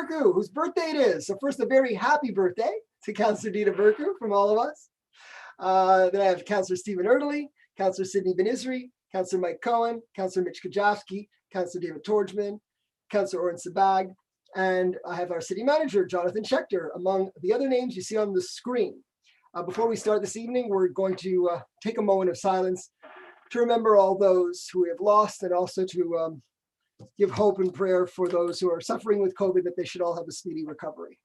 Burku, whose birthday it is. So first, a very happy birthday to Councillor Dina Burku from all of us. Then I have Councillor Stephen Erdely, Councillor Sidney Benizri, Councillor Mike Cohen, Councillor Mitch Kajafsky, Councillor David Torgman, Councillor Oren Sabag, and I have our city manager, Jonathan Schechter, among the other names you see on the screen. Before we start this evening, we're going to take a moment of silence to remember all those who we have lost, and also to give hope and prayer for those who are suffering with COVID, that they should all have a speedy recovery.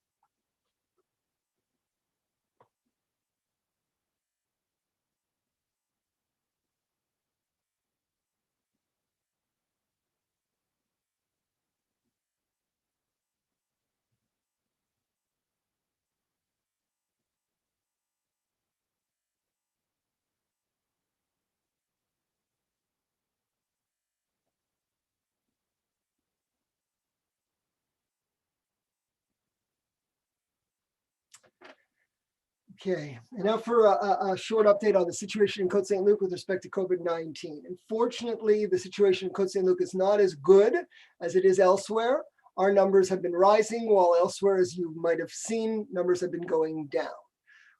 Okay, and now for a short update on the situation in Côte Saint-Luc with respect to COVID-19. Unfortunately, the situation in Côte Saint-Luc is not as good as it is elsewhere. Our numbers have been rising, while elsewhere, as you might have seen, numbers have been going down.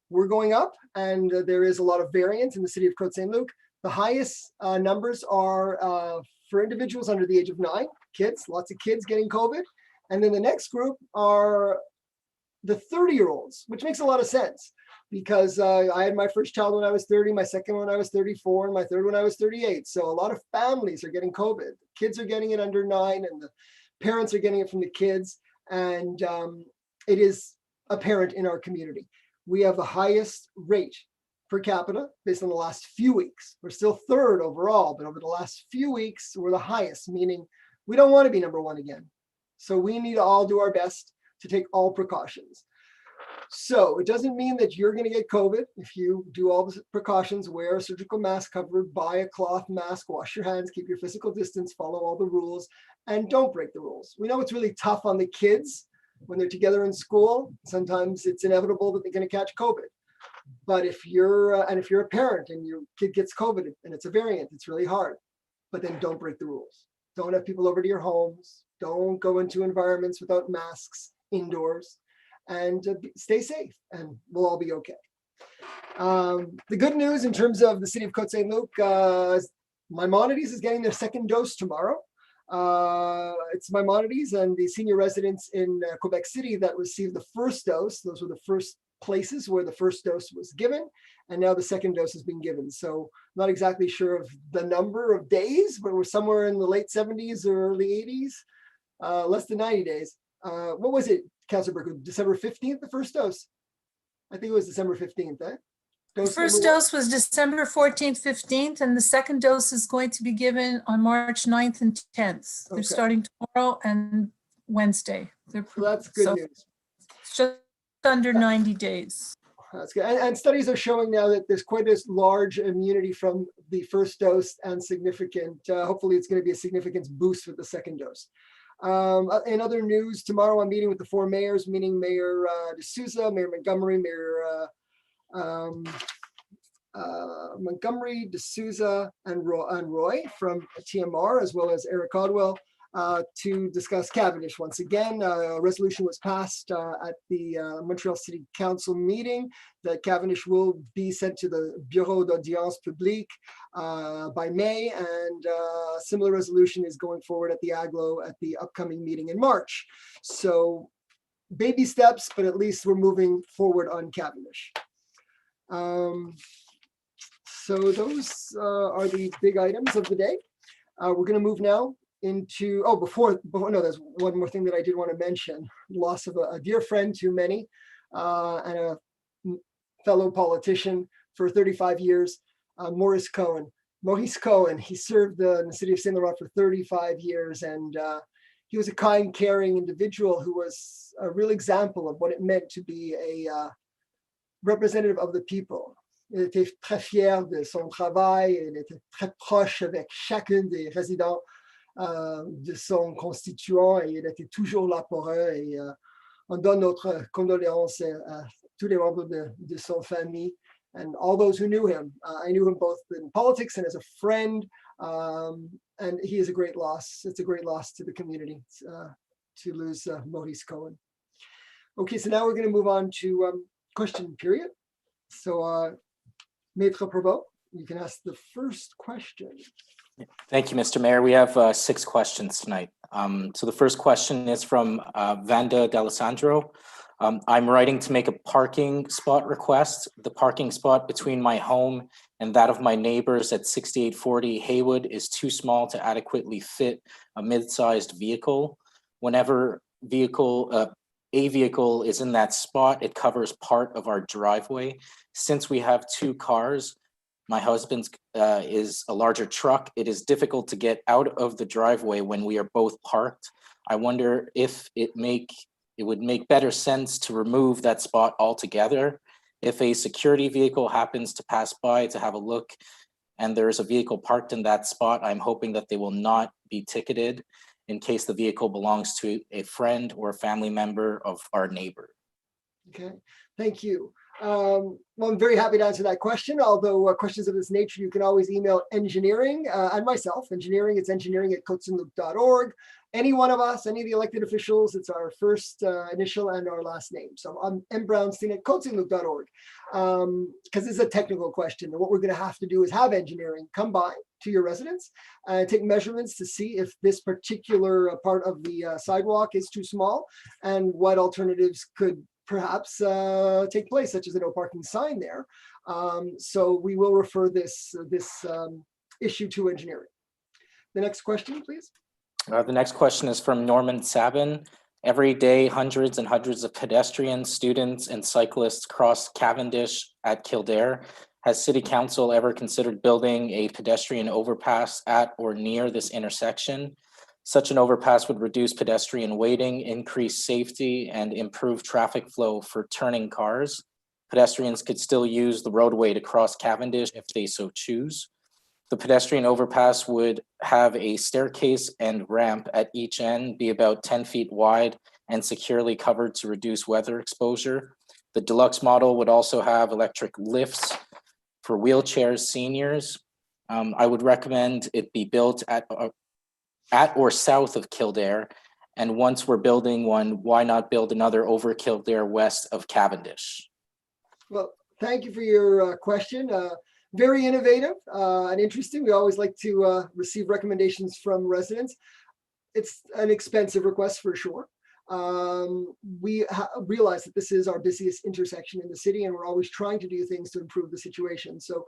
We're going up, and there is a lot of variance in the city of Côte Saint-Luc. The highest numbers are for individuals under the age of 9, kids, lots of kids getting COVID. And then the next group are the 30-year-olds, which makes a lot of sense, because I had my first child when I was 30, my second one I was 34, and my third one I was 38. So a lot of families are getting COVID. Kids are getting it under 9, and the parents are getting it from the kids. And it is apparent in our community. We have the highest rate per capita based on the last few weeks. We're still third overall, but over the last few weeks, we're the highest, meaning we don't want to be number 1 again. So we need to all do our best to take all precautions. So it doesn't mean that you're going to get COVID if you do all the precautions: wear a surgical mask cover, buy a cloth mask, wash your hands, keep your physical distance, follow all the rules, and don't break the rules. We know it's really tough on the kids when they're together in school. Sometimes it's inevitable that they're going to catch COVID. But if you're a parent and your kid gets COVID and it's a variant, it's really hard. But then don't break the rules. Don't have people over to your homes. Don't go into environments without masks indoors, and stay safe, and we'll all be okay. The good news in terms of the city of Côte Saint-Luc, Maimonides is getting their second dose tomorrow. It's Maimonides and the senior residents in Quebec City that received the first dose. Those were the first places where the first dose was given, and now the second dose has been given. So not exactly sure of the number of days, but we're somewhere in the late 70s or early 80s, less than 90 days. What was it, Councillor Burku? December 15th, the first dose? I think it was December 15th, eh? The first dose was December 14th, 15th, and the second dose is going to be given on March 9th and 10th. They're starting tomorrow and Wednesday. So that's good news. It's just under 90 days. That's good. And studies are showing now that there's quite a large immunity from the first dose, and significant, hopefully it's going to be a significant boost with the second dose. In other news, tomorrow I'm meeting with the 4 mayors, meaning Mayor D'Souza, Mayor Montgomery, Mayor Montgomery, D'Souza, and Roy from TMR, as well as Eric Codwell, to discuss Cavendish. Once again, a resolution was passed at the Montreal City Council meeting that Cavendish will be sent to the Bureau d'Audience Publique by May, and a similar resolution is going forward at the AGLO at the upcoming meeting in March. So baby steps, but at least we're moving forward on Cavendish. So those are the big items of the day. We're going to move now into, there's one more thing that I did want to mention. Loss of a dear friend to many, and a fellow politician for 35 years, Maurice Cohen. Maurice Cohen, he served in the city of Saint Laurent for 35 years, and he was a kind, caring individual who was a real example of what it meant to be a representative of the people. Il était très fier de son travail, il était très proche avec chacun des résidents de son constituant, et il était toujours là pour eux, et on donne notre condoléances à tous les membres de son famille and all those who knew him. I knew him both in politics and as a friend, and he is a great loss. It's a great loss to the community. to lose Maurice Cohen. Okay, so now we're going to move on to question period. So, Maître Provost, you can ask the first question. Thank you, Mr. Mayor. We have 6 questions tonight. So the first question is from Vanda D'Alessandro. I'm writing to make a parking spot request. The parking spot between my home and that of my neighbors at 6840 Haywood is too small to adequately fit a mid-sized vehicle. Whenever a vehicle is in that spot, it covers part of our driveway. Since we have 2 cars, my husband's is a larger truck, it is difficult to get out of the driveway when we are both parked. I wonder if it would make better sense to remove that spot altogether. If a security vehicle happens to pass by to have a look and there is a vehicle parked in that spot, I'm hoping that they will not be ticketed in case the vehicle belongs to a friend or a family member of our neighbor. Okay, thank you. Well, I'm very happy to answer that question. Although questions of this nature, you can always email engineering and myself. Engineering, it's engineering@cotesaintluc.org. Any one of us, any of the elected officials, it's our first initial and our last name. So I'm mbrownstein@cotesaintluc.org because this is a technical question. And what we're going to have to do is have engineering come by to your residence and take measurements to see if this particular part of the sidewalk is too small and what alternatives could perhaps take place, such as a no parking sign there. So we will refer this issue to engineering. The next question, please. The next question is from Norman Sabin. Every day, hundreds and hundreds of pedestrians, students, and cyclists cross Cavendish at Kildare. Has City Council ever considered building a pedestrian overpass at or near this intersection? Such an overpass would reduce pedestrian waiting, increase safety, and improve traffic flow for turning cars. Pedestrians could still use the roadway to cross Cavendish if they so choose. The pedestrian overpass would have a staircase and ramp at each end, be about 10 feet wide and securely covered to reduce weather exposure. The deluxe model would also have electric lifts for wheelchairs seniors. I would recommend it be built at or south of Kildare. And once we're building one, why not build another over Kildare west of Cavendish? Well, thank you for your question. Very innovative and interesting. We always like to receive recommendations from residents. It's an expensive request for sure. We realize that this is our busiest intersection in the city, and we're always trying to do things to improve the situation. So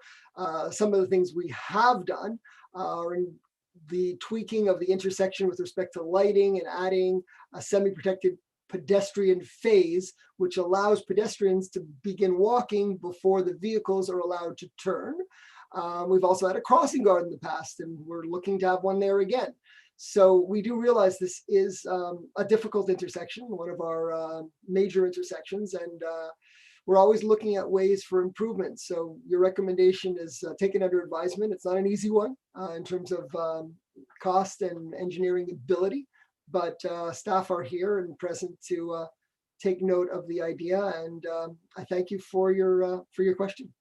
some of the things we have done are in the tweaking of the intersection with respect to lighting and adding a semi-protected pedestrian phase, which allows pedestrians to begin walking before the vehicles are allowed to turn. We've also had a crossing guard in the past, and we're looking to have one there again. So we do realize this is a difficult intersection, one of our major intersections, and we're always looking at ways for improvement. So your recommendation is taken under advisement. It's not an easy one in terms of cost and engineering ability, but staff are here and present to take note of the idea. And I thank you for your question.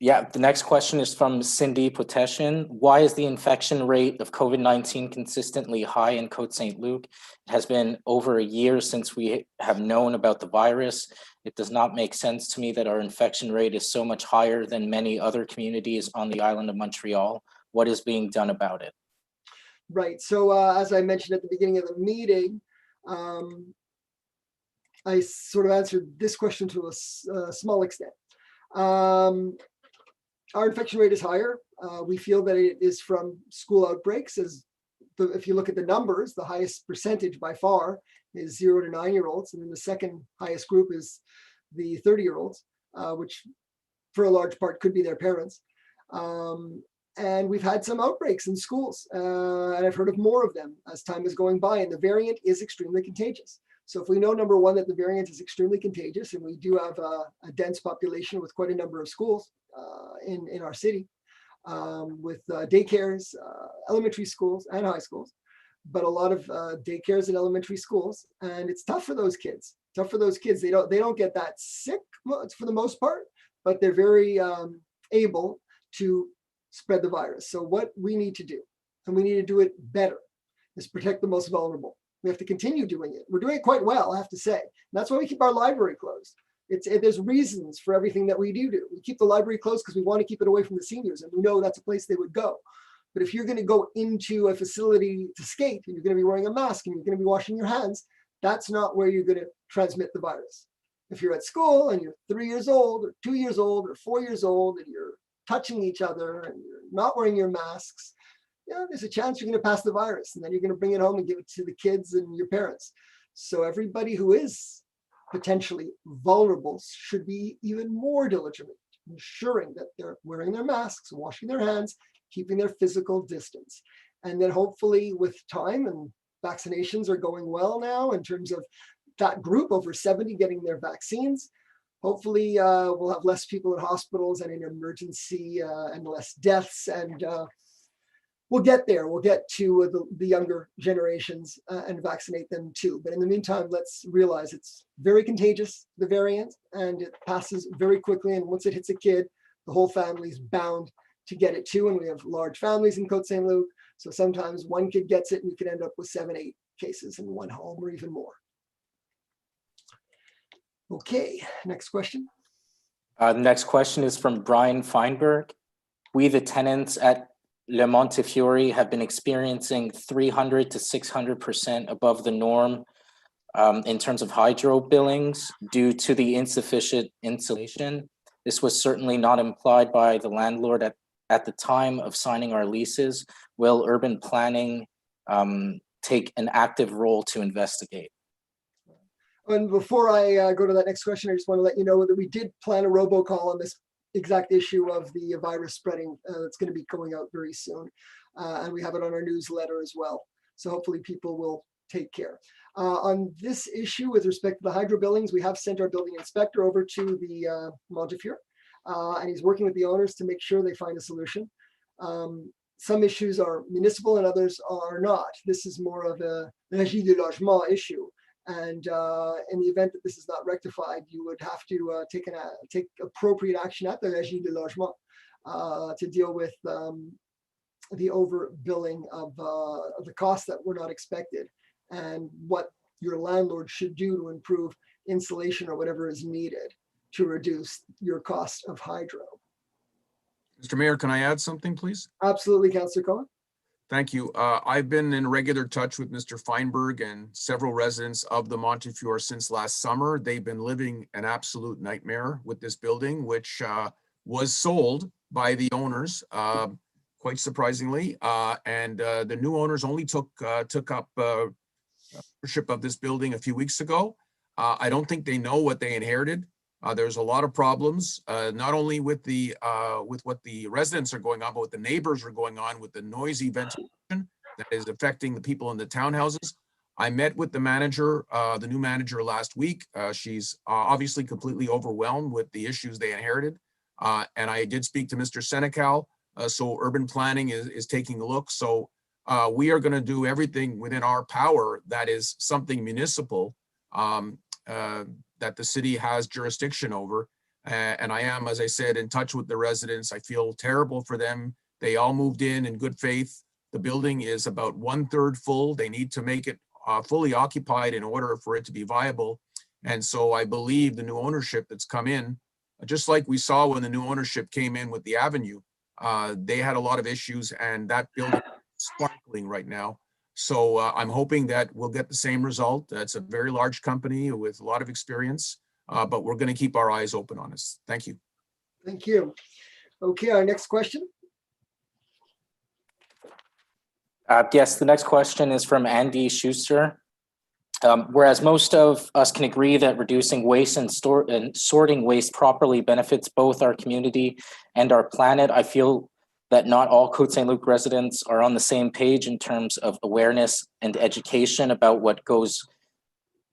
Yeah, the next question is from Cindy Poteshin. Why is the infection rate of COVID-19 consistently high in Côte Saint-Luc? It has been over a year since we have known about the virus. It does not make sense to me that our infection rate is so much higher than many other communities on the island of Montreal. What is being done about it? Right. So as I mentioned at the beginning of the meeting, I sort of answered this question to a small extent. Our infection rate is higher. We feel that it is from school outbreaks. If you look at the numbers, the highest percentage by far is 0 to 9-year-olds. And then the second highest group is the 30-year-olds, which for a large part could be their parents. And we've had some outbreaks in schools, and I've heard of more of them as time is going by. And the variant is extremely contagious. So if we know, number one, that the variant is extremely contagious, and we do have a dense population with quite a number of schools in our city, with daycares, elementary schools and high schools, but a lot of daycares and elementary schools, and it's tough for those kids. They don't get that sick for the most part, but they're very able to spread the virus. So what we need to do and we need to do it better, is protect the most vulnerable. We have to continue doing it. We're doing it quite well, I have to say. And that's why we keep our library closed. There's reasons for everything that we do. We keep the library closed because we want to keep it away from the seniors, and we know that's a place they would go. But if you're going to go into a facility to skate and you're going to be wearing a mask and you're going to be washing your hands, that's not where you're going to transmit the virus. If you're at school and you're 3 years old or 2 years old or 4 years old and you're touching each other and you're not wearing your masks, there's a chance you're going to pass the virus, and then you're going to bring it home and give it to the kids and your parents. So everybody who is potentially vulnerable should be even more diligent, ensuring that they're wearing their masks, washing their hands, keeping their physical distance. And then hopefully with time, and vaccinations are going well now in terms of that group over 70 getting their vaccines, hopefully we'll have less people in hospitals and in emergency and less deaths, and we'll get there. We'll get to the younger generations and vaccinate them too. But in the meantime, let's realize it's very contagious, the variant, and it passes very quickly. And once it hits a kid, the whole family's bound to get it too. And we have large families in Côte Saint-Luc. So sometimes one kid gets it and you can end up with 7, 8 cases in one home or even more. Okay, next question. The next question is from Brian Feinberg. We, the tenants at Le Montefiore, have been experiencing 300 to 600% above the norm in terms of hydro billings due to the insufficient insulation. This was certainly not implied by the landlord at the time of signing our leases. Will urban planning take an active role to investigate? And before I go to that next question, I just want to let you know that we did plan a robocall on this exact issue of the virus spreading. That's going to be going out very soon. And we have it on our newsletter as well. So hopefully people will take care. On this issue with respect to the hydro billings, we have sent our building inspector over to the Montefiore, and he's working with the owners to make sure they find a solution. Some issues are municipal and others are not. This is more of a régie de logement issue. And in the event that this is not rectified, you would have to take appropriate action at the Régie de Logement to deal with the overbilling of the costs that were not expected, and what your landlord should do to improve insulation or whatever is needed to reduce your cost of hydro. Mr. Mayor, can I add something, please? Absolutely, Councillor Cohen. Thank you. I've been in regular touch with Mr. Feinberg and several residents of the Montefiore since last summer. They've been living an absolute nightmare with this building, which was sold by the owners, quite surprisingly. And the new owners only took up ownership of this building a few weeks ago. I don't think they know what they inherited. There's a lot of problems, not only with what the residents are going on, but what the neighbors are going on with the noisy ventilation that is affecting the people in the townhouses. I met with the manager, the new manager last week. She's obviously completely overwhelmed with the issues they inherited. And I did speak to Mr. Senecal, so urban planning is taking a look. So we are going to do everything within our power that is something municipal, that the city has jurisdiction over. And I am, as I said, in touch with the residents. I feel terrible for them. They all moved in good faith. The building is about 1/3 full. They need to make it fully occupied in order for it to be viable. And so I believe the new ownership that's come in, just like we saw when the new ownership came in with the Avenue, they had a lot of issues, and that building is sparkling right now. So I'm hoping that we'll get the same result. It's a very large company with a lot of experience, but we're going to keep our eyes open on this. Thank you. Thank you. Okay, our next question. Yes, the next question is from Andy Schuster. Whereas most of us can agree that reducing waste and sorting waste properly benefits both our community and our planet, I feel that not all Côte Saint-Luc residents are on the same page in terms of awareness and education about what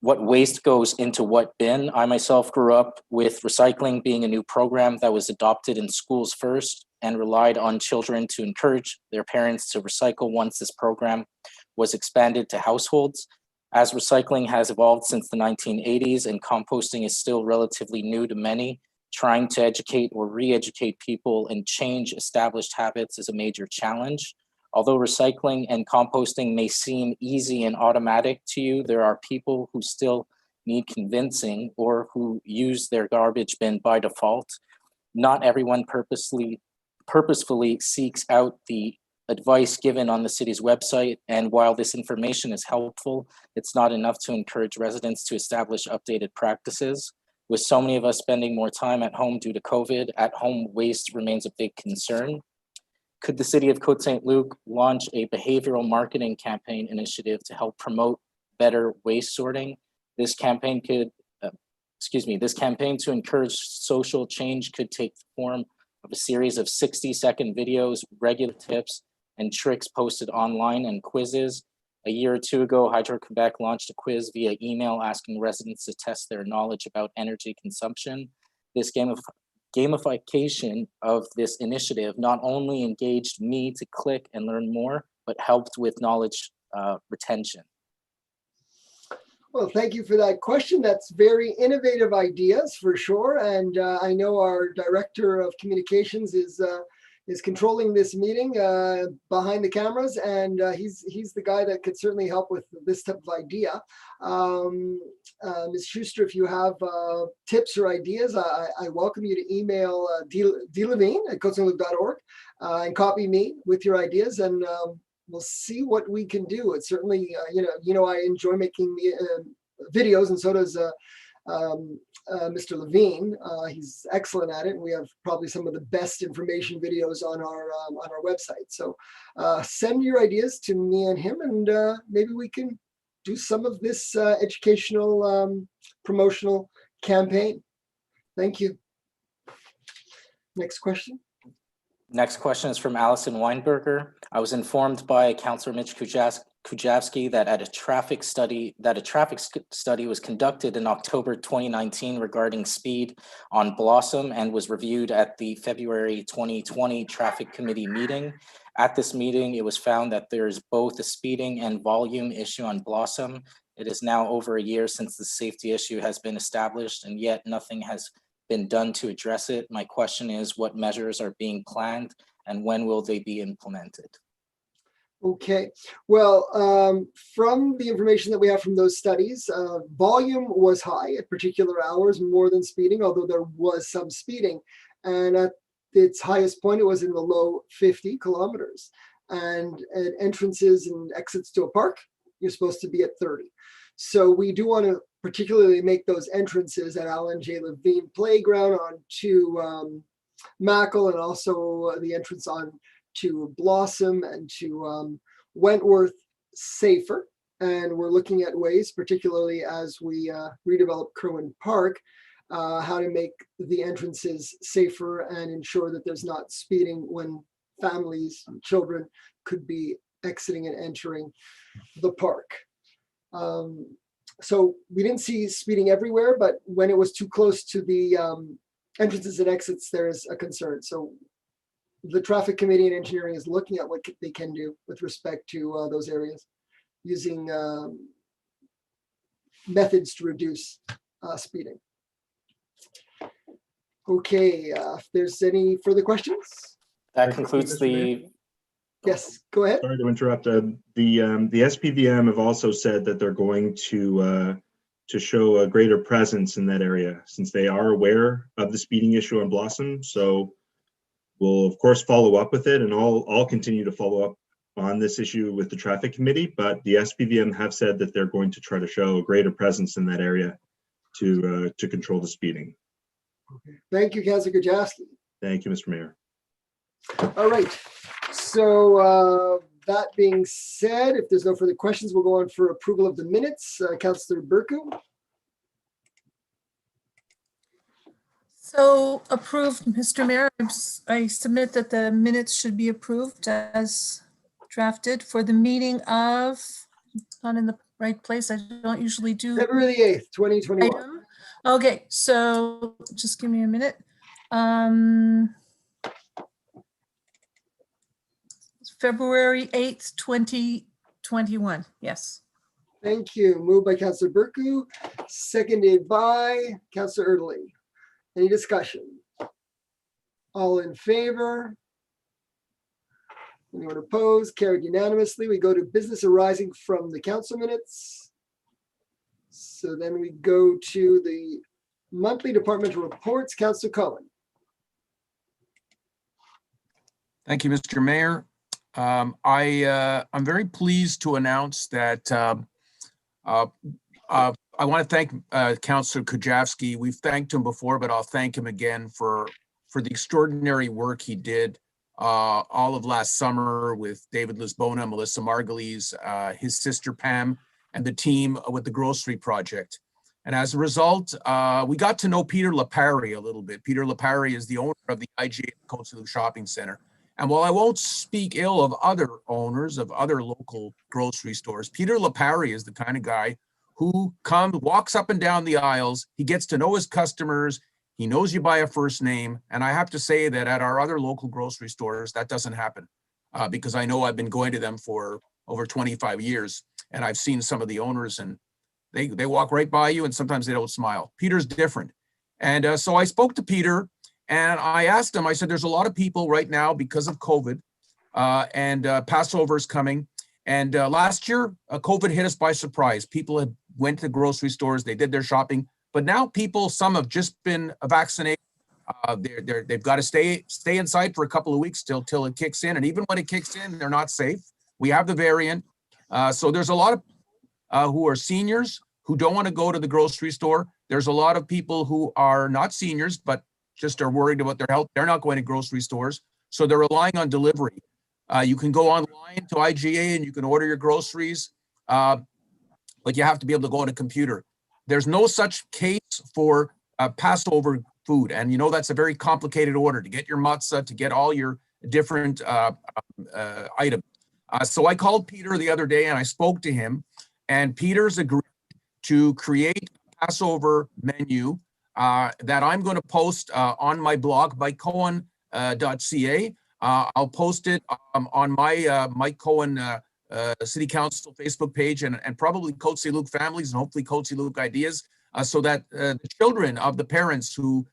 waste goes into what bin. I myself grew up with recycling being a new program that was adopted in schools first and relied on children to encourage their parents to recycle once this program was expanded to households. As recycling has evolved since the 1980s and composting is still relatively new to many, trying to educate or re-educate people and change established habits is a major challenge. Although recycling and composting may seem easy and automatic to you, there are people who still need convincing or who use their garbage bin by default. Not everyone purposefully seeks out the advice given on the city's website, and while this information is helpful, it's not enough to encourage residents to establish updated practices. With so many of us spending more time at home due to COVID, at-home waste remains a big concern. Could the city of Côte Saint-Luc launch a behavioral marketing campaign initiative to help promote better waste sorting? This campaign to encourage social change could take the form of a series of 60-second videos, regular tips, and tricks posted online, and quizzes. A year or two ago, Hydro-Quebec launched a quiz via email asking residents to test their knowledge about energy consumption. This gamification of this initiative not only engaged me to click and learn more, but helped with knowledge retention. Well, thank you for that question. That's very innovative ideas for sure. And I know our director of communications is controlling this meeting behind the cameras, and he's the guy that could certainly help with this type of idea. Ms. Schuster, if you have tips or ideas, I welcome you to email dlevine@cotesaintluc.org and copy me with your ideas, and we'll see what we can do. It's certainly, I enjoy making videos, and so does Mr. Levine. He's excellent at it, and we have probably some of the best information videos on our website. So send your ideas to me and him, and maybe we can do some of this educational promotional campaign. Thank you. Next question. Next question is from Allison Weinberger. I was informed by Councillor Mitch Kujawski that a traffic study was conducted in October 2019 regarding speed on Blossom and was reviewed at the February 2020 Traffic Committee meeting. At this meeting, it was found that there is both a speeding and volume issue on Blossom. It is now over a year since the safety issue has been established, and yet nothing has been done to address it. My question is, what measures are being planned and when will they be implemented? Okay, well, from the information that we have from those studies, volume was high at particular hours, more than speeding, although there was some speeding. And at its highest point, it was in the low 50 kilometers. And at entrances and exits to a park, you're supposed to be at 30. So we do want to particularly make those entrances at Alan J. Levine Playground on to Mackle, and also the entrance on to Blossom and to Wentworth safer. And we're looking at ways, particularly as we redevelop Kerwin Park, how to make the entrances safer and ensure that there's not speeding when families and children could be exiting and entering the park. So we didn't see speeding everywhere, but when it was too close to the entrances and exits, there is a concern. So the traffic committee and engineering is looking at what they can do with respect to those areas, using methods to reduce speeding. Okay, if there's any further questions? That concludes the... Yes, go ahead. Sorry to interrupt. The SPVM have also said that they're going to show a greater presence in that area, since they are aware of the speeding issue on Blossom. So we'll of course follow up with it, and I'll continue to follow up on this issue with the traffic committee. But the SPVM have said that they're going to try to show a greater presence in that area to control the speeding. Okay. Thank you, Councilor Kujawski. Thank you, Mr. Mayor. All right. So that being said, if there's no further questions, we'll go on for approval of the minutes. Councillor Burku. So approved, Mr. Mayor. I submit that the minutes should be approved as drafted for the meeting of, not in the right place, I don't usually do. February the 8th, 2021. Item. Okay, so just give me a minute. February 8th, 2021, yes. Thank you. Moved by Councillor Burku, seconded by Councillor Erdely. Any discussion? All in favor? Anyone opposed? Carried unanimously. We go to business arising from the council minutes. So then we go to the monthly departmental reports. Councillor Cohen. Thank you, Mr. Mayor. I'm very pleased to announce that I want to thank Councillor Kujawski. We've thanked him before, but I'll thank him again for the extraordinary work he did all of last summer with David Lisbona, Melissa Margulies, his sister Pam, and the team with the grocery project. And as a result, we got to know Peter Lapari a little bit. Peter Lapari is the owner of the IGA Côte Saint-Luc Shopping Center. And while I won't speak ill of other owners of other local grocery stores, Peter Lapari is the kind of guy who walks up and down the aisles. He gets to know his customers. He knows you by a first name. And I have to say that at our other local grocery stores, that doesn't happen because I know I've been going to them for over 25 years. And I've seen some of the owners and they walk right by you and sometimes they don't smile. Peter's different. And so I spoke to Peter and I asked him, I said, there's a lot of people right now because of COVID and Passover is coming. And last year, COVID hit us by surprise. People had went to grocery stores, they did their shopping, but now some have just been vaccinated. They've got to stay inside for a couple of weeks till it kicks in. And even when it kicks in, they're not safe. We have the variant. So there's a lot of who are seniors who don't want to go to the grocery store. There's a lot of people who are not seniors, but just are worried about their health. They're not going to grocery stores. So they're relying on delivery. You can go online to IGA and you can order your groceries, but you have to be able to go on a computer. There's no such case for Passover food. And you know, that's a very complicated order to get your matzah, to get all your different items. So I called Peter the other day and I spoke to him, and Peter's agreed to create a Passover menu that I'm going to post on my blog, mikecohen.ca. I'll post it on my Mike Cohen City Council Facebook page and probably Côte Saint-Luc families and hopefully Côte Saint-Luc ideas so that the children of the parents who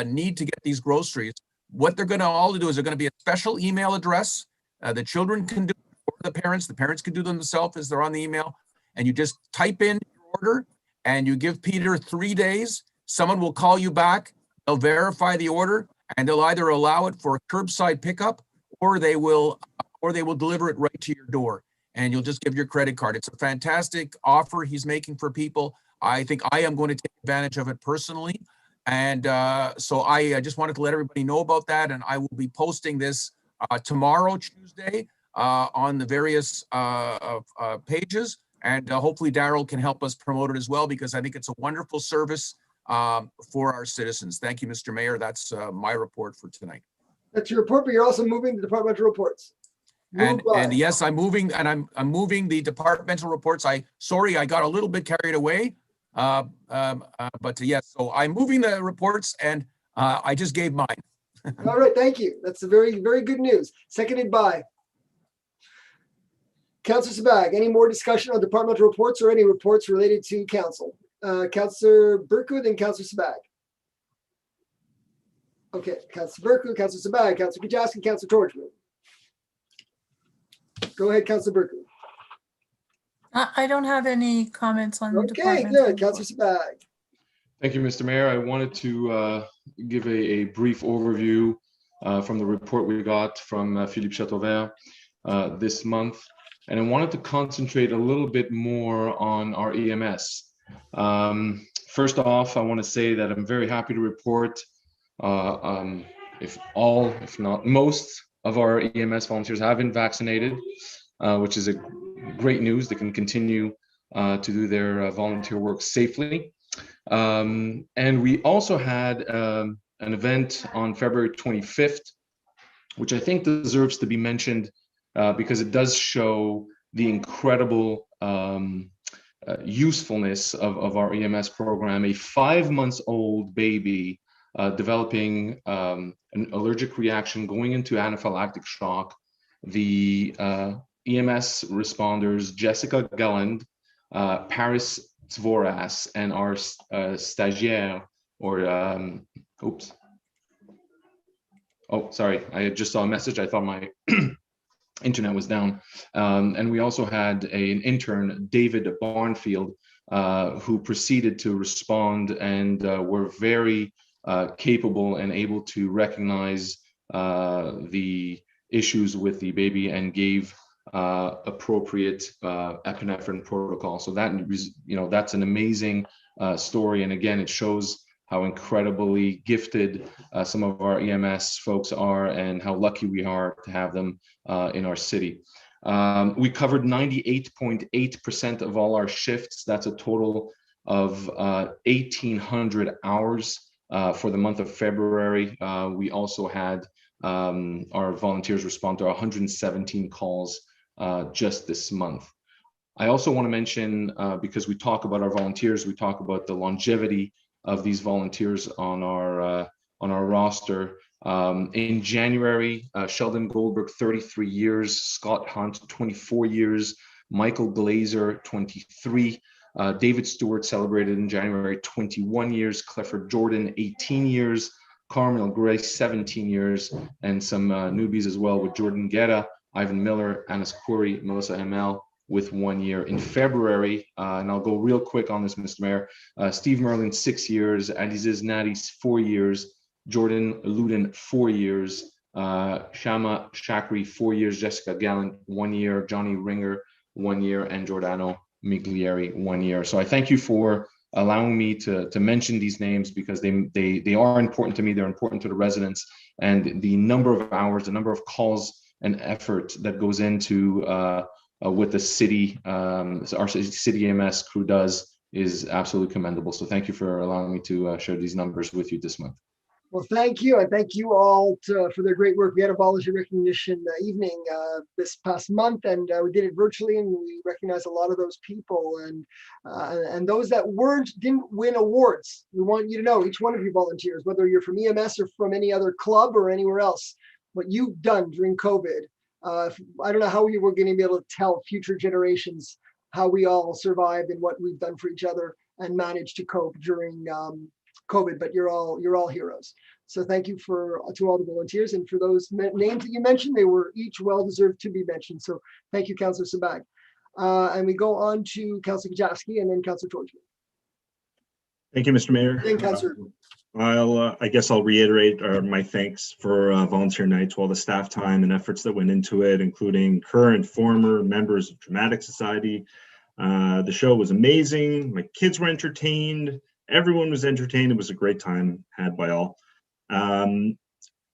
need to get these groceries, what they're going to all do is they're going to be a special email address. The children can do it for the parents can do them themselves as they're on the email. And you just type in your order and you give Peter 3 days. Someone will call you back. They'll verify the order and they'll either allow it for a curbside pickup or they will deliver it right to your door. And you'll just give your credit card. It's a fantastic offer he's making for people. I think I am going to take advantage of it personally. And so I just wanted to let everybody know about that. And I will be posting this tomorrow, Tuesday, on the various pages. And hopefully Daryl can help us promote it as well, because I think it's a wonderful service for our citizens. Thank you, Mr. Mayor. That's my report for tonight. That's your report, but you're also moving the departmental reports. And yes, I'm moving, and I'm moving the departmental reports. Sorry, I got a little bit carried away. But yes, so I'm moving the reports, and I just gave mine. All right, thank you. That's a very, very good news. Seconded by Councillor Sabag. Any more discussion on departmental reports or any reports related to council? Councillor Berkouth and Councillor Sabag. Okay, Councillor Berkouth, Councillor Sabag, Councillor Kujawski, Councillor Torchman. Go ahead, Councillor Berkouth. I don't have any comments on the Okay, department. good. Councillor Sabag. Thank you, Mr. Mayor. I wanted to give a brief overview from the report we got from Philippe Chateauvert this month. And I wanted to concentrate a little bit more on our EMS. First off, I want to say that I'm very happy to report if not most of our EMS volunteers have been vaccinated, which is a great news. They can continue to do their volunteer work safely. And we also had an event on February 25th, which I think deserves to be mentioned because it does show the incredible usefulness of our EMS program. A 5-month-old baby developing an allergic reaction, going into anaphylactic shock. The EMS responders, Jessica Gulland, Paris Tvoras, and our stagiaire, or oops. Oh, sorry, I just saw a message. I thought my internet was down. And we also had an intern, David Barnfield, who proceeded to respond and were very capable and able to recognize the issues with the baby and gave appropriate epinephrine protocol. So that, that's an amazing story. And again, it shows how incredibly gifted some of our EMS folks are and how lucky we are to have them in our city. We covered 98.8% of all our shifts. That's a total of 1,800 hours for the month of February. We also had our volunteers respond to 117 calls just this month. I also want to mention, because we talk about our volunteers, we talk about the longevity of these volunteers on our roster. In January, Sheldon Goldberg, 33 years, Scott Hunt, 24 years, Michael Glazer, 23, David Stewart celebrated in January, 21 years, Clifford Jordan, 18 years, Carmel Grace, 17 years, and some newbies as well with Jordan Guerra, Ivan Miller, Anas Khoury, Melissa Hamel, with 1 year. In February, and I'll go real quick on this, Mr. Mayor, Steve Merlin, 6 years, Adiziz Nadis, 4 years, Jordan Luden, 4 years, Shama Shakri, 4 years, Jessica Gallant, 1 year, Johnny Ringer, 1 year, and Giordano Miglieri, 1 year. So I thank you for allowing me to mention these names, because they are important to me, they're important to the residents, and the number of hours, the number of calls and effort that goes into with the city, our city EMS crew does, is absolutely commendable. So thank you for allowing me to share these numbers with you this month. Well, thank you. And thank you all for their great work. We had a volunteer recognition evening this past month, and we did it virtually, and we recognized a lot of those people. And those that didn't win awards, we want you to know, each one of you volunteers, whether you're from EMS or from any other club or anywhere else, what you've done during COVID. I don't know how we were going to be able to tell future generations how we all survived and what we've done for each other and managed to cope during COVID, but you're all heroes. So thank you to all the volunteers, and for those names that you mentioned, they were each well-deserved to be mentioned. So thank you, Councillor Sabag. And we go on to Councillor Kajowski and then Councillor Torchman. Thank you, Mr. Mayor. Then Councillor. I guess I'll reiterate my thanks for volunteer night to all the staff time and efforts that went into it, including current, former members of Dramatic Society. The show was amazing. My kids were entertained. Everyone was entertained. It was a great time had by all.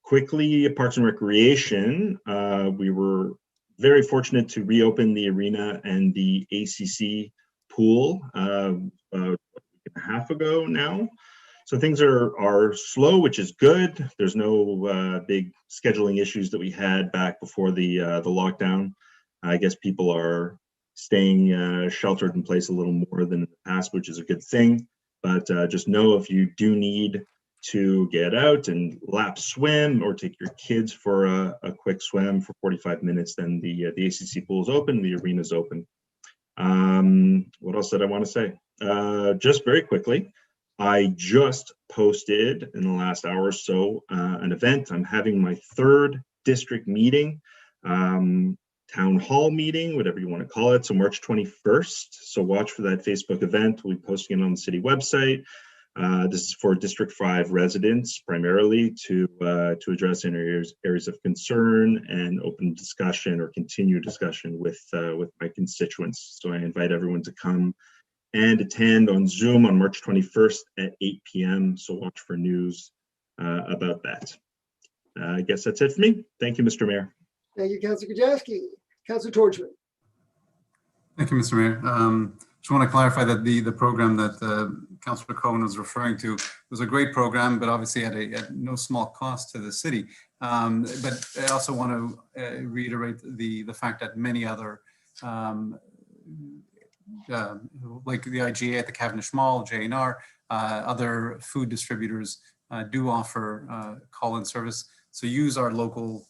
Quickly, Parks and Recreation, we were very fortunate to reopen the arena and the ACC pool a week and a half ago now. So things are slow, which is good. There's no big scheduling issues that we had back before the lockdown. I guess people are staying sheltered in place a little more than in the past, which is a good thing. But just know, if you do need to get out and lap swim or take your kids for a quick swim for 45 minutes, then the ACC pool is open, the arena is open. What else did I want to say? Just very quickly, I just posted in the last hour or so an event. I'm having my 3rd district meeting, town hall meeting, whatever you want to call it. So March 21st. So watch for that Facebook event. We'll be posting it on the city website. This is for District 5 residents, primarily to address any areas of concern and open discussion or continue discussion with my constituents. So I invite everyone to come and attend on Zoom on March 21st at 8 p.m. So watch for news about that. I guess that's it for me. Thank you, Mr. Mayor. Thank you, Councillor Kajowski. Councillor Torchman. Thank you, Mr. Mayor. Just want to clarify that the program that Councillor Cohen was referring to was a great program, but obviously at no small cost to the city. But I also want to reiterate the fact that many other like the IGA at the Cavendish Mall, JNR, other food distributors do offer call-in service. So use our local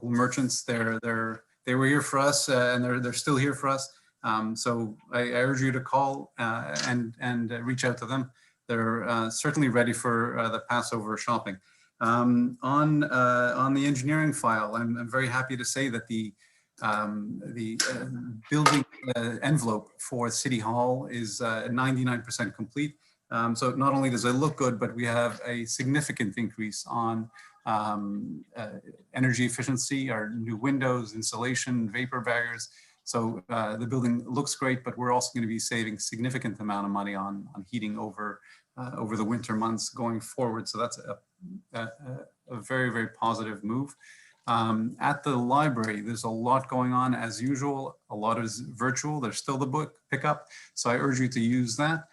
merchants. They were here for us, and they're still here for us. So I urge you to call and reach out to them. They're certainly ready for the Passover shopping. On the engineering file, I'm very happy to say that the building envelope for City Hall is 99% complete. So not only does it look good, but we have a significant increase on energy efficiency, our new windows, insulation, vapor barriers. So the building looks great, but we're also going to be saving significant amount of money on heating over the winter months going forward. So that's a very, very positive move. At the library, there's a lot going on as usual. A lot is virtual. There's still the book pickup. So I urge you to use that.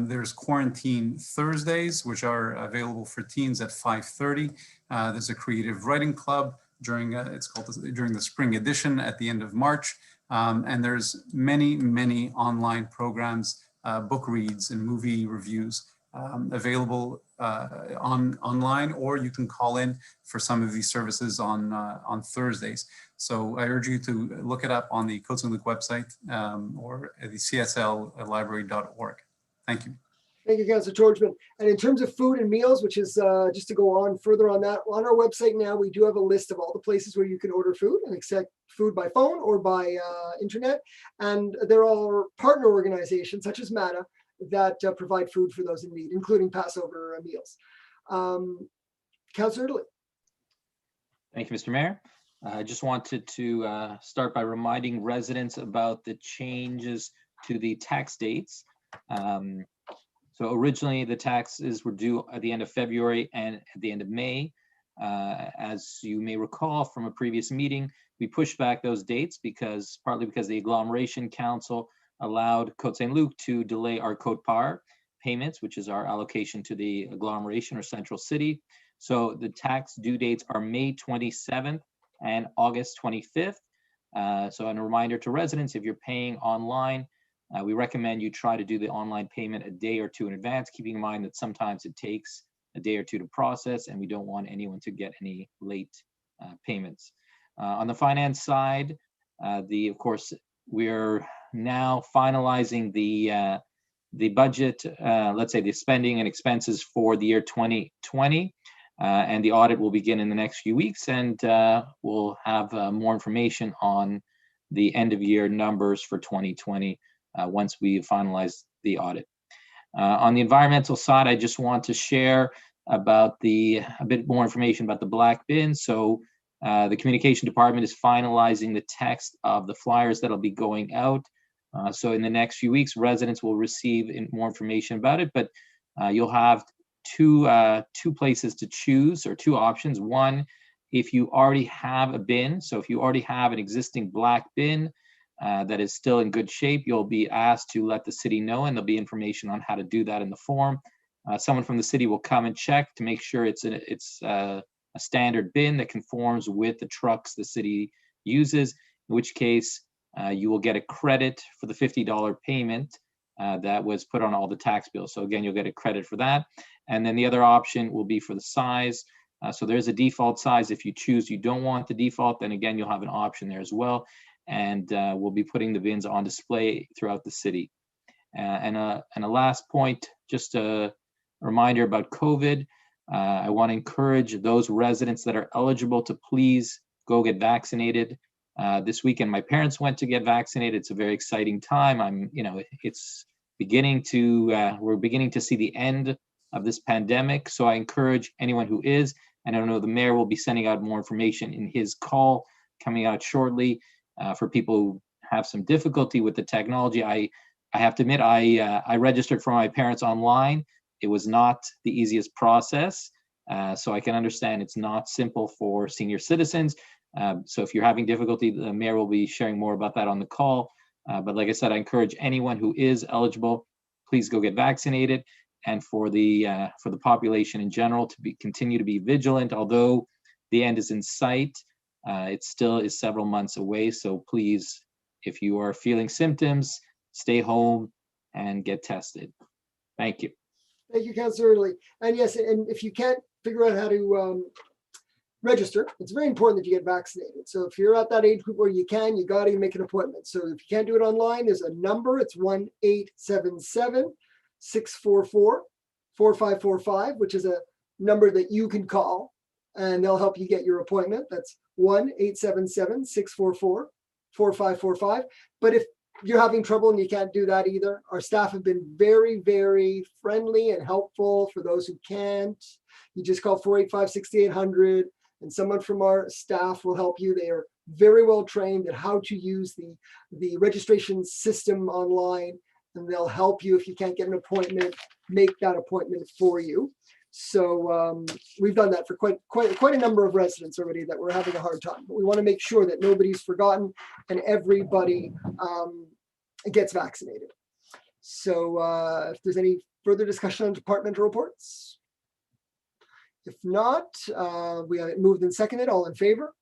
There's quarantine Thursdays, which are available for teens at 5:30. There's a creative writing club during during the spring edition at the end of March. And there's many online programs, book reads and movie reviews available online, or you can call in for some of these services on Thursdays. So I urge you to look it up on the Côte Saint-Luc website or the csllibrary.org. Thank you. Thank you, Councillor Torchman. And in terms of food and meals, which is just to go on further on that, on our website now, we do have a list of all the places where you can order food and accept food by phone or by internet. And there are partner organizations such as MATA that provide food for those in need, including Passover meals. Councillor Italy. Thank you, Mr. Mayor. I just wanted to start by reminding residents about the changes to the tax dates. So originally the taxes were due at the end of February and at the end of May. As you may recall from a previous meeting, we pushed back those dates partly because the Agglomeration Council allowed Côte Saint-Luc to delay our Côte Part payments, which is our allocation to the agglomeration or central city. So the tax due dates are May 27th and August 25th. So a reminder to residents, if you're paying online, we recommend you try to do the online payment a day or two in advance, keeping in mind that sometimes it takes a day or two to process, and we don't want anyone to get any late payments. On the finance side, of course, we're now finalizing the budget, let's say the spending and expenses for the year 2020, and the audit will begin in the next few weeks, and we'll have more information on the end of year numbers for 2020 once we finalize the audit. On the environmental side, I just want to share about a bit more information about the black bin. So the communication department is finalizing the text of the flyers that'll be going out. So in the next few weeks, residents will receive more information about it, but you'll have two places to choose, or two options. One, if you already have a bin, so if you already have an existing black bin that is still in good shape, you'll be asked to let the city know, and there'll be information on how to do that in the form. Someone from the city will come and check to make sure it's a standard bin that conforms with the trucks the city uses, in which case you will get a credit for the $50 payment that was put on all the tax bills. So again, you'll get a credit for that. And then the other option will be for the size. So there's a default size. If you choose you don't want the default, then again, you'll have an option there as well. And we'll be putting the bins on display throughout the city. And a last point, just a reminder about COVID. I want to encourage those residents that are eligible to please go get vaccinated. This weekend, my parents went to get vaccinated. It's a very exciting time. It's beginning to, we're beginning to see the end of this pandemic. So I encourage anyone who is, and I know the mayor will be sending out more information in his call coming out shortly for people who have some difficulty with the technology. I have to admit, I registered for my parents online. It was not the easiest process. So I can understand it's not simple for senior citizens. So if you're having difficulty, the mayor will be sharing more about that on the call. But like I said, I encourage anyone who is eligible, please go get vaccinated. And for the population in general to continue to be vigilant. Although the end is in sight, it still is several months away. So please, if you are feeling symptoms, stay home and get tested. Thank you. Thank you, Councillor Italy. And yes, and if you can't figure out how to register, it's very important that you get vaccinated. So if you're at that age group where you can, you got to make an appointment. So if you can't do it online, there's a number. It's 1-877-644-4545, which is a number that you can call, and they'll help you get your appointment. That's 1-877-644-4545. But if you're having trouble and you can't do that either, our staff have been very, very friendly and helpful for those who can't. You just call 485-6800 and someone from our staff will help you. They are very well trained at how to use the registration system online, and they'll help you if you can't get an appointment, make that appointment for you. So we've done that for quite a number of residents already that we're having a hard time. But we want to make sure that nobody's forgotten and everybody gets vaccinated. So if there's any further discussion on departmental reports. If not, we have it moved and seconded. All in favor?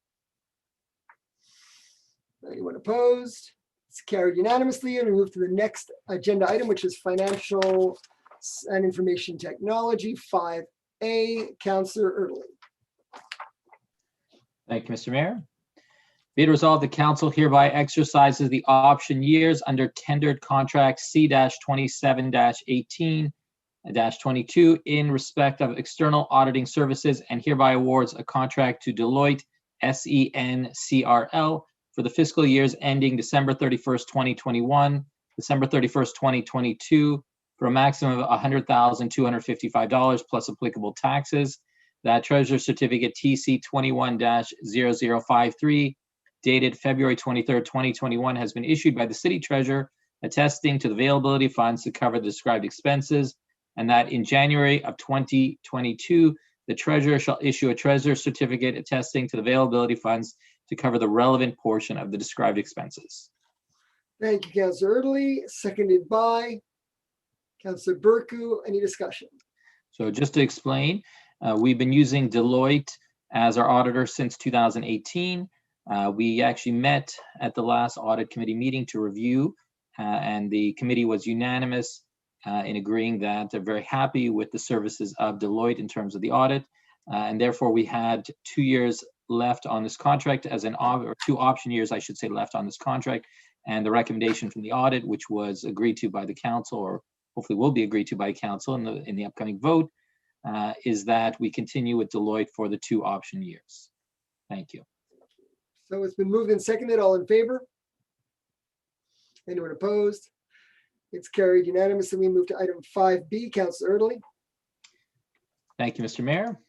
Anyone opposed? It's carried unanimously, and we move to the next agenda item, which is financial and information technology, 5A. Councillor Erdely. Thank you, Mr. Mayor. Be it resolved, the council hereby exercises the option years under tendered contract C-27-18-22 in respect of external auditing services, and hereby awards a contract to Deloitte SENCRL for the fiscal years ending December 31st, 2021, December 31st, 2022, for a maximum of $100,255 plus applicable taxes. That Treasurer Certificate TC 21-0053, dated February 23rd, 2021, has been issued by the City Treasurer, attesting to the availability of funds to cover the described expenses, and that in January of 2022, the Treasurer shall issue a Treasurer Certificate attesting to the availability of funds to cover the relevant portion of the described expenses. Thank you, Councillor Erdely. Seconded by Councillor Burku. Any discussion? So just to explain, we've been using Deloitte as our auditor since 2018. We actually met at the last audit committee meeting to review, and the committee was unanimous in agreeing that they're very happy with the services of Deloitte in terms of the audit, and therefore we had 2 years left on this contract as or 2 option years, I should say, left on this contract. And the recommendation from the audit, which was agreed to by the council, or hopefully will be agreed to by council in the upcoming vote, is that we continue with Deloitte for the 2 option years. Thank you. So it's been moved and seconded. All in favor? Anyone opposed? It's carried unanimously. We move to item 5B. Councillor Erdely. Thank you, Mr. Mayor.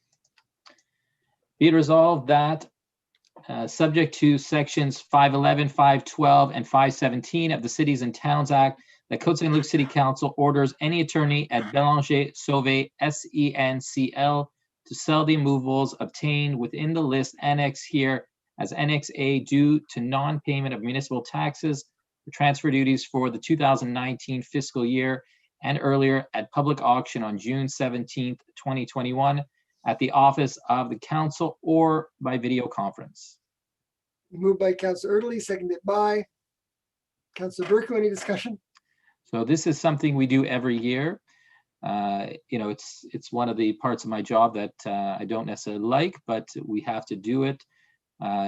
Be it resolved that subject to sections 511, 512, and 517 of the Cities and Towns Act, the Côte Saint-Luc City Council orders any attorney at Bélanger Sauvé SENCL to sell the immovables obtained within the list annexed here as Annex A due to non-payment of municipal taxes or transfer duties for the 2019 fiscal year and earlier at public auction on June 17th, 2021 at the office of the council or by video conference. Moved by Councillor Erdely, seconded by Councillor Burku. Any discussion? So this is something we do every year. It's one of the parts of my job that I don't necessarily like, but we have to do it.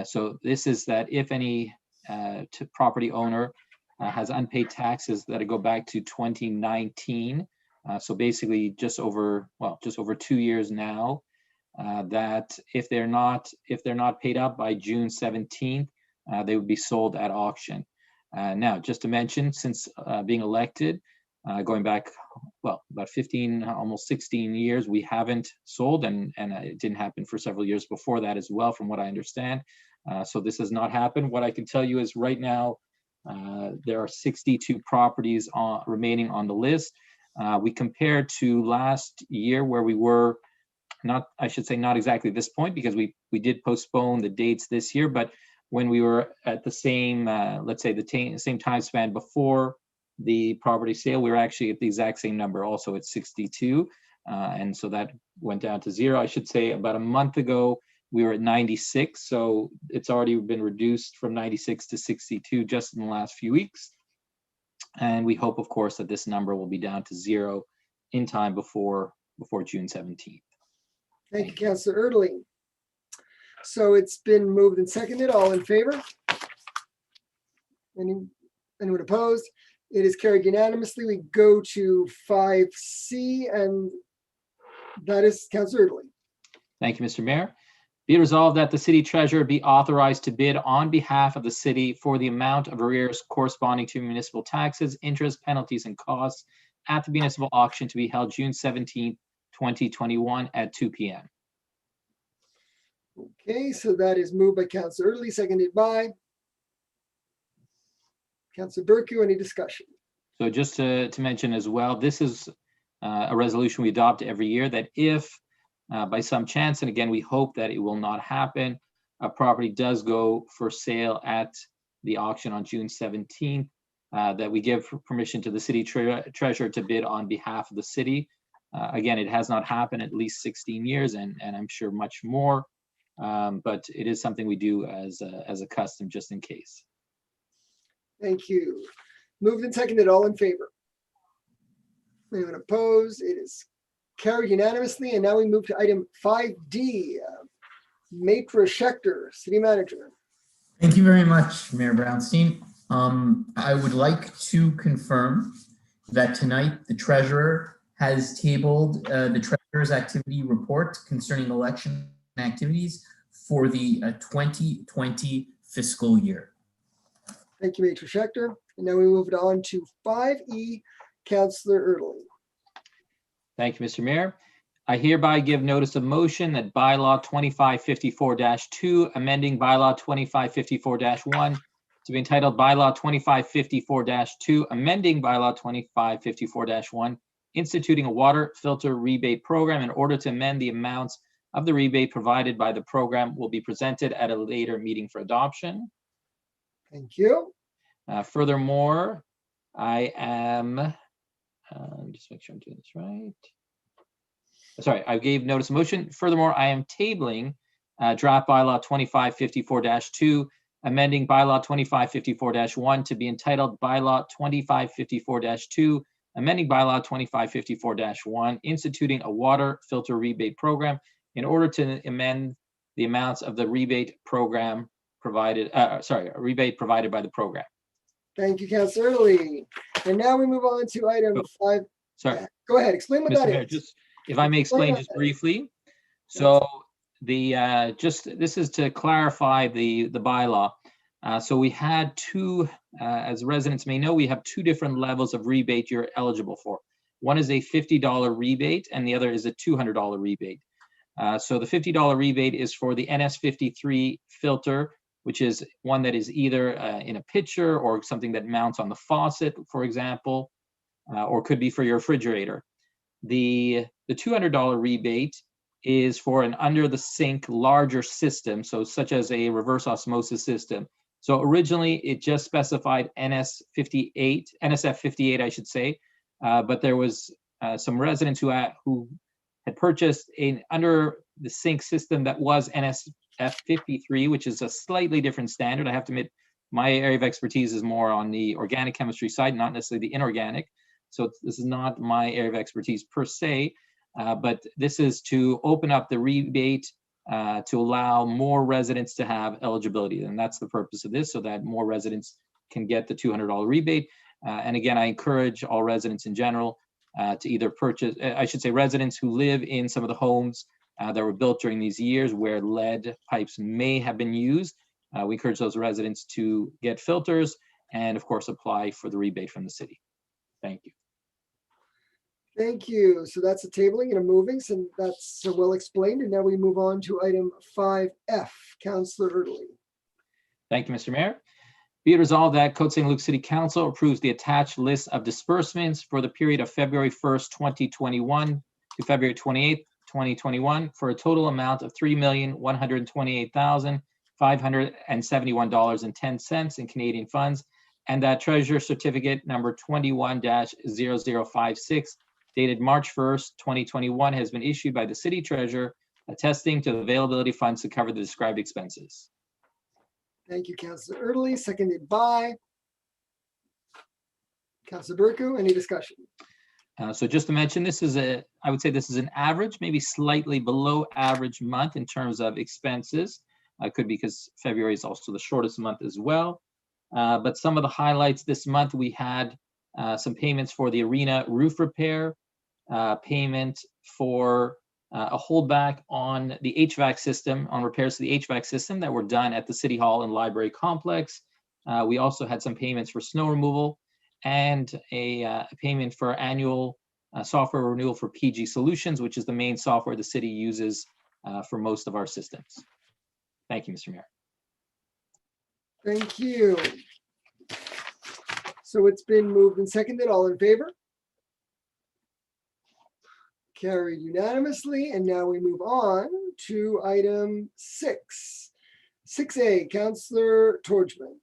So this is that if any property owner has unpaid taxes that go back to 2019, so basically just over 2 years now, that if they're not paid up by June 17th, they would be sold at auction. Now, just to mention, since being elected, going back, about 15, almost 16 years, we haven't sold, and it didn't happen for several years before that as well, from what I understand. So this has not happened. What I can tell you is right now, there are 62 properties remaining on the list. We compared to last year where we were, not exactly this point, because we did postpone the dates this year, but when we were at the same, let's say the same time span before the property sale, we were actually at the exact same number, also at 62. And so that went down to 0. I should say about a month ago, we were at 96. So it's already been reduced from 96 to 62 just in the last few weeks. And we hope, of course, that this number will be down to 0 in time before June 17th. Thank you, Councillor Erdely. So it's been moved and seconded. All in favor? Anyone opposed? It is carried unanimously. We go to 5C, and That is Councillor Italy. Thank you, Mr. Mayor. Be it resolved that the city treasurer be authorized to bid on behalf of the city for the amount of arrears corresponding to municipal taxes, interest, penalties, and costs at the municipal auction to be held June 17th, 2021 at 2 p.m. Okay, so that is moved by Councillor Italy, seconded by Councillor Bercu. Any discussion? So just to mention as well, this is a resolution we adopt every year that if by some chance, and again, we hope that it will not happen, a property does go for sale at the auction on June 17th, that we give permission to the city treasurer to bid on behalf of the city. Again, it has not happened at least 16 years, and I'm sure much more, but it is something we do as a custom just in case. Thank you. Moved and seconded, all in favor? Anyone opposed? It is carried unanimously. And now we move to item 5D. Maitre Schechter, City Manager. Thank you very much, Mayor Brownstein. I would like to confirm that tonight the treasurer has tabled the treasurer's activity report concerning election activities for the 2020 fiscal year. Thank you, Maitre Schechter. And now we move on to 5E, Councillor Italy. Thank you, Mr. Mayor. I hereby give notice of motion that bylaw 2554-2, amending bylaw 2554-1 to be entitled bylaw 2554-2, amending bylaw 2554-1, instituting a water filter rebate program in order to amend the amounts of the rebate provided by the program will be presented at a later meeting for adoption. Thank you. Furthermore, I am, just make sure I'm doing this right. Sorry, I gave notice of motion. Furthermore, I am tabling draft bylaw 2554-2, amending bylaw 2554-1 to be entitled bylaw 2554-2, amending bylaw 2554-1, instituting a water filter rebate program in order to amend the amounts of the rebate program provided, rebate provided by the program. Thank you, Councillor Italy. And now we move on to item 5. Sorry. Go ahead, explain what Mr. that Mayor, is. just if I may explain just briefly. So the this is to clarify the bylaw. So we had two, as residents may know, we have two different levels of rebate you're eligible for. One is a $50 rebate and the other is a $200 rebate. So the $50 rebate is for the NS53 filter, which is one that is either in a pitcher or something that mounts on the faucet, for example, or could be for your refrigerator. The $200 rebate is for an under the sink larger system, so such as a reverse osmosis system. So originally it just specified NSF58, I should say, but there was some residents who had purchased an under the sink system that was NSF53, which is a slightly different standard. I have to admit, my area of expertise is more on the organic chemistry side, not necessarily the inorganic. So this is not my area of expertise per se, but this is to open up the rebate to allow more residents to have eligibility. And that's the purpose of this, so that more residents can get the $200 rebate. And again, I encourage all residents in general to either purchase, I should say residents who live in some of the homes that were built during these years where lead pipes may have been used. We encourage those residents to get filters and of course apply for the rebate from the city. Thank you. Thank you. So that's a tabling and a moving, so that's so well explained. And now we move on to item 5F, Councillor Italy. Thank you, Mr. Mayor. Be it resolved that Côte Saint-Luc City Council approves the attached list of disbursements for the period of February 1st, 2021 to February 28th, 2021 for a total amount of $3,128,571.10 in Canadian funds, and that Treasurer Certificate number 21-0056 dated March 1st, 2021 has been issued by the City Treasurer attesting to the availability of funds to cover the described expenses. Thank you, Councillor Italy, seconded by Councillor Bercu. Any discussion? So just to mention, this is I would say this is an average, maybe slightly below average month in terms of expenses. Could be because February is also the shortest month as well. But some of the highlights this month, we had some payments for the arena roof repair, payment for a holdback on the HVAC system, on repairs to the HVAC system that were done at the City Hall and Library Complex. We also had some payments for snow removal and a payment for annual software renewal for PG Solutions, which is the main software the city uses for most of our systems. Thank you, Mr. Mayor. Thank you. So it's been moved and seconded. All in favor? Carried unanimously. And now we move on to item 6. 6A, Councillor Torgman.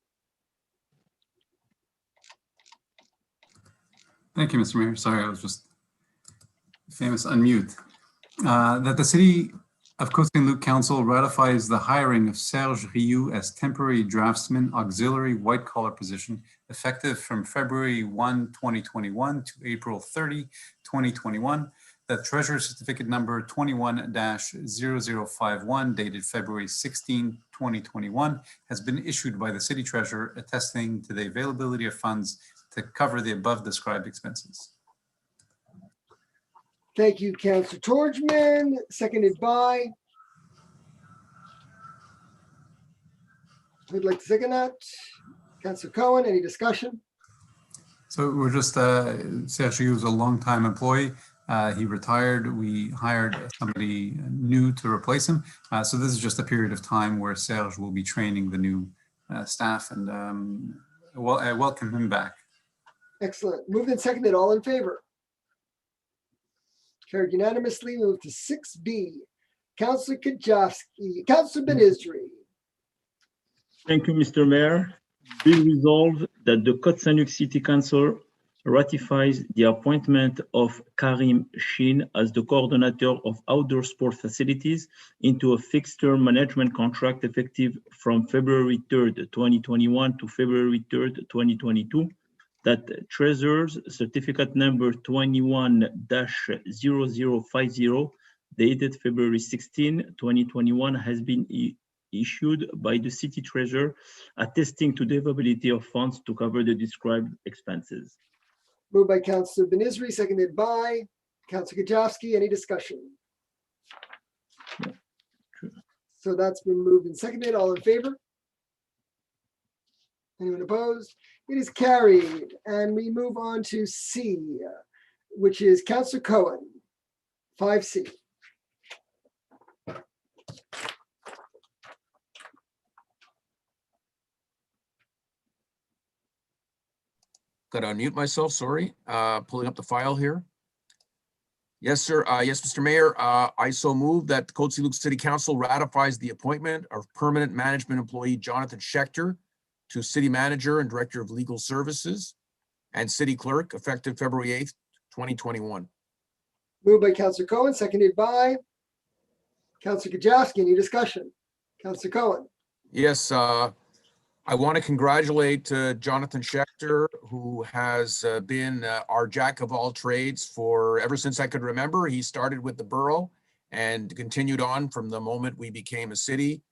Thank you, Mr. Mayor. Sorry, I was just famous unmute. That the City of Côte Saint-Luc Council ratifies the hiring of Serge Rioux as temporary draftsman auxiliary white collar position effective from February 1, 2021 to April 30, 2021. That Treasurer Certificate number 21-0051 dated February 16, 2021 has been issued by the City Treasurer attesting to the availability of funds to cover the above described expenses. Thank you, Councillor Torgman, seconded by. Who'd like to second that? Councillor Cohen, any discussion? So we're just, Serge was a longtime employee. He retired. We hired somebody new to replace him. So this is just a period of time where Serge will be training the new staff, and well, I welcome him back. Excellent. Moved and seconded. All in favor? Carried unanimously. Move to 6B. Councillor Kajowski, Councillor Ben-Isri. Thank you, Mr. Mayor. Be resolved that the Côte Saint-Luc City Council ratifies the appointment of Karim Shin as the coordinator of outdoor sport facilities into a fixed-term management contract effective from February 3rd, 2021 to February 3rd, 2022. That Treasurer's Certificate number 21-0050 dated February 16, 2021 has been issued by the City Treasurer attesting to the availability of funds to cover the described expenses. Moved by Councillor Ben-Isri, seconded by Councillor Kajowski. Any discussion? Yeah, true. So that's been moved and seconded. All in favor? Anyone opposed? It is carried. And we move on to C, which is Councillor Cohen, 5C. Got to unmute myself, sorry. Pulling up the file here. Yes, sir. Yes, Mr. Mayor, I so move that the Côte Saint-Luc City Council ratifies the appointment of permanent management employee Jonathan Schechter to City Manager and Director of Legal Services and City Clerk effective February 8th, 2021. Moved by Councillor Cohen, seconded by Councillor Kajowski. Any discussion? Councillor Cohen. Yes, I want to congratulate Jonathan Schechter, who has been our jack of all trades for ever since I could remember. He started with the borough and continued on from the moment we became a city.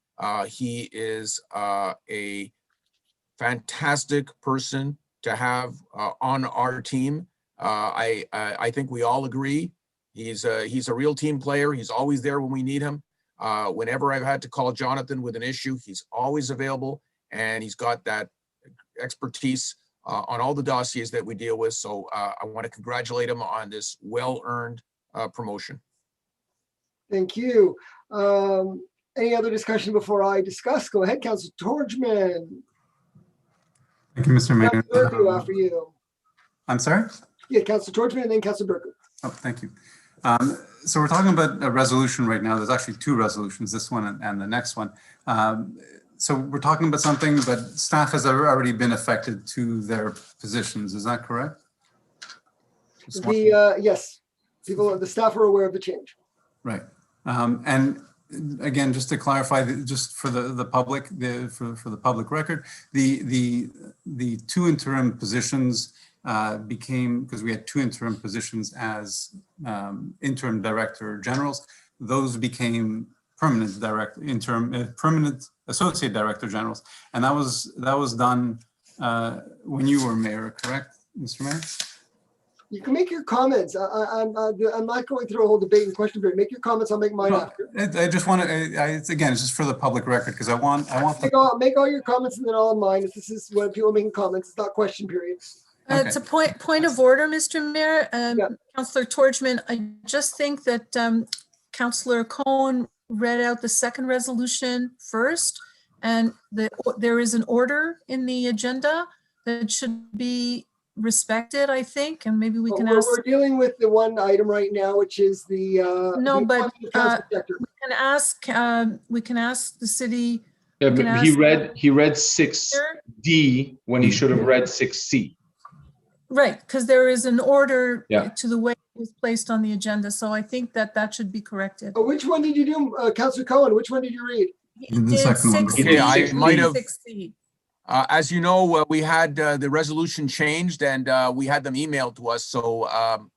He is a fantastic person to have on our team. I think we all agree. He's a real team player. He's always there when we need him. Whenever I've had to call Jonathan with an issue, he's always available. And he's got that expertise on all the dossiers that we deal with. So I want to congratulate him on this well-earned promotion. Thank you. Any other discussion before I discuss? Go ahead, Councillor Torgman. Thank you, Mr. Mayor. Councillor Burku, after you. I'm sorry? Yeah, Councillor Torgman and then Councillor Burku. Oh, thank you. So we're talking about a resolution right now. There's actually two resolutions, this one and the next one. So we're talking about something, but staff has already been affected to their positions. Is that correct? Yes, the staff are aware of the change. Right. And again, just to clarify, just for the public, for the public record, the two interim positions became, because we had two interim positions as interim director generals, those became permanent permanent associate director generals, and that was done when you were mayor, correct, Mr. Mayor? You can make your comments. I'm not going through a whole debate and question period. Make your comments. I'll make mine No, after. I just want to, it's again, it's just for the public record, because I want the Make all your comments and then all of mine. If this is when people are making comments, it's not question period. It's a point of order, Mr. Mayor. Yeah. Councillor Torchman, I just think that Councillor Cohen read out the second resolution first, and there is an order in the agenda that should be respected, I think, and maybe we can ask. We're dealing with the one item right now, which is the No, the but appointment of council secretary. we can ask the city. Yeah, we can but ask he read 6D when he should have read 6C. Right, because there is an order Yeah. to the way it was placed on the agenda, so I think that should be corrected. Which one did you do, Councillor Cohen? Which one did you read? He The did second one. 6C, Okay, I might have- 6C. As you know, we had the resolution changed and we had them emailed to us. So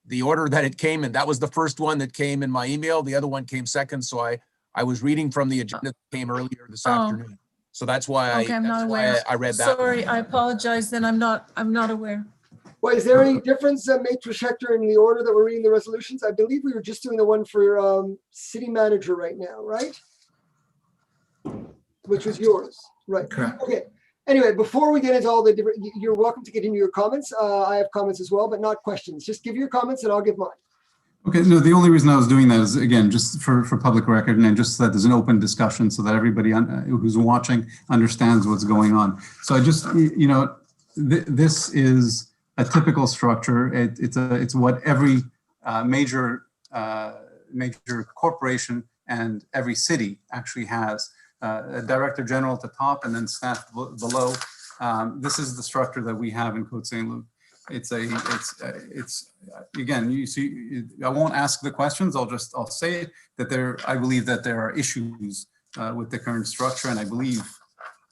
the order that it came in, that was the first one that came in my email. The other one came second. So I was reading from the agenda that came earlier this afternoon. So that's why Okay, I'm not aware. I read that. Sorry, I apologize, then I'm not aware. Well, is there any difference, Maitre Schechter, in the order that we're reading the resolutions? I believe we were just doing the one for city manager right now, right? Which was yours, right? Correct. Okay. Anyway, before we get into all the different, you're welcome to continue your comments. I have comments as well, but not questions. Just give your comments and I'll give mine. Okay, no, the only reason I was doing that is, again, just for public record, and then just so that there's an open discussion so that everybody who's watching understands what's going on. So I just, this is a typical structure. It's what every major corporation and every city actually has. A director general at the top and then staff below. This is the structure that we have in Côte Saint-Luc. It's again, you see, I won't ask the questions. I'll say that I believe that there are issues with the current structure, and I believe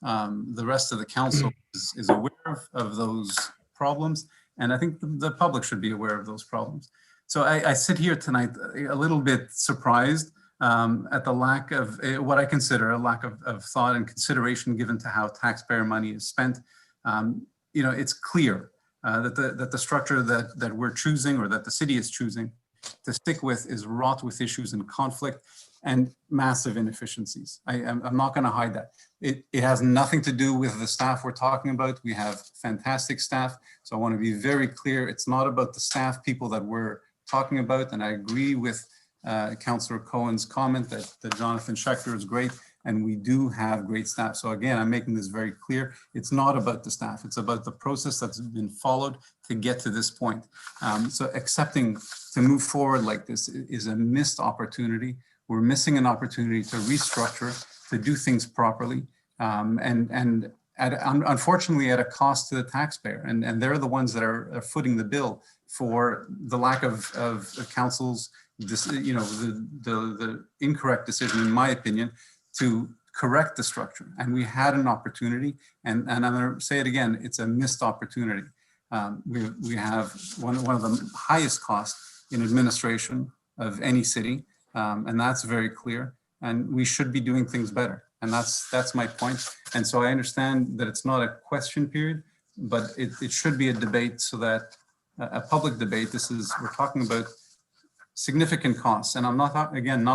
the rest of the council is aware of those problems, and I think the public should be aware of those problems. So I sit here tonight a little bit surprised at the lack of what I consider a lack of thought and consideration given to how taxpayer money is spent. It's clear that the structure that we're choosing, or that the city is choosing to stick with, is wrought with issues and conflict and massive inefficiencies. I'm not going to hide that. It has nothing to do with the staff we're talking about. We have fantastic staff. So I want to be very clear. It's not about the staff people that we're talking about. And I agree with Councillor Cohen's comment that Jonathan Schechter is great, and we do have great staff. So again, I'm making this very clear. It's not about the staff. It's about the process that's been followed to get to this point. So accepting to move forward like this is a missed opportunity. We're missing an opportunity to restructure, to do things properly, and unfortunately at a cost to the taxpayer. And they're the ones that are footing the bill for the lack of council's, the incorrect decision, in my opinion, to correct the structure. And we had an opportunity, and I'm going to say it again, it's a missed opportunity. We have one of the highest costs in administration of any city, and that's very clear. And we should be doing things better. And that's my point. And so I understand that it's not a question period, but it should be a debate, so that a public debate. We're talking about significant costs. And I'm not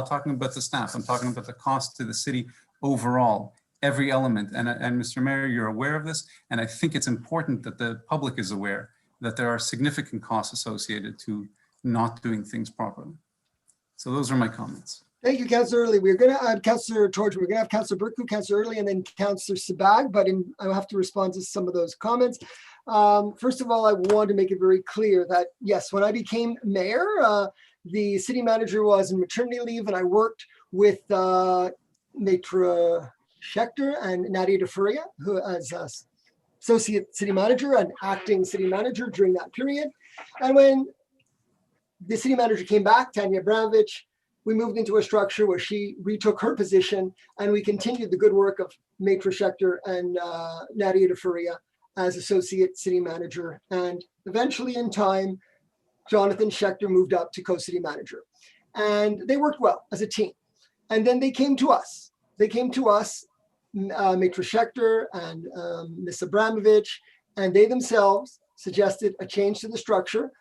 talking about the staff. I'm talking about the cost to the city overall, every element. And Mr. Mayor, you're aware of this. And I think it's important that the public is aware that there are significant costs associated to not doing things properly. So those are my comments. Thank you, Councillor Early. We're going to add Councillor Torch. We're going to have Councillor Burku, Councillor Early, and then Councillor Sabag, but I'll have to respond to some of those comments. First of all, I want to make it very clear that, yes, when I became mayor, the city manager was in maternity leave, and I worked with Maitre Schechter and Nadia DeFuria, who as associate city manager and acting city manager during that period. And when the city manager came back, Tanya Abramovich, we moved into a structure where she retook her position, and we continued the good work of Maitre Schechter and Nadia DeFuria as associate city manager. And eventually in time, Jonathan Schechter moved up to co-city manager. And they worked well as a team. And then they came to us. Maitre Schechter and Ms. Abramovich, and they themselves suggested a change to the structure,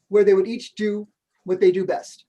where they would each do what they do best.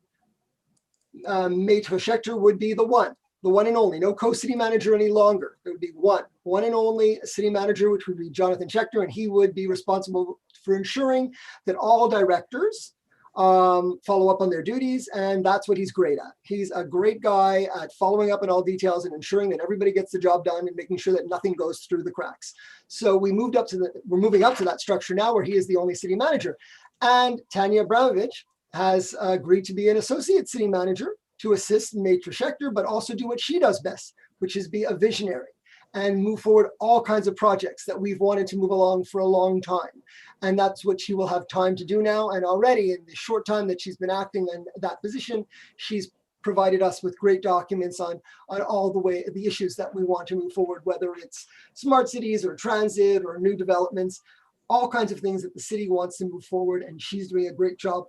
Maitre Schechter would be the one and only, no co-city manager any longer. There would be one and only city manager, which would be Jonathan Schechter, and he would be responsible for ensuring that all directors follow up on their duties, and that's what he's great at. He's a great guy at following up on all details and ensuring that everybody gets the job done and making sure that nothing goes through the cracks. So we're moving up to that structure now where he is the only city manager. And Tanya Abramovich has agreed to be an associate city manager to assist Maitre Schechter, but also do what she does best, which is be a visionary and move forward all kinds of projects that we've wanted to move along for a long time. And that's what she will have time to do now. And already in the short time that she's been acting in that position, she's provided us with great documents on all the issues that we want to move forward, whether it's smart cities or transit or new developments, all kinds of things that the city wants to move forward. And she's doing a great job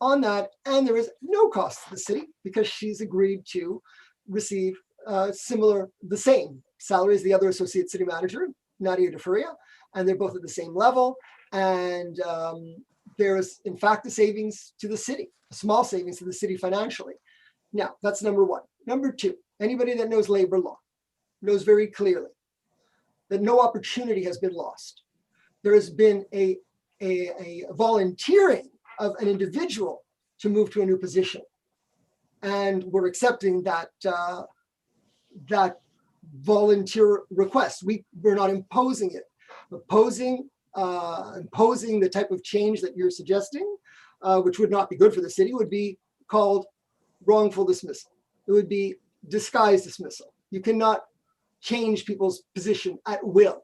on that. And there is no cost to the city because she's agreed to receive the same salary as the other associate city manager, Nadia DeFuria, and they're both at the same level. And there is, in fact, a savings to the city, a small savings to the city financially. Now, that's number one. Number two, anybody that knows labor law knows very clearly that no opportunity has been lost. There has been a volunteering of an individual to move to a new position. And we're accepting that volunteer request. We're not imposing it. Imposing the type of change that you're suggesting, which would not be good for the city, would be called wrongful dismissal. It would be disguised dismissal. You cannot change people's position at will.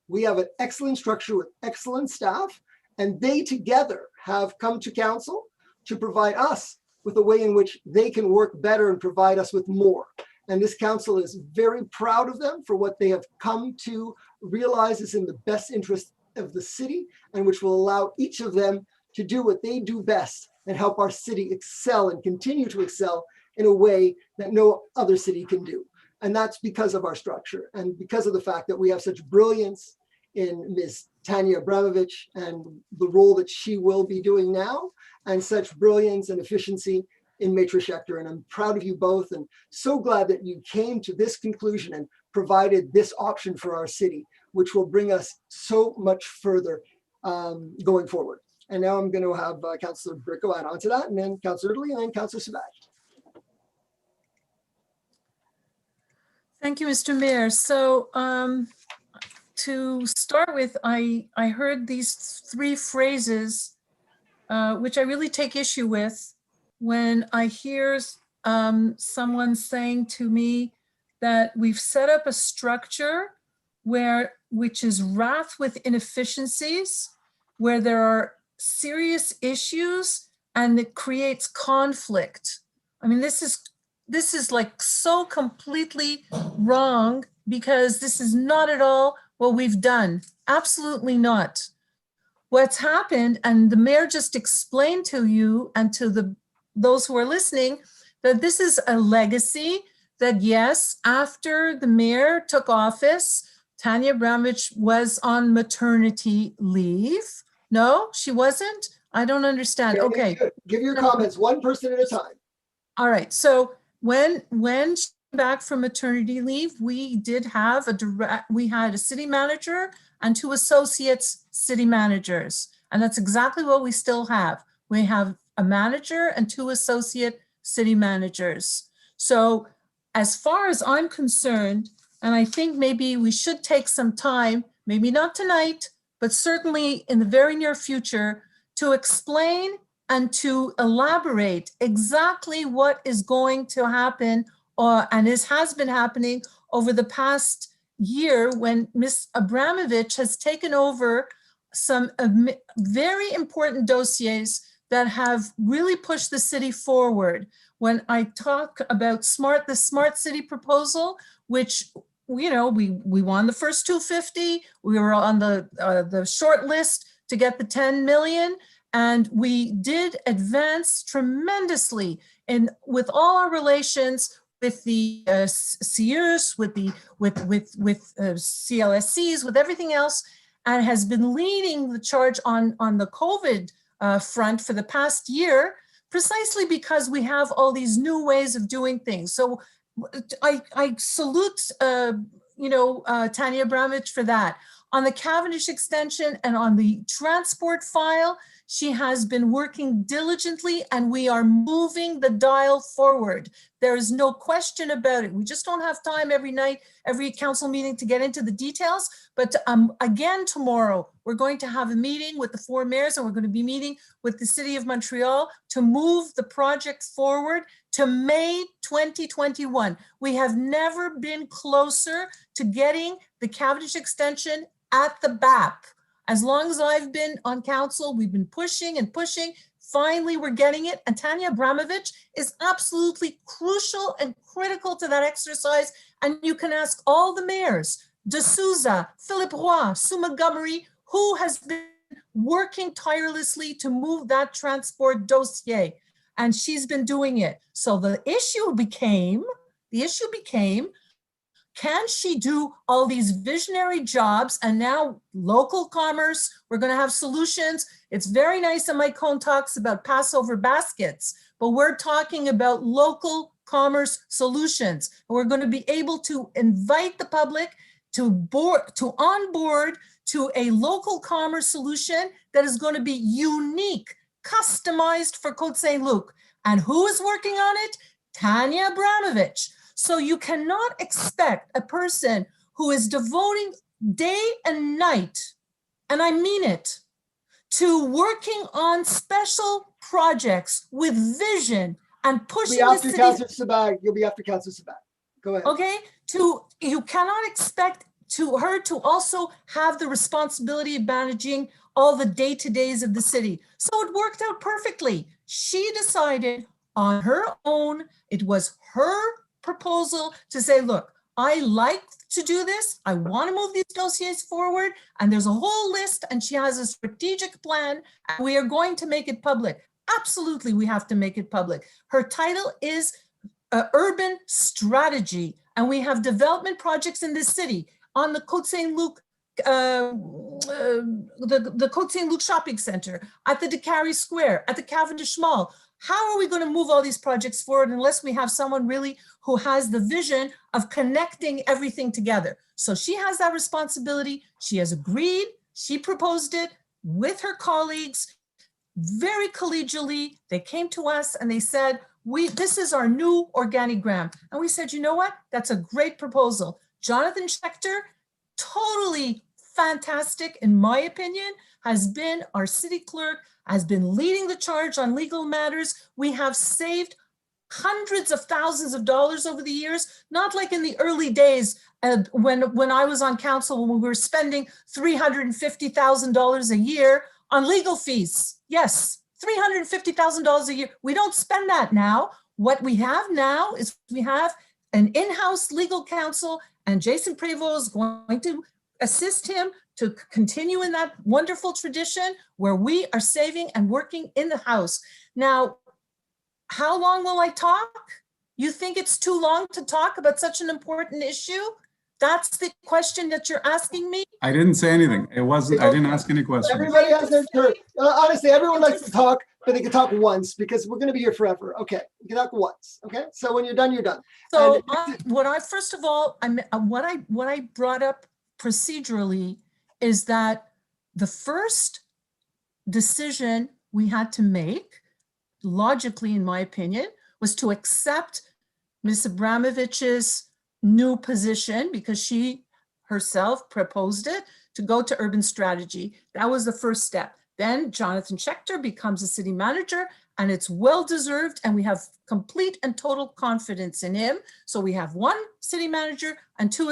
We have an excellent structure with excellent staff, and they together have come to council to provide us with a way in which they can work better and provide us with more. And this council is very proud of them for what they have come to realize is in the best interest of the city, and which will allow each of them to do what they do best and help our city excel and continue to excel in a way that no other city can do. And that's because of our structure and because of the fact that we have such brilliance in Ms. Tanya Abramovich and the role that she will be doing now, and such brilliance and efficiency in Maitre Schechter. And I'm proud of you both and so glad that you came to this conclusion and provided this option for our city, which will bring us so much further going forward. And now I'm going to have Councillor Bricko add on to that, and then Councillor Italy, and then Councillor Sabat. Thank you, Mr. Mayor. So to start with, I heard these three phrases, which I really take issue with when I hear someone saying to me that we've set up a structure which is wrath with inefficiencies, where there are serious issues and it creates conflict. I mean, this is like so completely wrong, because this is not at all what we've done. Absolutely not. What's happened, and the mayor just explained to you and to those who are listening, that this is a legacy that, yes, after the mayor took office, Tanya Abramovich was on maternity leave. No, she wasn't? I don't understand. Okay. Give your comments one person at a time. All right. So when she came back from maternity leave, we did have we had a city manager and 2 associates city managers. And that's exactly what we still have. We have a manager and 2 associate city managers. So as far as I'm concerned, and I think maybe we should take some time, maybe not tonight, but certainly in the very near future, to explain and to elaborate exactly what is going to happen and has been happening over the past year when Ms. Abramovich has taken over some very important dossiers that have really pushed the city forward. When I talk about the smart city proposal, which we won the first 250, we were on the short list to get the 10 million, and we did advance tremendously with all our relations with the CIUS, with CLSCs, with everything else, and has been leading the charge on the COVID front for the past year, precisely because we have all these new ways of doing things. So I salute, Tanya Abramovich for that. On the Cavendish extension and on the transport file, she has been working diligently and we are moving the dial forward. There is no question about it. We just don't have time every night, every council meeting to get into the details. But again, tomorrow, we're going to have a meeting with the 4 mayors and we're going to be meeting with the City of Montreal to move the project forward to May 2021. We have never been closer to getting the Cavendish extension at the BAP. As long as I've been on council, we've been pushing and pushing. Finally, we're getting it. And Tanya Abramovich is absolutely crucial and critical to that exercise. And you can ask all the mayors, De Souza, Philippe Roy, Sue Montgomery, who has been working tirelessly to move that transport dossier. And she's been doing it. So the issue became, can she do all these visionary jobs and now local commerce? We're going to have solutions. It's very nice that Mike Cohn talks about Passover baskets, but we're talking about local commerce solutions. And we're going to be able to invite the public to onboard to a local commerce solution that is going to be unique, customized for Côte Saint-Luc. And who is working on it? Tanya Abramovich. So you cannot expect a person who is devoting day and night, and I mean it, to working on special projects with vision and pushing the city. You'll be after Councillor Sabat. Go ahead. Okay, you cannot expect her to also have the responsibility of managing all the day-to-days of the city. So it worked out perfectly. She decided on her own, it was her proposal to say, look, I like to do this. I want to move these dossiers forward. And there's a whole list and she has a strategic plan and we are going to make it public. Absolutely, we have to make it public. Her title is Urban Strategy. And we have development projects in this city on the Côte Saint-Luc, the Côte Saint-Luc Shopping Center, at the Décarie Square, at the Cavendish Mall. How are we going to move all these projects forward unless we have someone really who has the vision of connecting everything together? So she has that responsibility. She has agreed. She proposed it with her colleagues very collegially. They came to us and they said, this is our new organigram. And we said, you know what? That's a great proposal. Jonathan Schechter, totally fantastic, in my opinion, has been our city clerk, has been leading the charge on legal matters. We have saved hundreds of thousands of dollars over the years, not like in the early days when I was on council, when we were spending $350,000 a year on legal fees. Yes, $350,000 a year. We don't spend that now. What we have now is we have an in-house legal counsel, and Jason Prévost is going to assist him to continue in that wonderful tradition where we are saving and working in the house. Now, how long will I talk? You think it's too long to talk about such an important issue? That's the question that you're asking me? I didn't say anything. I didn't ask any questions. Everybody has their turn. Honestly, everyone likes to talk, but they can talk once because we're going to be here forever. Okay, you can talk once. Okay, so when you're done, you're done. So what I brought up procedurally is that the first decision we had to make, logically, in my opinion, was to accept Ms. Abramovich's new position because she herself proposed it to go to urban strategy. That was the first step. Then Jonathan Schechter becomes a city manager and it's well-deserved and we have complete and total confidence in him. So we have one city manager and 2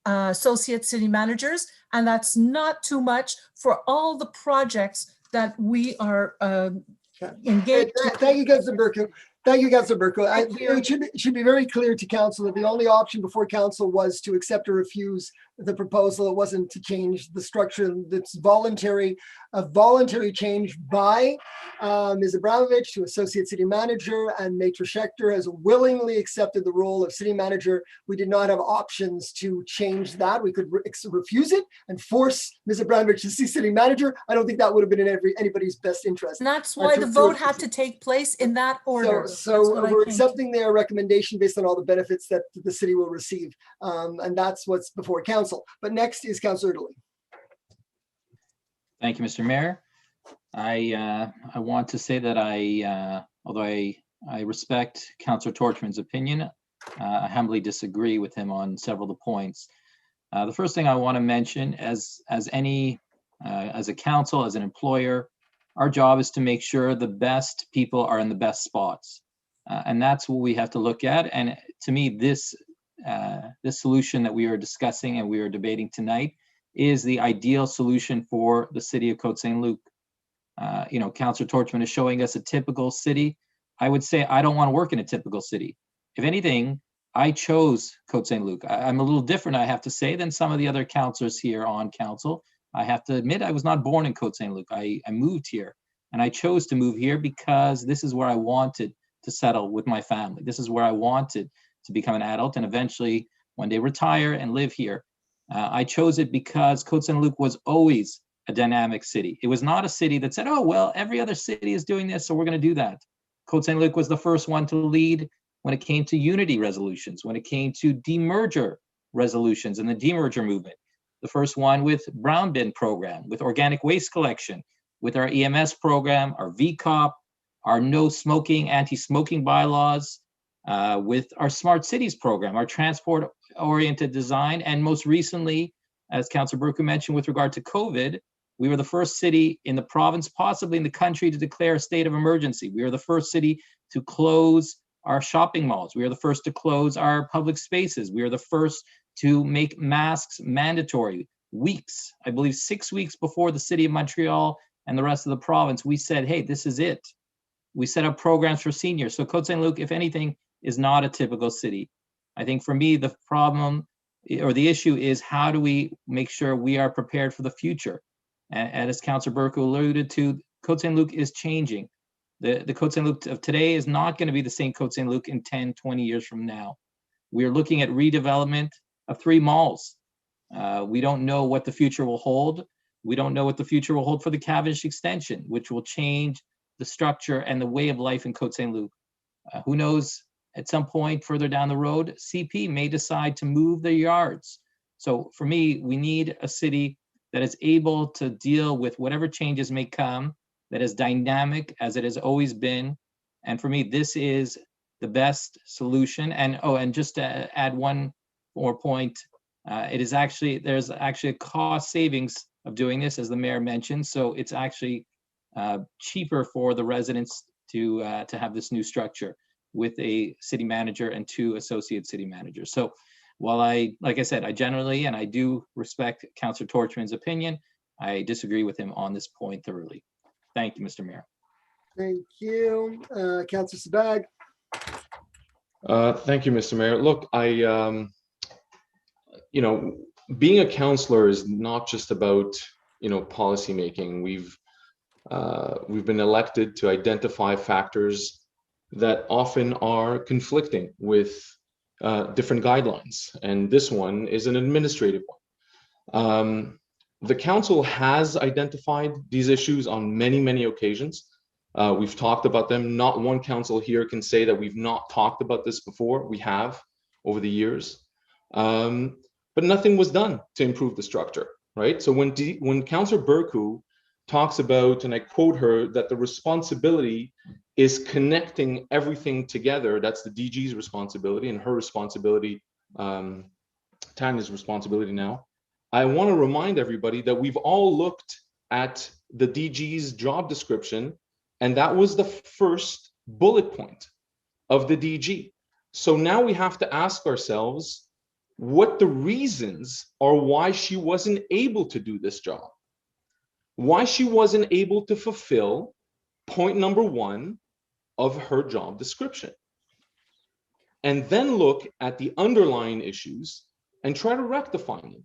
associate city managers, and that's not too much for all the projects that we are engaged. Thank you, Councilor Burke. Thank you, Councillor Berko. Thank you. It should be very clear to council that the only option before council was to accept or refuse the proposal. It wasn't to change the structure. That's voluntary, a voluntary change by Ms. Abramovich to Associate City Manager, and Maitre Schechter has willingly accepted the role of City Manager. We did not have options to change that. We could refuse it and force Ms. Abramovich to see City Manager. I don't think that would have been in anybody's best interest. And that's why the vote had to take place in that order. So we're accepting their recommendation based on all the benefits that the city will receive. And that's what's before council. But next is Councillor Italy. Thank you, Mr. Mayor. I want to say that although I respect Councillor Torchman's opinion, I humbly disagree with him on several of the points. The first thing I want to mention, as a council, as an employer, our job is to make sure the best people are in the best spots. And that's what we have to look at. And to me, this solution that we are discussing and we are debating tonight is the ideal solution for the city of Côte Saint-Luc. Councillor Torchman is showing us a typical city. I would say I don't want to work in a typical city. If anything, I chose Côte Saint-Luc. I'm a little different, I have to say, than some of the other councillors here on council. I have to admit, I was not born in Côte Saint-Luc. I moved here, and I chose to move here because this is where I wanted to settle with my family. This is where I wanted to become an adult and eventually one day retire and live here. I chose it because Côte Saint-Luc was always a dynamic city. It was not a city that said, oh, well, every other city is doing this, so we're going to do that. Côte Saint-Luc was the first one to lead when it came to unity resolutions, when it came to demerger resolutions and the demerger movement. The first one with brown bin program, with organic waste collection, with our EMS program, our VCOP, our no smoking, anti-smoking bylaws, with our smart cities program, our transport-oriented design, and most recently, as Councillor Berku mentioned, with regard to COVID, we were the first city in the province, possibly in the country, to declare a state of emergency. We were the first city to close our shopping malls. We were the first to close our public spaces. We were the first to make masks mandatory. Weeks, I believe 6 weeks before the city of Montreal and the rest of the province, we said, hey, this is it. We set up programs for seniors. So Côte Saint-Luc, if anything, is not a typical city. I think for me, the problem or the issue is how do we make sure we are prepared for the future? And as Councillor Berku alluded to, Côte Saint-Luc is changing. The Côte Saint-Luc of today is not going to be the same Côte Saint-Luc in 10, 20 years from now. We are looking at redevelopment of 3 malls. We don't know what the future will hold. We don't know what the future will hold for the Cavendish extension, which will change the structure and the way of life in Côte Saint-Luc. Who knows, at some point further down the road, CP may decide to move their yards. So for me, we need a city that is able to deal with whatever changes may come, that is dynamic as it has always been. And for me, this is the best solution. And just to add one more point, there's actually a cost savings of doing this, as the mayor mentioned. So it's actually cheaper for the residents to have this new structure with a city manager and 2 associate city managers. So while like I said, I generally, and I do respect Councillor Torchman's opinion, I disagree with him on this point thoroughly. Thank you, Mr. Mayor. Thank you. Councillor Sabag. Thank you, Mr. Mayor. Look, being a councillor is not just about, policy making. We've been elected to identify factors that often are conflicting with different guidelines, and this one is an administrative one. The council has identified these issues on many, many occasions. We've talked about them. Not one council here can say that we've not talked about this before. We have over the years, but nothing was done to improve the structure, right? So when Councillor Berku talks about, and I quote her, that the responsibility is connecting everything together, that's the DG's responsibility and her responsibility, Tanya's responsibility now. I want to remind everybody that we've all looked at the DG's job description, and that was the first bullet point of the DG. So now we have to ask ourselves what the reasons are why she wasn't able to do this job, why she wasn't able to fulfill point number 1 of her job description. And then look at the underlying issues and try to rectify them.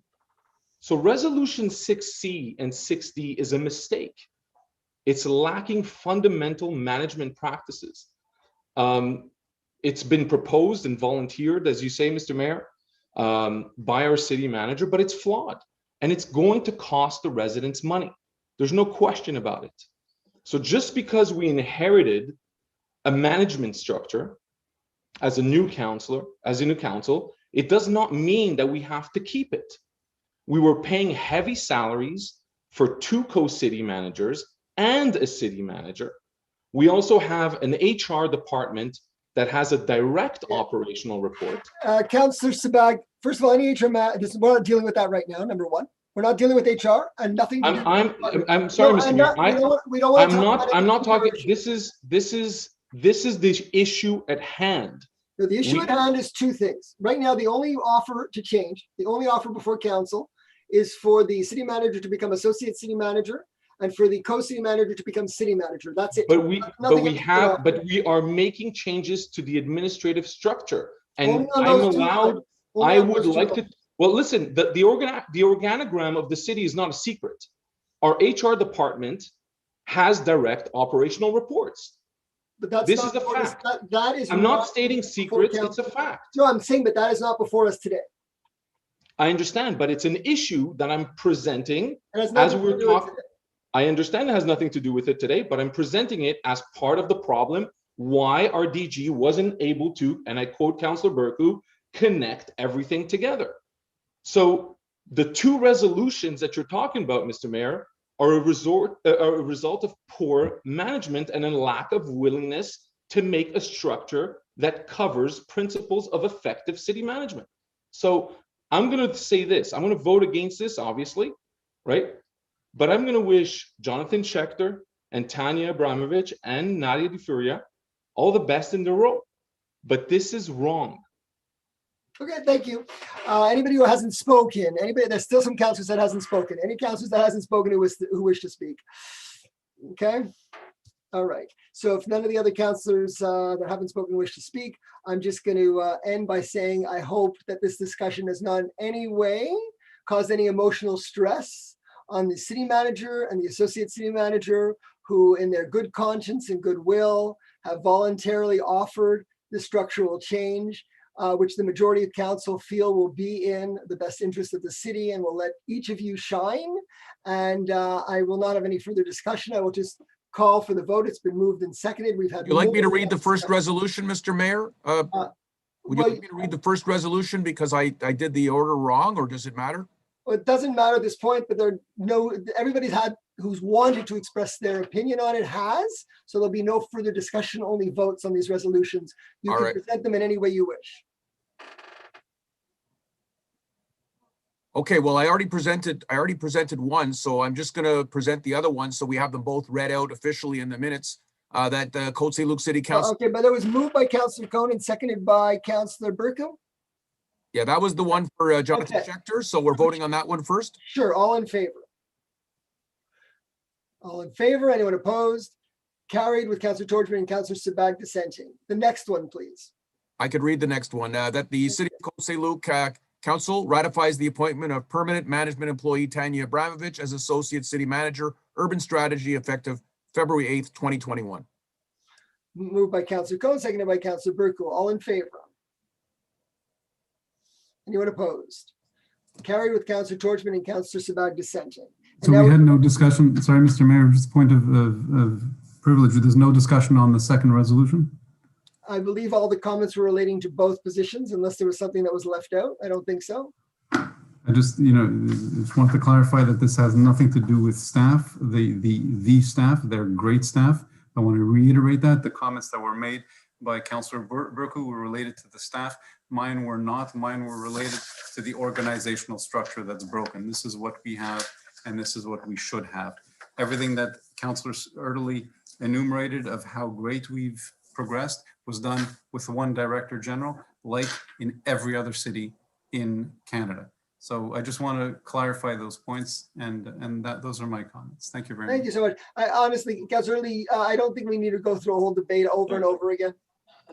So resolution 6C and 6D is a mistake. It's lacking fundamental management practices. It's been proposed and volunteered, as you say, Mr. Mayor, by our city manager, but it's flawed and it's going to cost the residents money. There's no question about it. So just because we inherited a management structure as a new council, it does not mean that we have to keep it. We were paying heavy salaries for 2 co-city managers and a city manager. We also have an HR department that has a direct operational report. Councillor Sabag, first of all, any HR, we're not dealing with that right now, number one. We're not dealing with HR and nothing to do with I'm sorry, Mr. Mayor. we don't want to I'm not talking, this is the issue at hand. No, the issue at hand is 2 things. Right now, the only offer to change, the only offer before council is for the city manager to become associate city manager and for the co-city manager to become city manager. That's it. But we are making changes to the administrative structure, and I'm allowed. I would like to. Well, listen. The organogram of the city is not a secret. Our HR department has direct operational reports. But that's this is a fact. That is. I'm not stating secrets. It's a fact. No, I'm saying, but that is not before us today. I understand, but it's an issue that I'm presenting as we're talking. I understand it has nothing to do with it today, but I'm presenting it as part of the problem why our DG wasn't able to, and I quote Councillor Burku, connect everything together. So the 2 resolutions that you're talking about, Mr. Mayor, are a result of poor management and a lack of willingness to make a structure that covers principles of effective city management. So I'm going to say this. I'm going to vote against this, obviously, right? But I'm going to wish Jonathan Schechter and Tanya Abramovich and Nadia DeFuria all the best in their role. But this is wrong. Okay, thank you. Anybody who hasn't spoken, there's still some councillors that hasn't spoken. Any councillors that hasn't spoken who wish to speak? Okay. All right. So if none of the other councillors that haven't spoken wish to speak, I'm just going to end by saying I hope that this discussion has not in any way caused any emotional stress on the city manager and the associate city manager who in their good conscience and goodwill have voluntarily offered the structural change, which the majority of council feel will be in the best interest of the city and will let each of you shine. And I will not have any further discussion. I will just call for the vote. It's been moved and seconded. We've had. Would you like me to read the first resolution, Mr. Mayor? Would you like me to read the first resolution because I did the order wrong, or does it matter? Well, it doesn't matter at this point, but everybody's who's wanted to express their opinion on it has, so there'll be no further discussion, only votes on these resolutions. You can present them in any way you wish. Okay, well, I already presented one, so I'm just going to present the other one so we have them both read out officially in the minutes that the Côte Saint-Luc City Council. Okay, but that was moved by Councillor Cohn and seconded by Councillor Burku. Yeah, that was the one for Jonathan Schechter, so we're voting on that one first. Sure, all in favor? All in favor, anyone opposed? Carried with Councillor Torchman and Councillor Sabag dissenting. The next one, please. I could read the next one, that the City of Côte Saint-Luc Council ratifies the appointment of permanent management employee Tanya Abramovich as Associate City Manager, Urban Strategy, effective February 8th, 2021. Moved by Councillor Cohn, seconded by Councillor Burku. All in favor? Anyone opposed? Carried with Councillor Torchman and Councillor Sabag dissenting. So we had no discussion. Sorry, Mr. Mayor, just a point of privilege. There's no discussion on the second resolution? I believe all the comments were relating to both positions, unless there was something that was left out. I don't think so. I just, just want to clarify that this has nothing to do with staff, the staff. They're great staff. I want to reiterate that. The comments that were made by Councillor Burku were related to the staff. Mine were not. Mine were related to the organizational structure that's broken. This is what we have, and this is what we should have. Everything that Councillor Erdely enumerated of how great we've progressed was done with one Director General, like in every other city in Canada. So I just want to clarify those points, and those are my comments. Thank you very much. Thank you so much. I honestly, Councillor Lee, I don't think we need to go through a whole debate over and over again.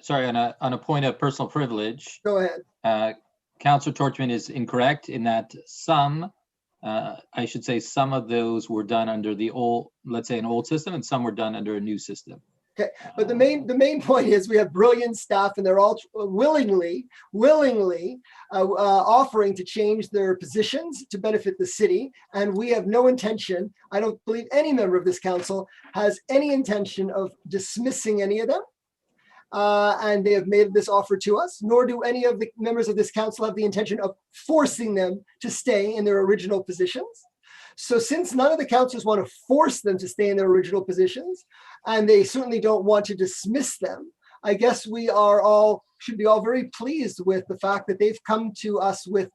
Sorry, on a point of personal privilege, Go ahead. Councillor Torchman is incorrect in that I should say some of those were done under the old, let's say an old system, and some were done under a new system. Okay, but the main point is we have brilliant staff, and they're all willingly offering to change their positions to benefit the city. And we have no intention, I don't believe any member of this council has any intention of dismissing any of them. And they have made this offer to us, nor do any of the members of this council have the intention of forcing them to stay in their original positions. So since none of the councillors want to force them to stay in their original positions, and they certainly don't want to dismiss them, I guess we should be all very pleased with the fact that they've come to us with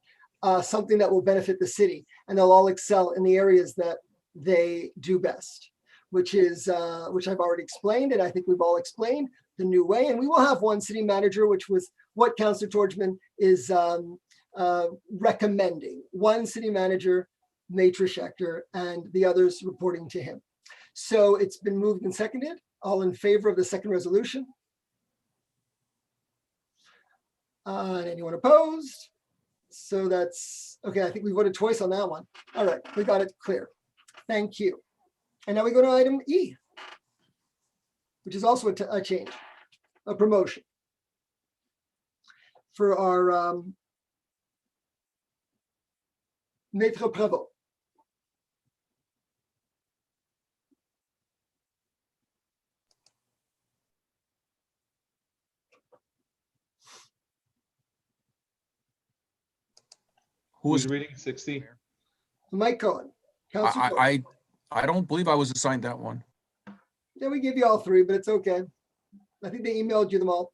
something that will benefit the city, and they'll all excel in the areas that they do best, which I've already explained, and I think we've all explained the new way. And we will have one city manager, which was what Councillor Torchman is recommending. One city manager, Maitre Schechter, and the others reporting to him. So it's been moved and seconded. All in favor of the second resolution? And anyone opposed? So that's, okay, I think we voted twice on that one. All right, we got it clear. Thank you. And now we go to item E, which is also a change, a promotion for our Maître Prévost. Who Who's is, reading 60? Mike Cohen. Councilor Cohen. I don't believe I was assigned that one. Yeah, we gave you all three, but it's okay. I think they emailed you them all.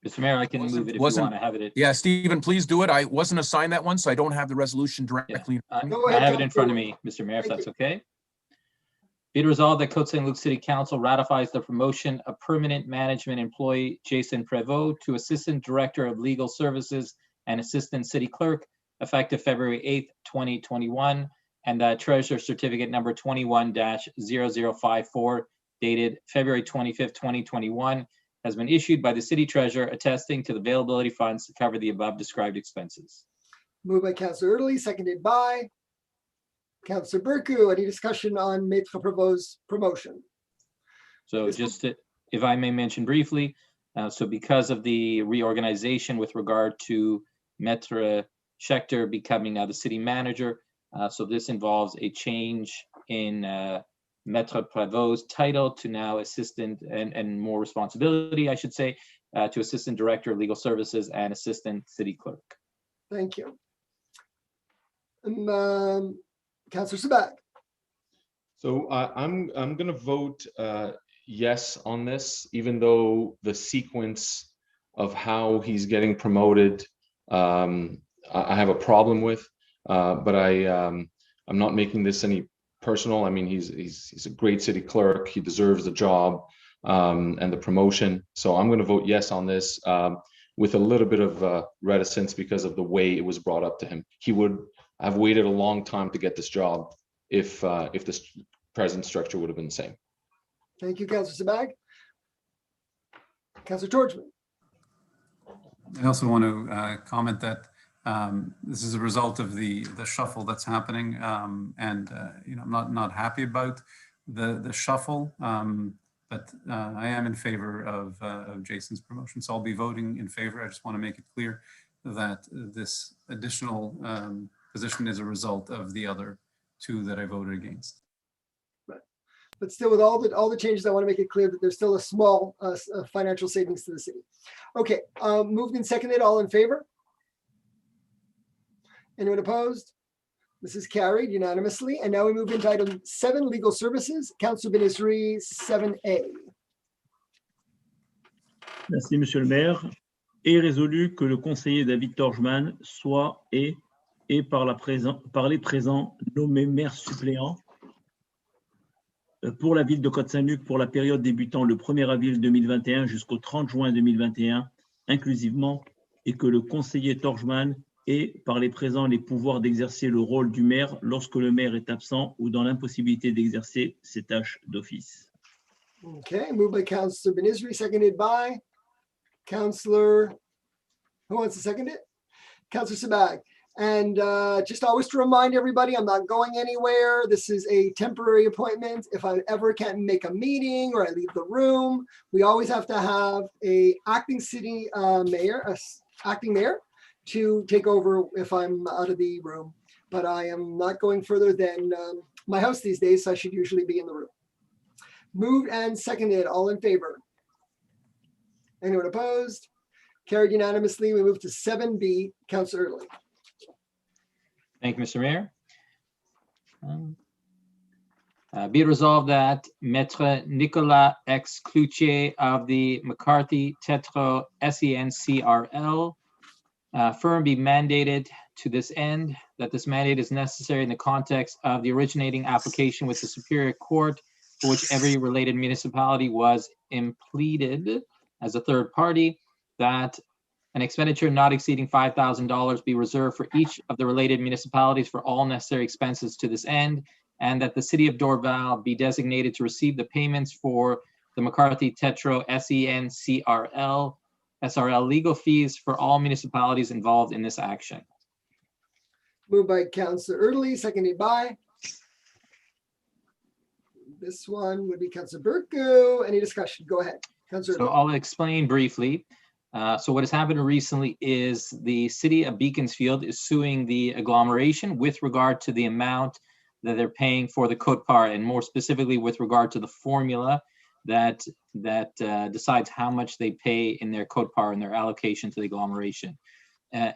Mr. Mayor, I can move it if you want to have it. Yeah, Stephen, please do it. I wasn't assigned that one, so I don't have the resolution directly. Go I ahead, have it in front of Councilor. me, Mr. Mayor, if Thank that's okay. Be it resolved that Côte Saint-Luc City Council ratifies the promotion of permanent management employee Jason Prévost to Assistant Director of Legal Services and Assistant City Clerk effective February 8th, 2021, and that Treasurer Certificate number 21-0054 dated February 25th, 2021 has been issued by the City Treasurer attesting to the availability funds to cover the above described expenses. Moved by Councilor Erdely, seconded by Councilor Burku. Any discussion on Maître Prévost's promotion? So just to, if I may mention briefly, so because of the reorganization with regard to Maitre Schechter becoming now the city manager, so this involves a change in Maitre Prévost's title to now assistant and more responsibility, I should say, to Assistant Director of Legal Services and Assistant City Clerk. Thank you. Councilor Sabat. So I'm going to vote yes on this, even though the sequence of how he's getting promoted, I have a problem with, but I'm not making this any personal. I mean, he's a great city clerk. He deserves the job and the promotion. So I'm going to vote yes on this with a little bit of reticence because of the way it was brought up to him. He would have waited a long time to get this job if the present structure would have been the same. Thank you, Councilor Sabat. Councilor Torchman. I also want to comment that this is a result of the shuffle that's happening, and I'm not happy about the shuffle, but I am in favor of Jason's promotion, so I'll be voting in favor. I just want to make it clear that this additional position is a result of the other two that I voted against. Right. But still, with all the changes, I want to make it clear that there's still a small financial savings to the city. Okay, moved and seconded. All in favor? Anyone opposed? This is carried unanimously. And now we move into item 7, legal services. Councilor Benizri, 7A. Merci, Monsieur le maire. Est résolu que le conseiller David Torchman soit et par les présents nommé maire suppléant pour la ville de Côte Saint-Luc pour la période débutant le 1er avril 2021 jusqu'au 30 juin 2021 inclusivement et que le conseiller Torjman ait par les présents les pouvoirs d'exercer le rôle du maire lorsque le maire est absent ou dans l'impossibilité d'exercer ses tâches d'office. Okay, moved by Councillor Benizri, seconded by Councillor, who wants to second it? Councillor Sabag. And just always to remind everybody, I'm not going anywhere. This is a temporary appointment. If I ever can't make a meeting or I leave the room, we always have to have a acting city mayor, acting mayor, to take over if I'm out of the room. But I am not going further than my house these days, so I should usually be in the room. Moved and seconded, all in favor? Anyone opposed? Carried unanimously. We move to 7B, Councillor Early. Thank you, Mr. Mayor. Be it resolved that Maître Nicolas X. Cloutier of the McCarthy Tetro SENCRL firm be mandated to this end, that this mandate is necessary in the context of the originating application with the Superior Court, for which every related municipality was impleaded as a third party, that an expenditure not exceeding $5,000 be reserved for each of the related municipalities for all necessary expenses to this end, and that the city of Dorval be designated to receive the payments for the McCarthy Tetro SENCRL SRL legal fees for all municipalities involved in this action. Moved by Councillor Early, seconded by. This one would be Councillor Burku. Any discussion? Go ahead. Councillor So Early. I'll explain briefly. So what has happened recently is the city of Beaconsfield is suing the agglomeration with regard to the amount that they're paying for the Côte Part, and more specifically with regard to the formula that decides how much they pay in their Côte Part and their allocation to the agglomeration.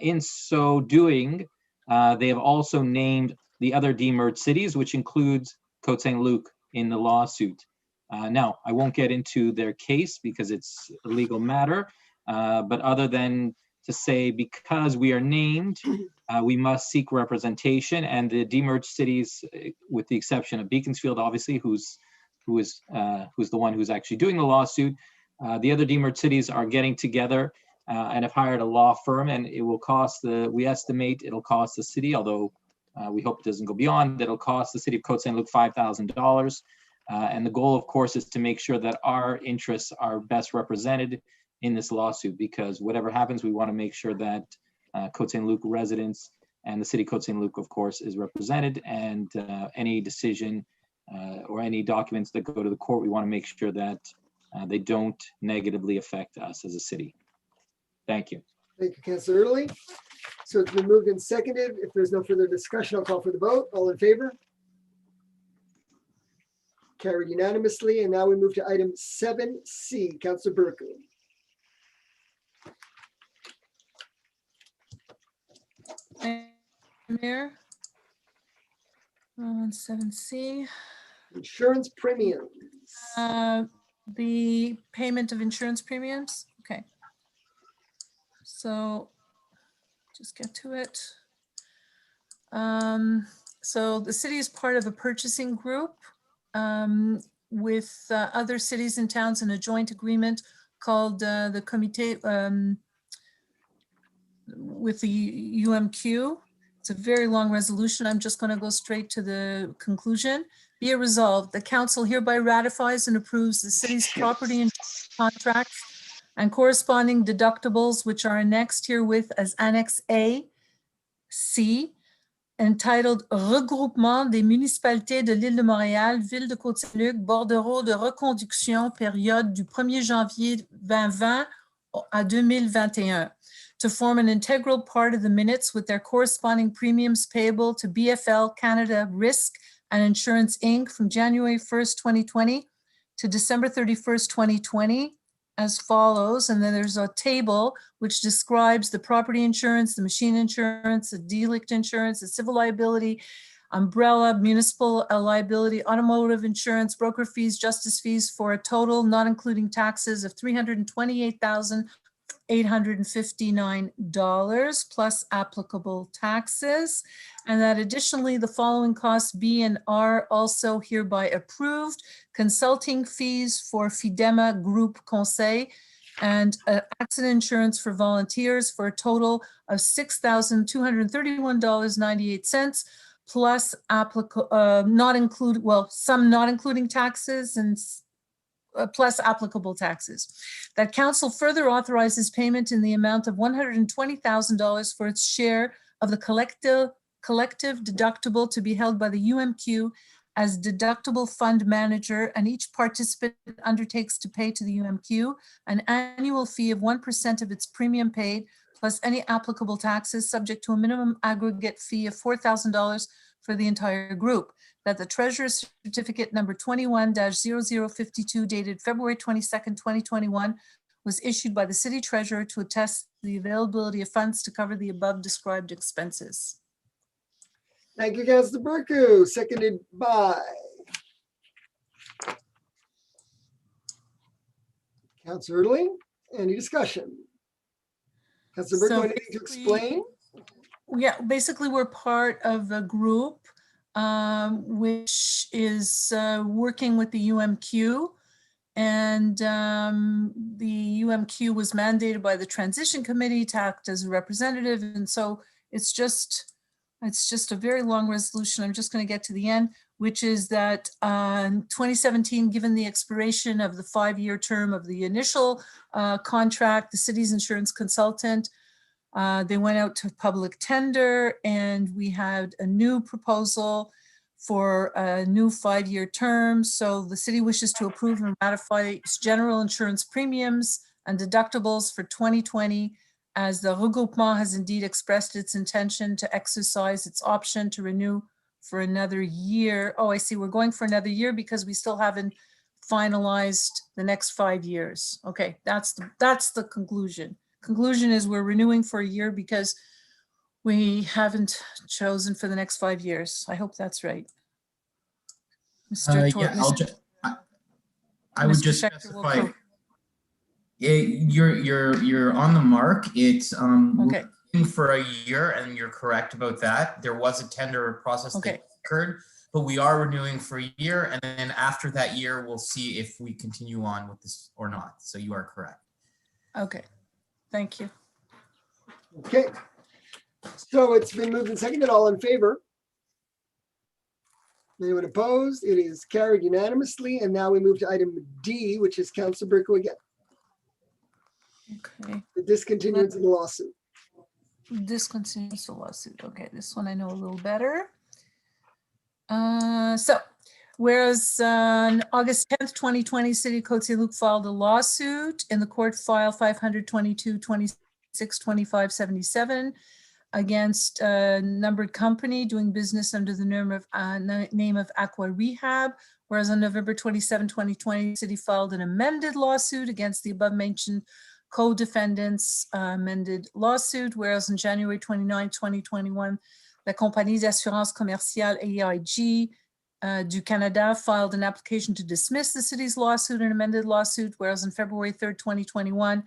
In so doing, they have also named the other demerged cities, which includes Côte Saint-Luc in the lawsuit. Now, I won't get into their case because it's a legal matter. But other than to say, because we are named, we must seek representation, and the demerged cities, with the exception of Beaconsfield, obviously, who is the one who's actually doing the lawsuit, the other demerged cities are getting together and have hired a law firm, and it will cost we estimate it'll cost the city, although we hope it doesn't go beyond, it'll cost the city of Côte Saint-Luc $5,000. And the goal, of course, is to make sure that our interests are best represented in this lawsuit, because whatever happens, we want to make sure that Côte Saint-Luc residents and the city of Côte Saint-Luc, of course, is represented, and any decision or any documents that go to the court, we want to make sure that they don't negatively affect us as a city. Thank you. Thank you, Councillor Early. So it's been moved and seconded. If there's no further discussion, I'll call for the vote. All in favor? Carried unanimously. And now we move to item 7C, Councillor Burku. Mayor. On 7C. Insurance premiums. The payment of insurance premiums. Okay. So just get to it. So the city is part of a purchasing group with other cities and towns in a joint agreement called the Comité with the UMQ. It's a very long resolution. I'm just going to go straight to the conclusion. Be it resolved, the council hereby ratifies and approves the city's property and contracts and corresponding deductibles, which are annexed herewith as Annex A, C, entitled Regroupement des municipalités de l'île de Montréal, ville de Côte Saint-Luc, bordereau de reconduction, période du 1er janvier 2020 à 2021, to form an integral part of the minutes with their corresponding premiums payable to BFL Canada Risk and Insurance Inc. from January 1st, 2020 to December 31st, 2020 as follows. And then there's a table which describes the property insurance, the machine insurance, the delict insurance, the civil liability, umbrella, municipal liability, automotive insurance, broker fees, justice fees, for a total, not including taxes, of $328,859 plus applicable taxes. And that additionally, the following costs be and are also hereby approved: consulting fees for Fidema Group Conseil, and accident insurance for volunteers for a total of $6,231.98 plus not include, well, some not including taxes and plus applicable taxes. That council further authorizes payment in the amount of $120,000 for its share of the collective deductible to be held by the UMQ as deductible fund manager, and each participant undertakes to pay to the UMQ an annual fee of 1% of its premium paid, plus any applicable taxes, subject to a minimum aggregate fee of $4,000 for the entire group. That the treasurer's certificate number 21-0052 dated February 22nd, 2021 was issued by the city treasurer to attest the availability of funds to cover the above described expenses. Thank you, Councillor Burku, seconded by Councillor Erdling. Any discussion? Councillor Burku, So anything to explain? Yeah, basically we're part of a group which is working with the UMQ, and the UMQ was mandated by the transition committee to act as a representative, and so it's just a very long resolution. I'm just going to get to the end, which is that in 2017, given the expiration of the 5-year term of the initial contract, the city's insurance consultant, they went out to public tender, and we had a new proposal for a new 5-year term. So the city wishes to approve and ratify its general insurance premiums and deductibles for 2020, as the regroupement has indeed expressed its intention to exercise its option to renew for another year. Oh, I see, we're going for another year because we still haven't finalized the next 5 years. Okay, that's the conclusion. Conclusion is we're renewing for a year because we haven't chosen for the next 5 years. I hope that's right. Mr. Yeah, I Mr. would just Schechter will specify. You're on the mark. It's Okay. looking for a year, and you're correct about that. There was a tender process Okay. that occurred, but we are renewing for a year, and then after that year, we'll see if we continue on with this or not. So you are correct. Okay, thank you. Okay. So it's been moved and seconded. All in favor? Anyone opposed? It is carried unanimously. And now we move to item D, which is Councillor Burku again. Okay, The discontinuance of the lawsuit. discontinuance the lawsuit. Okay, this one I know a little better. So, whereas on August 10th, 2020, City of Côte Saint-Luc filed a lawsuit in the court file 522-26-25-77 against a numbered company doing business under the name of Aqua Rehab. Whereas on November 27, 2020, the city filed an amended lawsuit against the above mentioned co-defendants amended lawsuit. Whereas on January 29, 2021, la Compagnie d'Assurance Commerciale AIG du Canada filed an application to dismiss the city's lawsuit, an amended lawsuit. Whereas on February 3rd, 2021,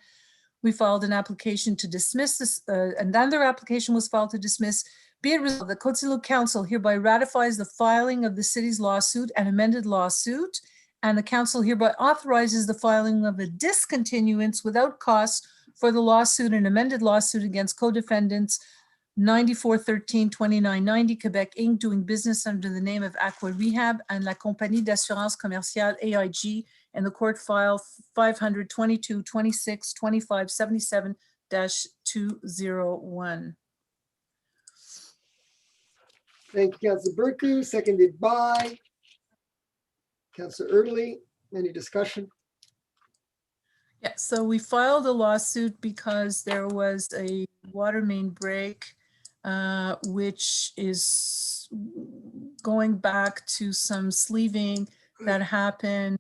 we filed an application to dismiss this, another application was filed to dismiss. Be it resolved, the Côte Saint-Luc Council hereby ratifies the filing of the city's lawsuit and amended lawsuit, and the council hereby authorizes the filing of a discontinuance without cost for the lawsuit and amended lawsuit against co-defendants 9413-2990 Quebec Inc. doing business under the name of Aqua Rehab and La Compagnie d'Assurance Commerciale AIG, and the court file 522-26-25-77-201. Thank you, Councillor Burku, seconded by Councillor Erdely. Any discussion? Yeah, so we filed a lawsuit because there was a water main break, which is going back to some sleeving that happened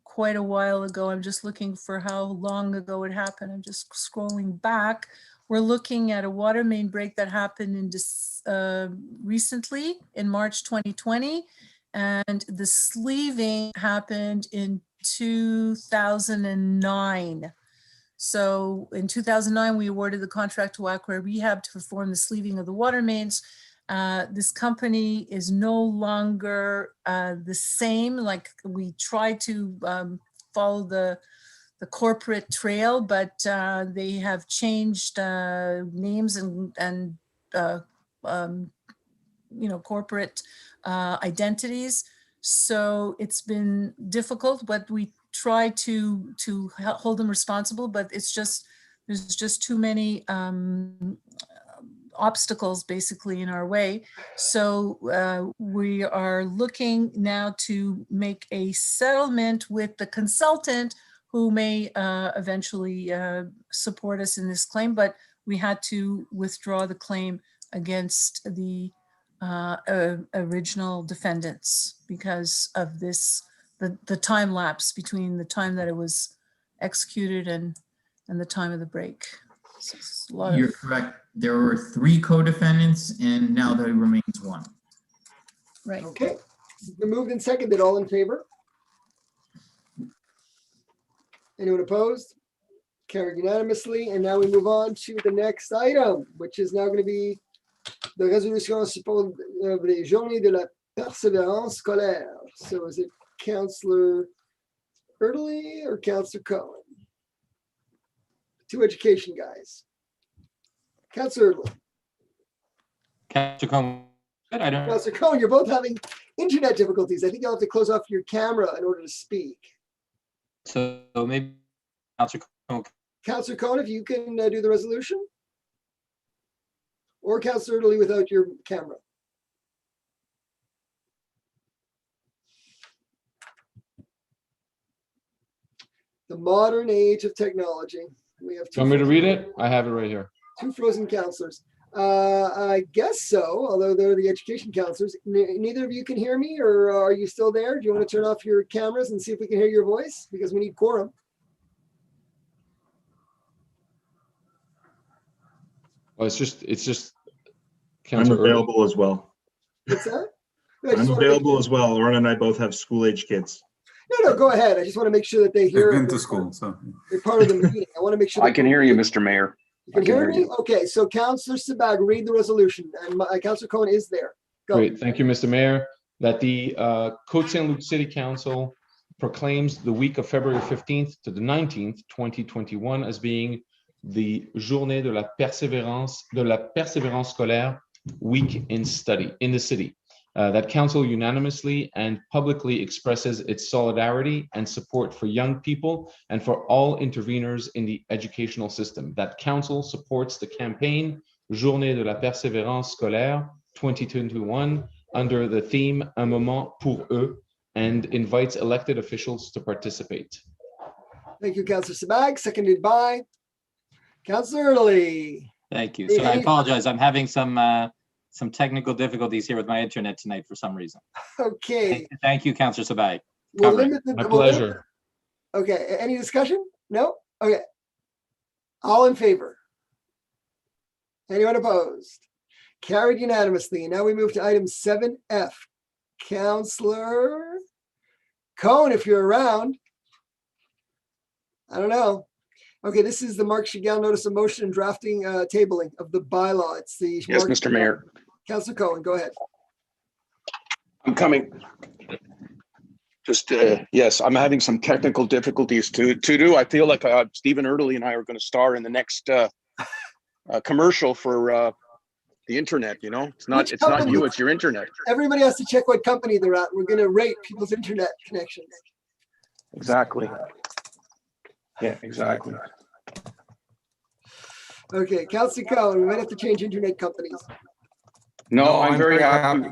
quite a while ago. I'm just looking for how long ago it happened. I'm just scrolling back. We're looking at a water main break that happened in recently in March 2020, and the sleeving happened in 2009. So in 2009, we awarded the contract to Aqua Rehab to perform the sleeving of the water mains. This company is no longer the same. Like, we tried to follow corporate trail, but they have changed names and corporate identities. So it's been difficult, but we try to hold them responsible, but there's just too many obstacles basically in our way. So we are looking now to make a settlement with the consultant who may eventually support us in this claim, but we had to withdraw the claim against the original defendants because of this, the time lapse between the time that it was executed and the time of the break. So it's a lot You're of, correct. There were 3 co-defendants and now there remains 1. right. Okay, it's been moved and seconded. All in favor? Anyone opposed? Carried unanimously. And now we move on to the next item, which is now going to be the résolution sur les journées de la persévérance scolaire. So is it Councillor Erdely or Councillor Cohen? Two education guys. Councillor Erdely. Councillor Cohen, I don't. Councillor Cohen, you're both having internet difficulties. I think you'll have to close off your camera in order to speak. So maybe Councillor Cohen. Councillor Cohen, if you can do the resolution. Or Councillor Erdely without your camera. The modern age of technology. We have You want me to read it? I have it right here. 2 frozen counselors. I guess so, although they're the education counselors. Neither of you can hear me, or are you still there? Do you want to turn off your cameras and see if we can hear your voice? Because we need quorum. Well, it's just. I'm Councilor Erdely. available as well. What's that? I'm available as well. Lauren and I both have school-age kids. No, go ahead. I just want to make sure that they I've hear. been to school, so. They're part of the meeting. I want to make sure. I can hear you, Mr. Mayor. You can hear me? Okay, so Councillor Sabag, read the resolution, and Councillor Cohen is there. Go. Great, thank you, Mr. Mayor. That the Côte Saint-Luc City Council proclaims the week of February 15th to the 19th, 2021 as being the Journée de la Persévérance scolaire week in the city. That council unanimously and publicly expresses its solidarity and support for young people and for all interveners in the educational system. That council supports the campaign Journée de la Persévérance scolaire 2021 under the theme Un moment pour eux and invites elected officials to participate. Thank you, Councillor Sabag, seconded by Councillor Erdely. Thank you. So I apologize. I'm having some technical difficulties here with my internet tonight for some reason. Okay. Thank you, Councillor Sabag. We'll limit the, My pleasure. Okay, any discussion? No? Okay. All in favor? Anyone opposed? Carried unanimously. And now we move to item 7F. Councillor Cohen, if you're around. I don't know. Okay, this is the Mark Chagall notice of motion and drafting tabling of the bylaw. It's the Yes, Mark Mr. Chagall. Mayor. Councillor Cohen, go ahead. I'm coming. Just, yes, I'm having some technical difficulties to do. I feel like Stephen Erdely and I are going to star in the next commercial for the internet, you know? It's not you, it's your internet. Everybody has to check what company they're at. We're going to rate people's internet connections. Exactly. Yeah, exactly. Okay, Councillor Cohen, we might have to change internet companies. No, I'm very happy.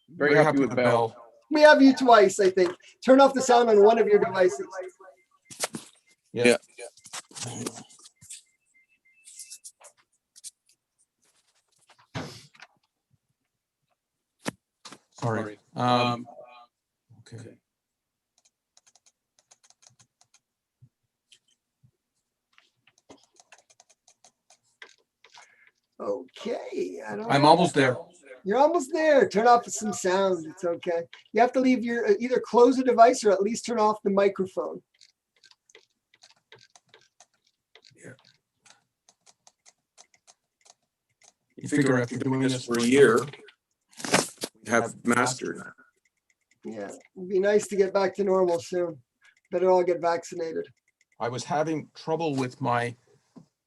Very happy with Bell. We have you twice, I think. Turn off the sound on one of your devices. Yeah. Sorry. Okay. Okay. I'm almost there. You're almost there. Turn off some sound. It's okay. You have to leave your either close the device or at least turn off the microphone. Yeah. You figure after doing this for a year, we have mastered. Yeah, it'd be nice to get back to normal soon. Better all get vaccinated. I was having trouble with my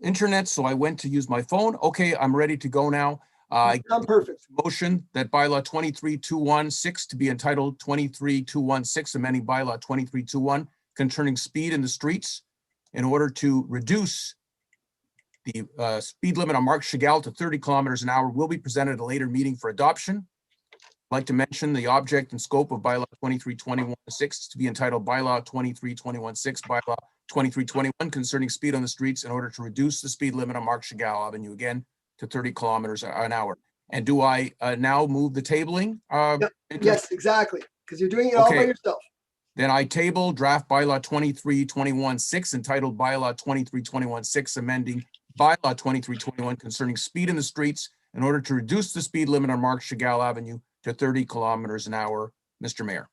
internet, so I went to use my phone. Okay, I'm ready to go now. Sound perfect. Motion that bylaw 23216 to be entitled 23216, amending bylaw 23221 concerning speed in the streets in order to reduce the speed limit on Marc Chagall to 30 kilometers an hour will be presented at a later meeting for adoption. I'd like to mention the object and scope of bylaw 23216 to be entitled bylaw 23216, bylaw 2321 concerning speed on the streets in order to reduce the speed limit on Marc Chagall Avenue again to 30 kilometers an hour. And do I now move the tabling? Yes, exactly. Because you're doing it all by Okay. yourself. Then I table draft bylaw 23216 entitled bylaw 23216, amending bylaw 2321 concerning speed in the streets in order to reduce the speed limit on Marc Chagall Avenue to 30 kilometers an hour. Mr. Mayor.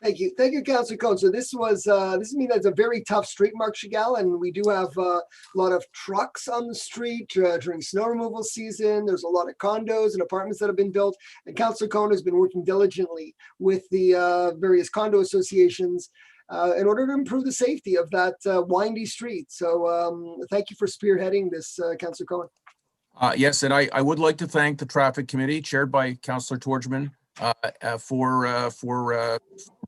Thank you. Thank you, Councillor Cohn. So this means that's a very tough street, Marc Chagall, and we do have a lot of trucks on the street during snow removal season. There's a lot of condos and apartments that have been built, and Councillor Cohn has been working diligently with the various condo associations in order to improve the safety of that windy street. So thank you for spearheading this, Councillor Cohn. Yes, and I would like to thank the traffic committee chaired by Councillor Torgman for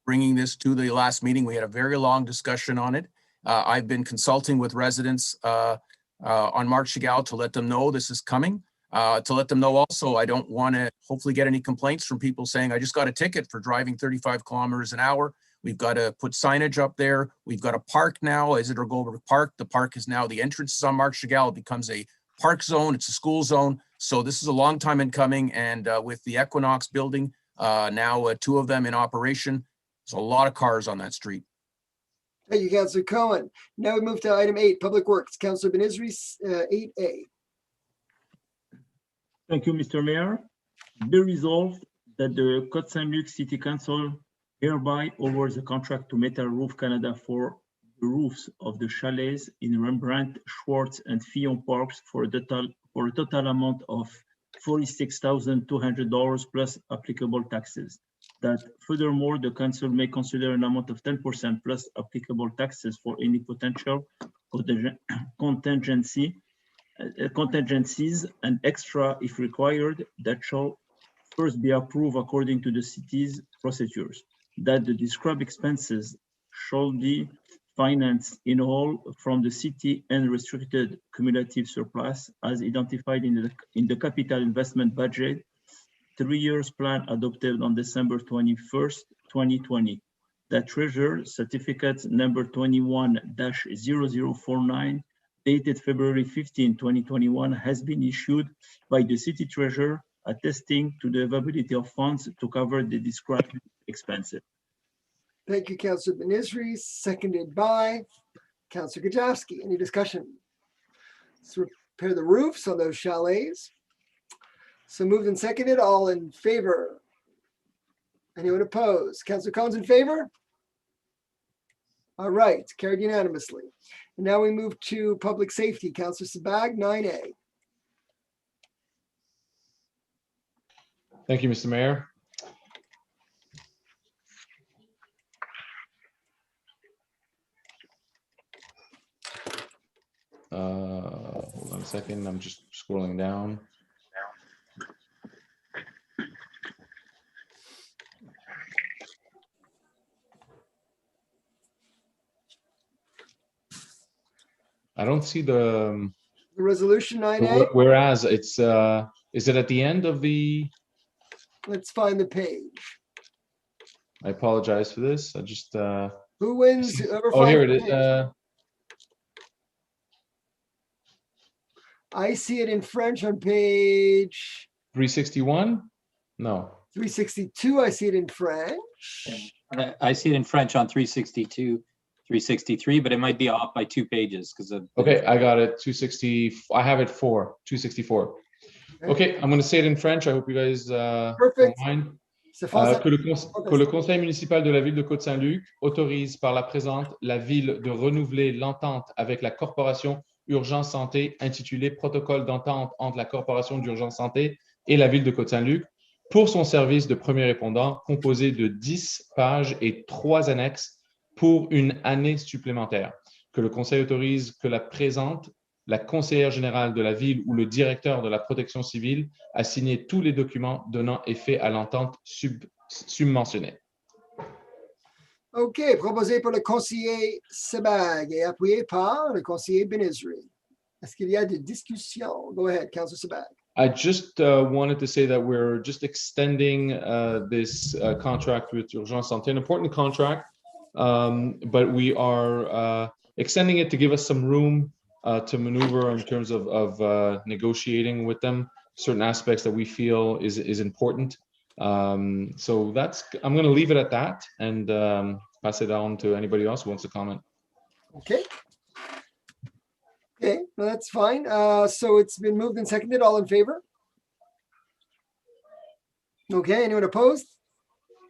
bringing this to the last meeting. We had a very long discussion on it. I've been consulting with residents on Marc Chagall to let them know this is coming. To let them know also, I don't want to hopefully get any complaints from people saying, I just got a ticket for driving 35 kilometers an hour. We've got to put signage up there. We've got a park now, Isidore Goldberg Park. The park is now, the entrance is on Marc Chagall. It becomes a park zone. It's a school zone. So this is a long time in coming. And with the Equinox building, now 2 of them in operation, there's a lot of cars on that street. Thank you, Councillor Cohen. Now we move to item 8, Public Works. Councillor Ben-Isri, 8A. Thank you, Mr. Mayor. Be resolved that the Côte Saint-Luc City Council hereby awards a contract to Metal Roof Canada for the roofs of the chalets in Rembrandt, Schwartz, and Fillon Parks for a total amount of $46,200 plus applicable taxes. That furthermore, the council may consider an amount of 10% plus applicable taxes for any potential contingencies and extra if required that shall first be approved according to the city's procedures. That the described expenses shall be financed in whole from the city and restricted cumulative surplus as identified in the capital investment budget 3 years plan adopted on December 21st, 2020. That treasurer certificate number 21-0049 dated February 15, 2021 has been issued by the city treasurer attesting to the availability of funds to cover the described expenses. Thank you, Councillor Ben-Isri, seconded by Councillor Gajowski. Any discussion? Let's repair the roofs on those chalets. So moved and seconded, all in favor? Anyone opposed? Councillor Cohn's in favor? All right, carried unanimously. And now we move to public safety. Councillor Sabag, 9A. Thank you, Mr. Mayor. Hold on a second, I'm just scrolling down. I don't see the resolution 9A. Whereas it's, is it at the end of the? Let's find the page. I apologize for this. I just. Who wins? Whoever Oh, here finds it the is. page. I see it in French on page 361? No. 362. I see it in French. I see it in French on 362, 363, but it might be off by 2 pages because of. Okay, I got it. 260. I have it 264. Okay, I'm going to say it in French. I hope you guys don't mind. Que le conseil municipal de la ville de Côte Saint-Luc autorise par la présente la ville de renouveler l'entente avec la corporation Urgence Santé intitulée Protocole d'entente entre la corporation d'Urgence Santé et la ville de Côte Saint-Luc pour son service de premier répondant composé de 10 pages et 3 annexes pour une année supplémentaire. que le conseil autorise que la présente, la conseillère générale de la ville ou le directeur de la protection civile a signé tous les documents donnant effet à l'entente submentionnée. OK, proposé par le conseiller Sebag et appuyé par le conseiller Benizri. Est-ce qu'il y a des discussions? Go ahead, Councillor Sebag. I just wanted to say that we're just extending this contract with Urgence Santé, an important contract, but we are extending it to give us some room to maneuver in terms of negotiating with them certain aspects that we feel is important. So I'm going to leave it at that and pass it on to anybody else who wants to comment. Okay. Okay, well, that's fine. So it's been moved and seconded. All in favor? Okay, anyone opposed?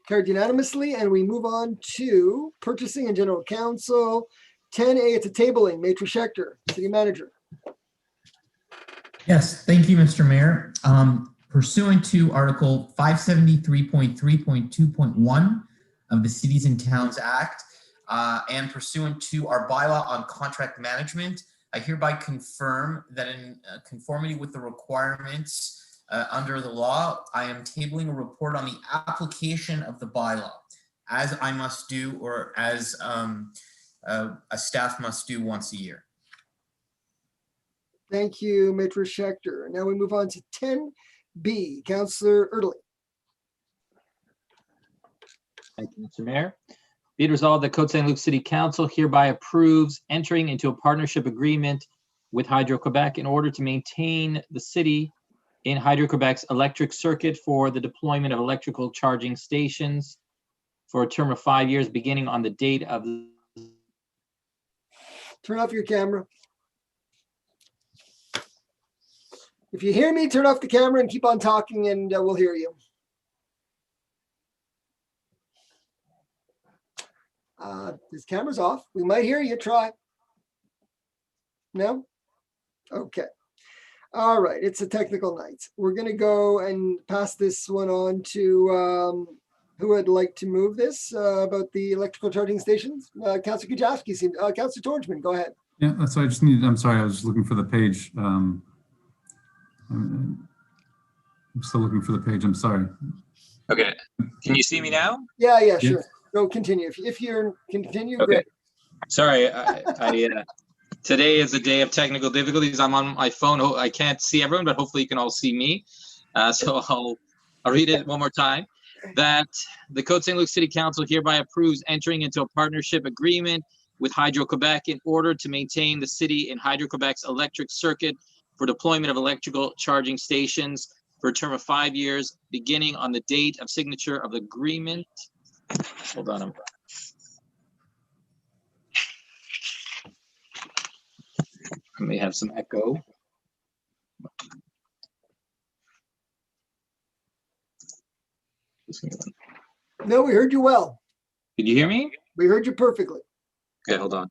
Carried unanimously, and we move on to purchasing and general counsel. 10A, it's a tabling. Maitre Schechter, city manager. Yes, thank you, Mr. Mayor. Pursuant to Article 573.3.2.1 of the Cities and Towns Act, and pursuant to our bylaw on contract management, I hereby confirm that in conformity with the requirements under the law, I am tabling a report on the application of the bylaw, as I must do, or as a staff must do once a year. Thank you, Maitre Schechter. Now we move on to 10B, Councillor Erdely. Thank you, Mr. Mayor. Be it resolved that Côte Saint-Luc City Council hereby approves entering into a partnership agreement with Hydro-Quebec in order to maintain the city in Hydro-Quebec's electric circuit for the deployment of electrical charging stations for a term of 5 years, beginning on the date of the... Turn off your camera. If you hear me, turn off the camera and keep on talking and we'll hear you. This camera's off. We might hear you. Try. No? Okay. All right. It's a technical night. We're going to go and pass this one on to who would like to move this about the electrical charging stations. Councillor Kujawski seems. Councillor Torchman, go ahead. Yeah, that's what I just needed. I'm sorry, I was just looking for the page. I'm still looking for the page. I'm sorry. Okay. Can you see me now? Yeah, sure. Go continue. If you're continue, Okay. great. Sorry, today is a day of technical difficulties. I'm on my phone. I can't see everyone, but hopefully you can all see me. So I'll read it one more time. That the Côte Saint-Luc City Council hereby approves entering into a partnership agreement with Hydro-Quebec in order to maintain the city in Hydro-Quebec's electric circuit for deployment of electrical charging stations for a term of 5 years, beginning on the date of signature of the agreement. Hold on. I may have some echo. No, we heard you well. Did you hear me? We heard you perfectly. Okay, hold on.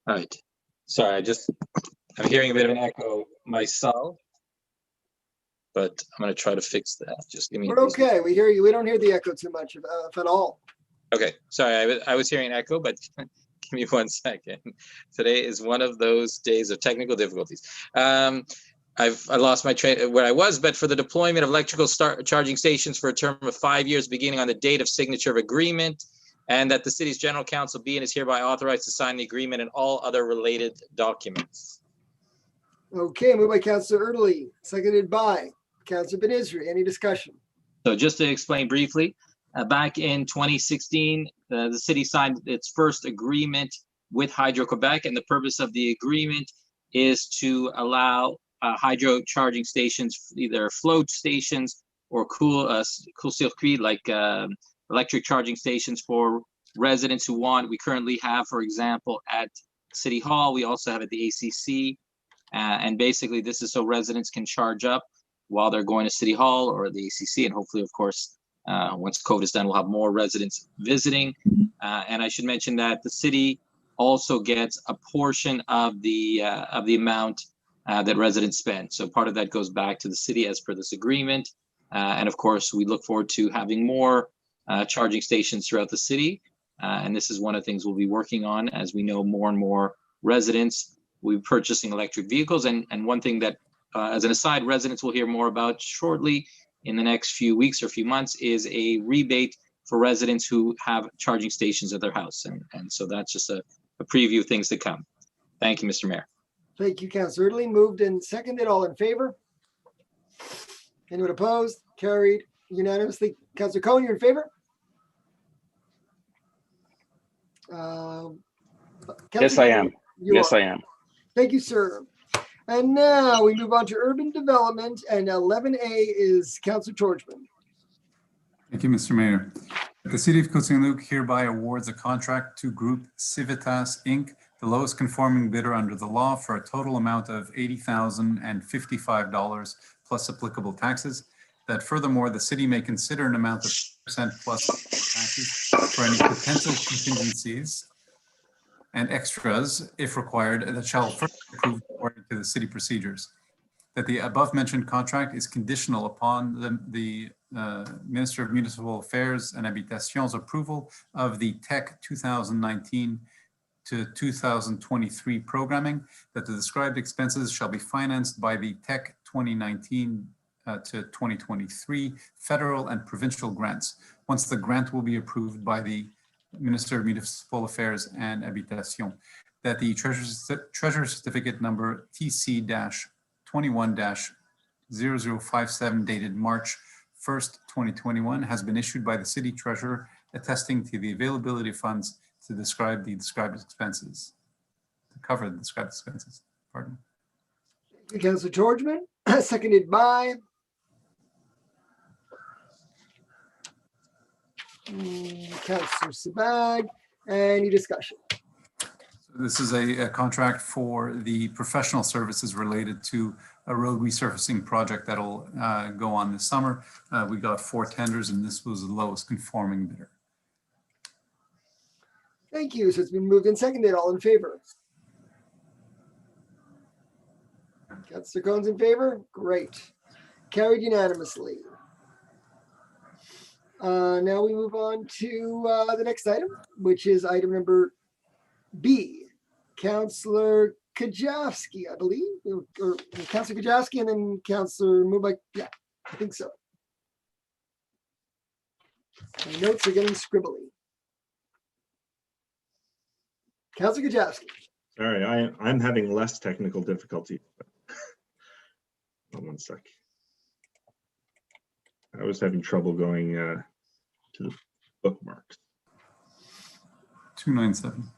All right. Sorry, I'm hearing a bit of an echo myself, but I'm going to try to fix that. Just give me. We're okay. We hear you. We don't hear the echo too much, if at all. Okay, sorry, I was hearing an echo, but give me 1 second. Today is one of those days of technical difficulties. I lost my train where I was, but for the deployment of electrical charging stations for a term of 5 years, beginning on the date of signature of agreement, and that the city's general counsel be and is hereby authorized to sign the agreement and all other related documents. Okay, moved by Councillor Erdely, seconded by Councillor Benizri. Any discussion? So just to explain briefly, back in 2016, the city signed its first agreement with Hydro-Quebec, and the purpose of the agreement is to allow hydro charging stations, either float stations or cool circuit, like electric charging stations for residents who want. We currently have, for example, at City Hall, we also have at the ACC, and basically this is so residents can charge up while they're going to City Hall or the ACC, and hopefully, of course, once COVID is done, we'll have more residents visiting. And I should mention that the city also gets a portion of the amount that residents spend. So part of that goes back to the city as per this agreement. And of course, we look forward to having more charging stations throughout the city. And this is one of the things we'll be working on as we know more and more residents will be purchasing electric vehicles. And one thing that, as an aside, residents will hear more about shortly in the next few weeks or few months is a rebate for residents who have charging stations at their house. And so that's just a preview of things to come. Thank you, Mr. Mayor. Thank you, Councillor Ridley. Moved and seconded. All in favor? Anyone opposed? Carried unanimously. Councillor Cohen, you're in favor? Yes, I am. Yes, I am. Thank you, sir. And now we move on to urban development, and 11A is Councillor Torchman. Thank you, Mr. Mayor. The City of Côte Saint-Luc hereby awards a contract to Group Civitas, Inc., the lowest conforming bidder under the law, for a total amount of $80,055 plus applicable taxes. That furthermore, the city may consider an amount of 10% plus taxes for any potential contingencies and extras, if required, that shall first be approved according to the city procedures. That the above-mentioned contract is conditional upon the Minister of Municipal Affairs and Habitation's approval of the TEC 2019 to 2023 programming, that the described expenses shall be financed by the TEC 2019 to 2023 federal and provincial grants. Once the grant will be approved by the Minister of Municipal Affairs and Habitation, that the Treasurer Certificate number TC-21-0057 dated March 1st, 2021 has been issued by the City Treasurer, attesting to the availability of funds to describe the described expenses, to cover the described expenses. Pardon. Thank you, Councillor Torchman. Seconded by Councillor Sabag. Any discussion? This is a contract for the professional services related to a road resurfacing project that'll go on this summer. We got 4 tenders and this was the lowest conforming bidder. Thank you. So it's been moved and seconded. All in favor? Councillor Cohen's in favor? Great. Carried unanimously. Now we move on to the next item, which is item number B. Councillor Kajowski, I believe, or Councillor Kajowski and then Councillor Mubak. Yeah, I think so. My notes are getting scribbly. Councillor Kajowski. Sorry, I'm having less technical difficulty. Hold on 1 sec. I was having trouble going to the bookmarks. 297.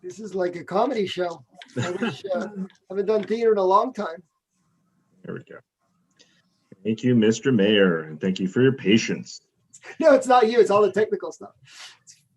This is like a comedy show. I wish, haven't done theater in a long time. There we go. Thank you, Mr. Mayor, and thank you for your patience. No, it's not you. It's all the technical stuff.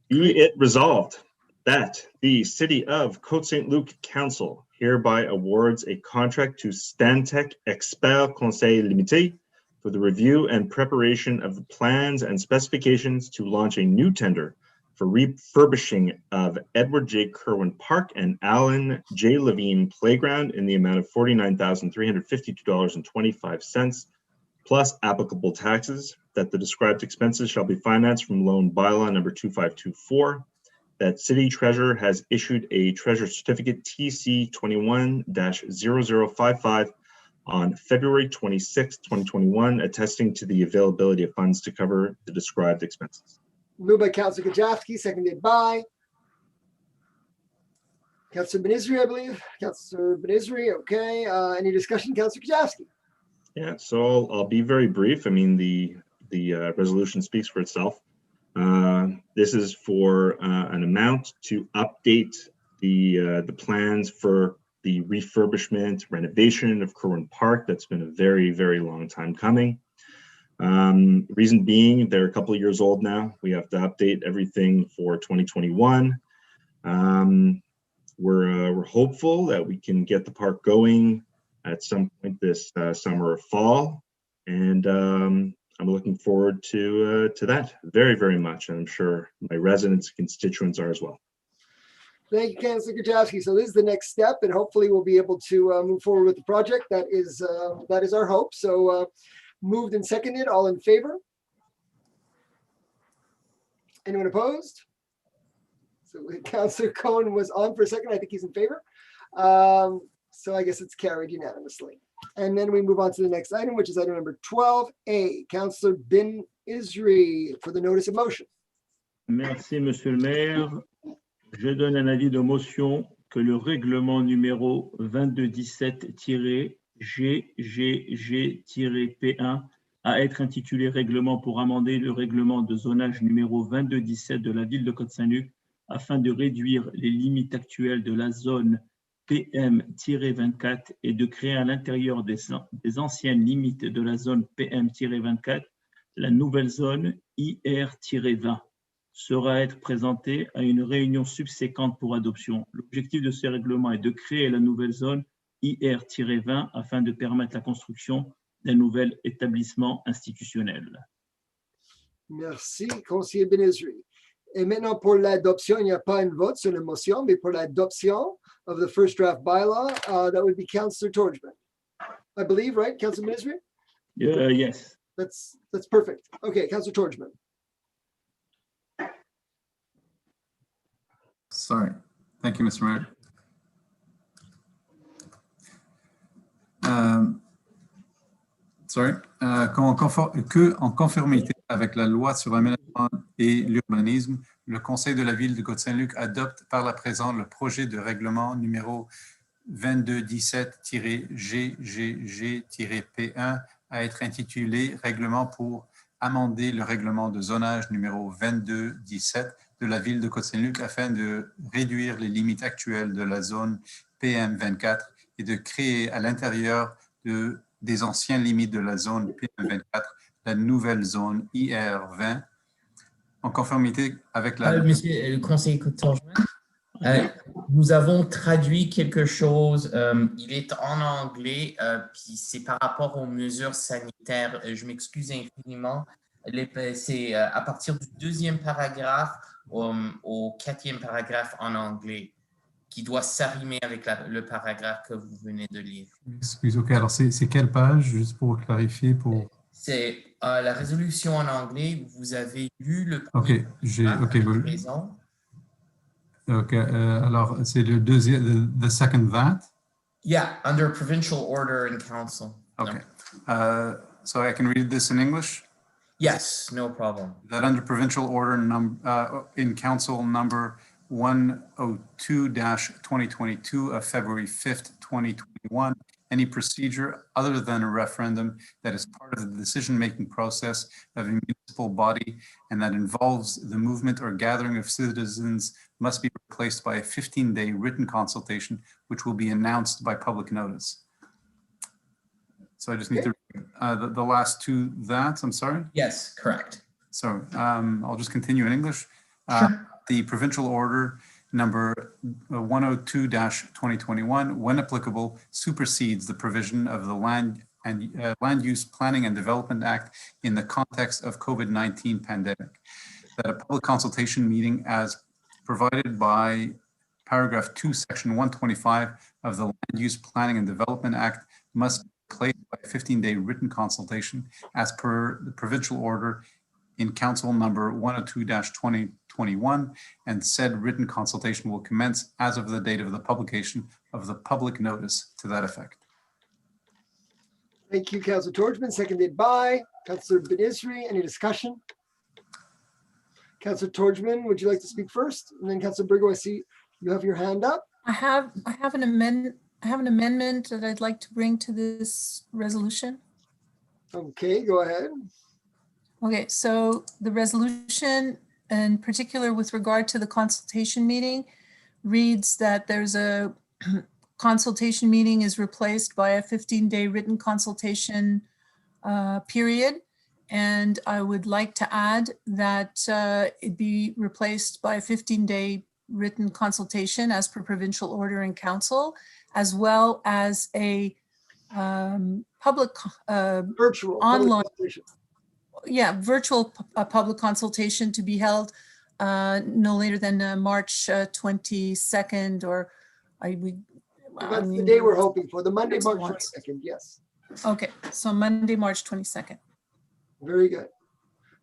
Be it resolved that the City of Côte Saint-Luc Council hereby awards a contract to Stantec Expert Conseil Limité for the review and preparation of the plans and specifications to launch a new tender for refurbishing of Edward J. Kerwin Park and Alan J. Levine Playground in the amount of $49,352.25 plus applicable taxes, that the described expenses shall be financed from loan bylaw number 2524, that City Treasurer has issued a Treasurer Certificate TC 21-0055 on February 26, 2021, attesting to the availability of funds to cover the described expenses. Moved by Councillor Kajowski, seconded by Councillor Benizri, I believe. Councillor Benizri, okay. Any discussion, Councillor Kajowski? Yeah, so I'll be very brief. I mean, the resolution speaks for itself. This is for an amount to update the plans for the refurbishment, renovation of Kerwin Park. That's been a very, very long time coming. Reason being, they're a couple of years old now. We have to update everything for 2021. We're hopeful that we can get the park going at some point this summer or fall, and I'm looking forward to that very, very much. And I'm sure my residents and constituents are as well. Thank you, Councillor Kajowski. So this is the next step, and hopefully we'll be able to move forward with the project. That is our hope. So Moved and seconded, all in favor? Anyone opposed? So Councillor Cohen was on for a second. I think he's in favor. So I guess it's carried unanimously. And then we move on to the next item, which is item number 12A. Councillor Bin Isri for the notice of motion. Merci, Monsieur le maire. Je donne un avis de motion que le règlement numéro 2217-GGG-P1 à être intitulé règlement pour amender le règlement de zonage numéro 2217 de la ville de Côte Saint-Luc afin de réduire les limites actuelles de la zone PM-24 et de créer à l'intérieur des anciennes limites de la zone PM-24 la nouvelle zone IR-20 sera à être présenté à une réunion subséquente pour adoption. L'objectif de ce règlement est de créer la nouvelle zone IR-20 afin de permettre la construction d'un nouvel établissement institutionnel. Merci, conseiller Ben Isri. Et maintenant, pour l'adoption, il n'y a pas un vote sur la motion, mais pour l'adoption of the first draft bylaw, that would be Councillor Torjman. I believe, right, Councillor Ben Isri? Yes. That's perfect. Okay, Councillor Torjman. Sorry. Thank you, Mr. Mayor. En conformité avec la loi sur l'aménagement et l'urbanisme, le Conseil de la ville de Côte Saint-Luc adopte par la présente le projet de règlement numéro 2217-GGG-P1 à être intitulé Règlement pour amender le règlement de zonage numéro 2217 de la ville de Côte Saint-Luc afin de réduire les limites actuelles de la zone PM24 et de créer à l'intérieur des anciennes limites de la zone PM24 la nouvelle zone IR20 en conformité avec la... Monsieur le conseiller Torjman, nous avons traduit quelque chose, il est en anglais, puis c'est par rapport aux mesures sanitaires. Je m'excuse infiniment. C'est à partir du deuxième paragraphe au quatrième paragraphe en anglais qui doit s'arrimer avec le paragraphe que vous venez de lire. Excusez, ok, alors c'est quelle page, juste pour clarifier pour... C'est la résolution en anglais, vous avez lu le Ok, présent. Ok, alors c'est le deuxième, the second that? Yeah, under provincial order and council. Okay, so I can read this in English? Yes, no problem. That under provincial order in council number 102-2022 of February 5th, 2021, any procedure other than a referendum that is part of the decision-making process of a municipal body and that involves the movement or gathering of citizens must be replaced by a 15-day written consultation, which will be announced by public notice. So I just need to read the last two that's, I'm sorry? Yes, correct. So I'll just continue in English. Sure. The provincial order number 102-2021, when applicable, supersedes the provision of the Land Use Planning and Development Act in the context of COVID-19 pandemic. That a public consultation meeting as provided by paragraph 2, section 125 of the Land Use Planning and Development Act must be replaced by a 15-day written consultation as per the provincial order in council number 102-2021, and said written consultation will commence as of the date of the publication of the public notice to that effect. Thank you, Councillor Torjman, seconded by Councillor Ben Isri. Any discussion? Councillor Torjman, would you like to speak first? And then Councillor Brigo, I see you have your hand up. I have an amendment that I'd like to bring to this resolution. Okay, go ahead. Okay, so the resolution, in particular with regard to the consultation meeting, reads that there's a consultation meeting is replaced by a 15-day written consultation period. And I would like to add that it be replaced by a 15-day written consultation as per provincial order in council, as well as a public virtual online. Public Virtual public consultation to be held no later than March 22nd, or that's the day we're hoping for, the Monday, March 22nd, yes. Okay, so Monday, March 22nd. Very good.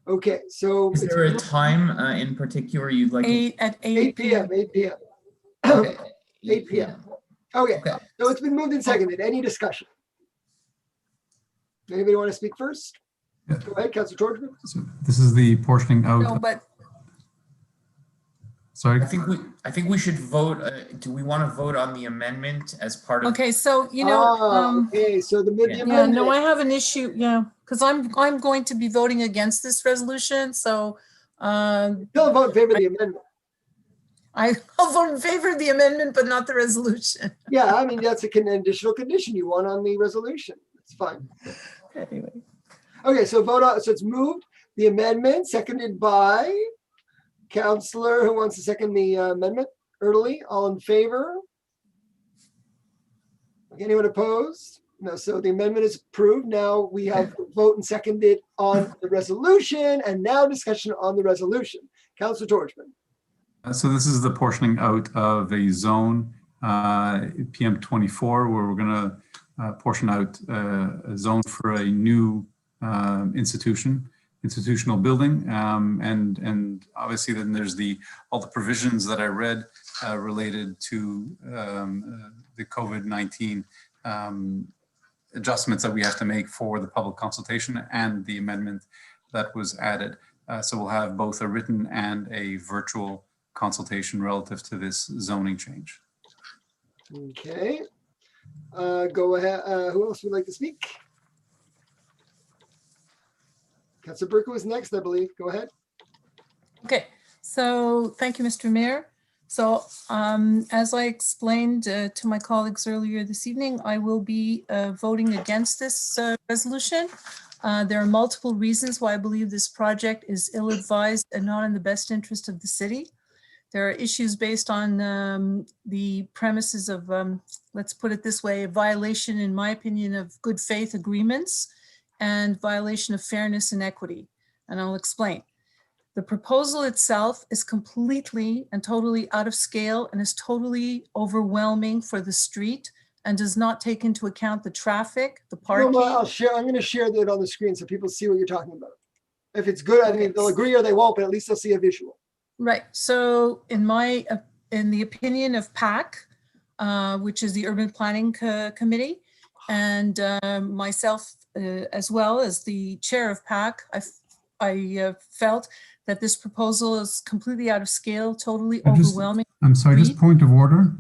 Okay, so Is it's there a time in particular you'd like? At 8 p.m. 8 p.m. Okay. 8 p.m. Okay, Okay. so it's been moved and seconded. Any discussion? Anybody want to speak first? Yeah. Go ahead, Councilor George. So this is the portioning out. No, but Sorry. I think we should vote. Do we want to vote on the amendment as part of? okay, so you know, Okay, so the Yeah. yeah, amendment. no, I have an issue, yeah, because I'm going to be voting against this resolution, so Still vote in favor of the amendment. I'll vote in favor of the amendment, but not the resolution. Yeah, I mean, that's a additional condition you want on the resolution. It's fine. Anyway, Okay, so vote on, so it's moved, the amendment, seconded by Councilor, who wants to second the amendment? Early, all in favor? Anyone opposed? No, so the amendment is approved. Now we have vote and seconded on the resolution, and now discussion on the resolution. Councilor Georgeman. So this is the portioning out of a zone, PM 24, where we're going to portion out a zone for a new institutional building, and obviously then there's all the provisions that I read related to the COVID-19 adjustments that we have to make for the public consultation and the amendment that was added. So we'll have both a written and a virtual consultation relative to this zoning change. Okay. Go ahead. Who else would like to speak? Councilor Burke was next, I believe. Go ahead. okay, so thank you, Mr. Mayor. So as I explained to my colleagues earlier this evening, I will be voting against this resolution. There are multiple reasons why I believe this project is ill-advised and not in the best interest of the city. There are issues based on the premises of, let's put it this way, a violation, in my opinion, of good faith agreements and violation of fairness and equity. And I'll explain. The proposal itself is completely and totally out of scale and is totally overwhelming for the street and does not take into account the traffic, the parking. I'll share. I'm going to share that on the screen so people see what you're talking about. If it's good, I mean, they'll agree or they won't, but at least they'll see a visual. Right. So in the opinion of PAC, which is the Urban Planning Committee, and myself as well as the chair of PAC, I felt that this proposal is completely out of scale, totally overwhelming. I'm sorry, just point of order.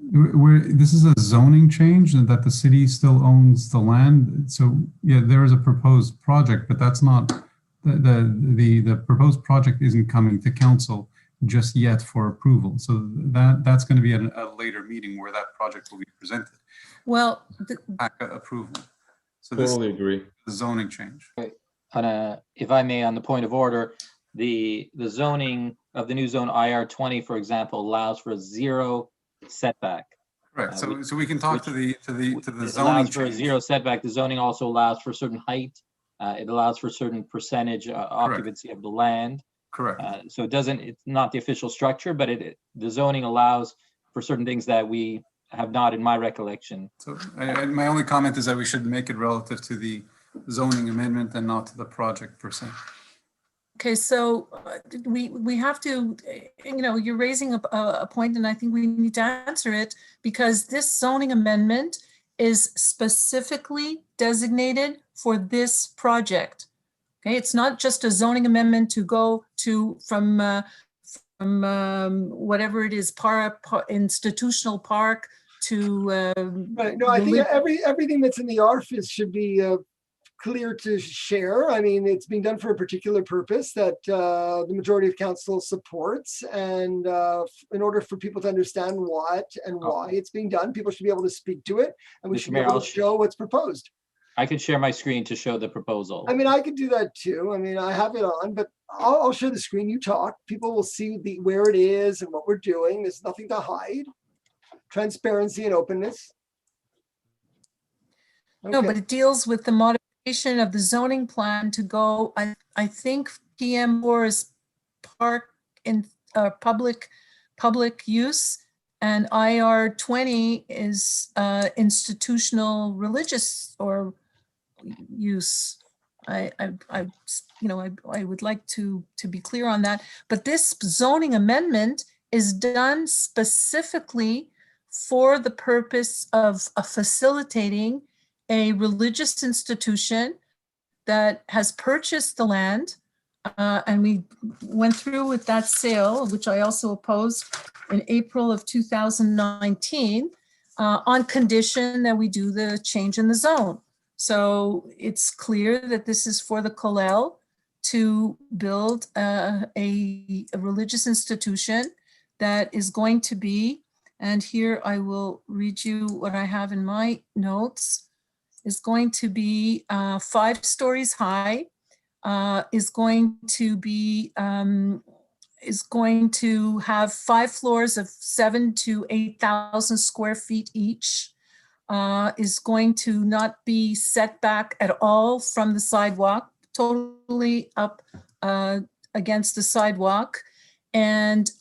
This is a zoning change and that the city still owns the land. So yeah, there is a proposed project, but that's not, the proposed project isn't coming to council just yet for approval. So that's going to be at a later meeting where that project will be presented. Well, approval. So this Totally agree. The zoning change. If I may, on the point of order, the zoning of the new zone IR 20, for example, allows for a 0 setback. Right. So we can talk to the It zoning allows for a change. 0 setback. The zoning also allows for a certain height. It allows for a certain percentage occupancy of the land. Correct. So it's not the official structure, but the zoning allows for certain things that we have not in my recollection. So my only comment is that we should make it relative to the zoning amendment and not to the project per se. okay, so we have to, you're raising a point, and I think we need to answer it, because this zoning amendment is specifically designated for this project. Okay, it's not just a zoning amendment to go to from whatever it is, institutional park to. Right. No, I think everything that's in the ARF should be clear to share. I mean, it's being done for a particular purpose that the majority of council supports. And in order for people to understand why it's being done, people should be able to speak to it, and we should be able to show what's proposed. I could share my screen to show the proposal. I mean, I could do that too. I mean, I have it on, but I'll share the screen. You talk. People will see where it is and what we're doing. There's nothing to hide. Transparency and openness. Okay. No, but it deals with the modification of the zoning plan to go, I think PM4 is park in public use, And IR 20 is institutional religious or use. I would like to be clear on that. But this zoning amendment is done specifically for the purpose of facilitating a religious institution that has purchased the land. And we went through with that sale, which I also opposed in April of 2019, on condition that we do the change in the zone. So it's clear that this is for the kollel to build a religious institution that is going to be, and here I will read you what I have in my notes, is going to be 5 stories high, is going to have 5 floors of 7,000 to 8,000 square feet each, is going to not be set back at all from the sidewalk, totally up against the sidewalk, and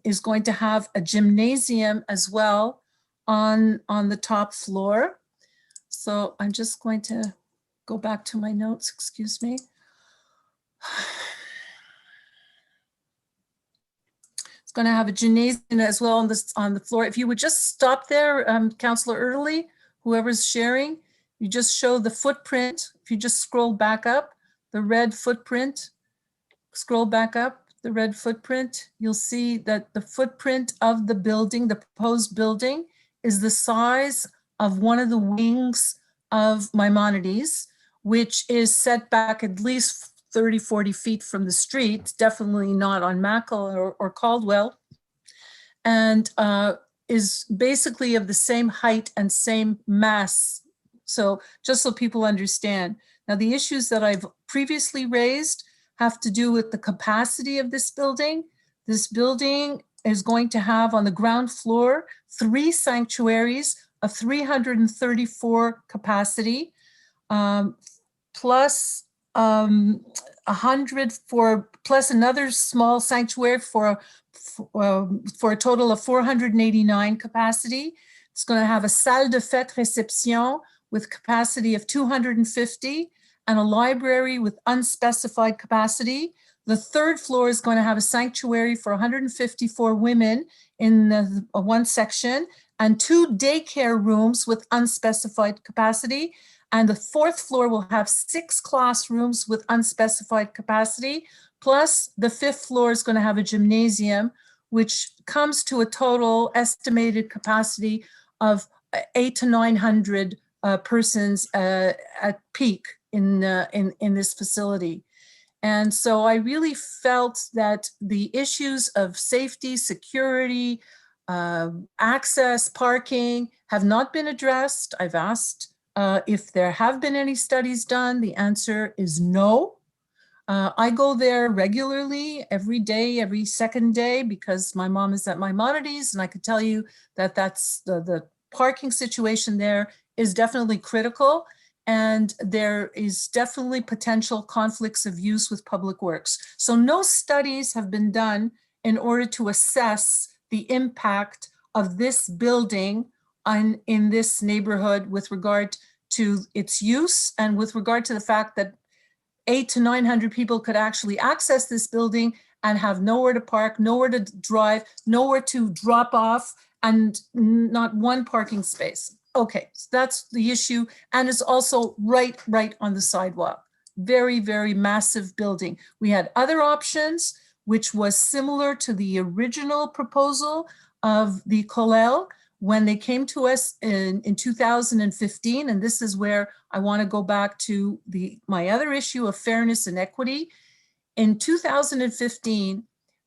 is going to have a gymnasium as well on the top floor. So I'm just going to go back to my notes, excuse me. It's going to have a gymnasium as well on the floor. If you would just stop there, Councillor Erdely, whoever's sharing, you just show the footprint. If you just scroll back up, the red footprint, scroll back up, the red footprint, you'll see that the footprint of the building, the proposed building, is the size of one of the wings of Maimonides, which is set back at least 30, 40 feet from the street, definitely not on Mackle or Caldwell, and is basically of the same height and same mass. So just so people understand. Now, the issues that I've previously raised have to do with the capacity of this building. This building is going to have on the ground floor 3 sanctuaries of 334 capacity, plus 100 plus another small sanctuary for a total of 489 capacity. It's going to have a salle de fête réception with capacity of 250 and a library with unspecified capacity. The 3rd floor is going to have a sanctuary for 154 women in the one section and 2 daycare rooms with unspecified capacity. And the 4th floor will have 6 classrooms with unspecified capacity. Plus the 5th floor is going to have a gymnasium, which comes to a total estimated capacity of 800 to 900 persons at peak in this facility. And so I really felt that the issues of safety, security, access, parking have not been addressed. I've asked if there have been any studies done. The answer is no. I go there regularly, every day, every second day, because my mom is at Maimonides, and I could tell you that that's the parking situation there is definitely critical. And there is definitely potential conflicts of use with public works. So no studies have been done in order to assess the impact of this building in this neighborhood with regard to its use and with regard to the fact that 800 to 900 people could actually access this building and have nowhere to park, nowhere to drive, nowhere to drop off, and not one parking space. Okay, so that's the issue. And it's also right on the sidewalk. Very, very massive building. We had other options, which was similar to the original proposal of the kollel when they came to us in 2015. And this is where I want to go back to my other issue of fairness and equity. In 2015,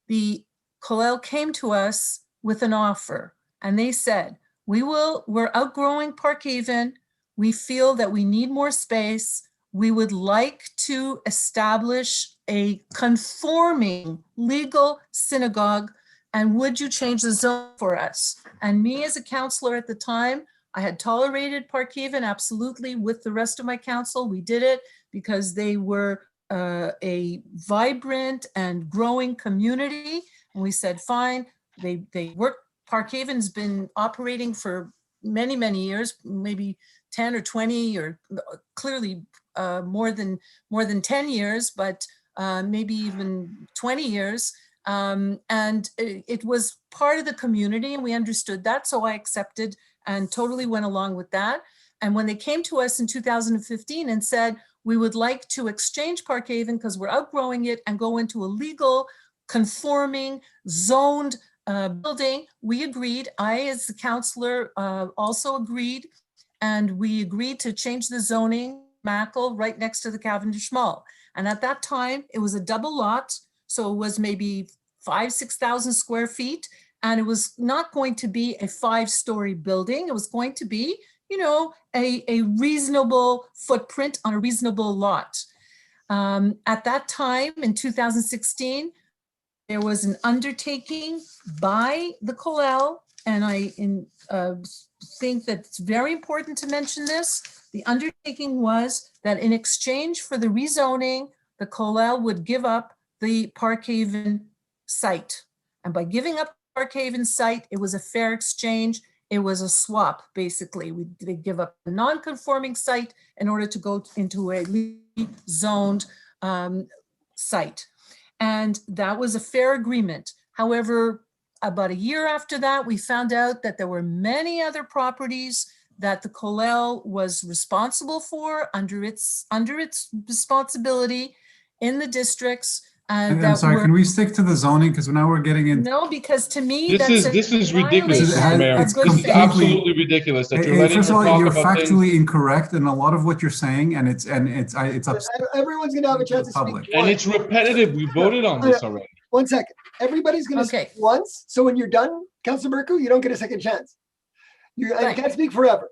the kollel came to us with an offer, and they said, we're outgrowing Parkhaven. We feel that we need more space. We would like to establish a conforming legal synagogue, and would you change the zone for us? And me as a counselor at the time, I had tolerated Parkhaven absolutely with the rest of my council. We did it because they were a vibrant and growing community. And we said, fine, they worked Park Haven's been operating for many, many years, maybe 10 or 20 or clearly more than 10 years, but maybe even 20 years. And it was part of the community and we understood that. So I accepted and totally went along with that. And when they came to us in 2015 and said, we would like to exchange Park Haven because we're outgrowing it and go into a legal, conforming, zoned building, we agreed. I, as the counselor, also agreed. And we agreed to change the zoning, Mackle, right next to the Cavendish Mall. And at that time, it was a double lot. So it was maybe 6,000 square feet. And it was not going to be a 5-story building. It was going to be, you know, a reasonable footprint on a reasonable lot. At that time, in 2016, there was an undertaking by the Colel, and I think that it's very important to mention this. The undertaking was that in exchange for the rezoning, the Colel would give up the Park Haven site. And by giving up Park Haven site, it was a fair exchange. It was a swap, basically. They give up a non-conforming site in order to go into a zoned site. And that was a fair agreement. However, about a year after that, we found out that there were many other properties that the Colel was responsible for under its responsibility in the districts. And I'm sorry, can we stick to the zoning? Because now we're getting into. No, because to me, This is ridiculous, Mr. Mayor. This This is absolutely ridiculous that you're letting First her of all, talk you're about things. factually incorrect in a lot of what you're saying, and it's Everyone's going to have a chance to public. speak. And once. it's repetitive. We voted on this already. 1 second. Everybody's going to speak once. So when you're done, Councilor Berku, you don't get a second chance. You can't speak forever.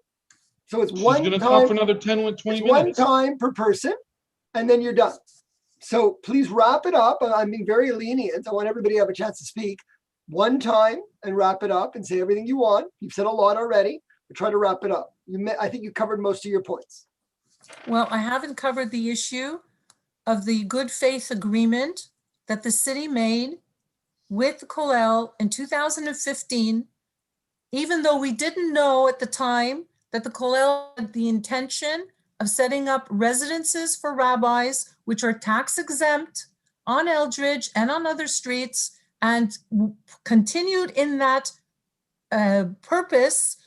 So it's one She's going to time. talk for another 10, 20 minutes. One time per person, and then you're done. So please wrap it up. I'm being very lenient. I want everybody to have a chance to speak one time and wrap it up and say everything you want. You've said a lot already, but try to wrap it up. I think you covered most of your points. Well, I haven't covered the issue of the good faith agreement that the city made with the Colel in 2015, even though we didn't know at the time that the Colel had the intention of setting up residences for rabbis, which are tax exempt on Eldridge and on other streets, and continued in that purpose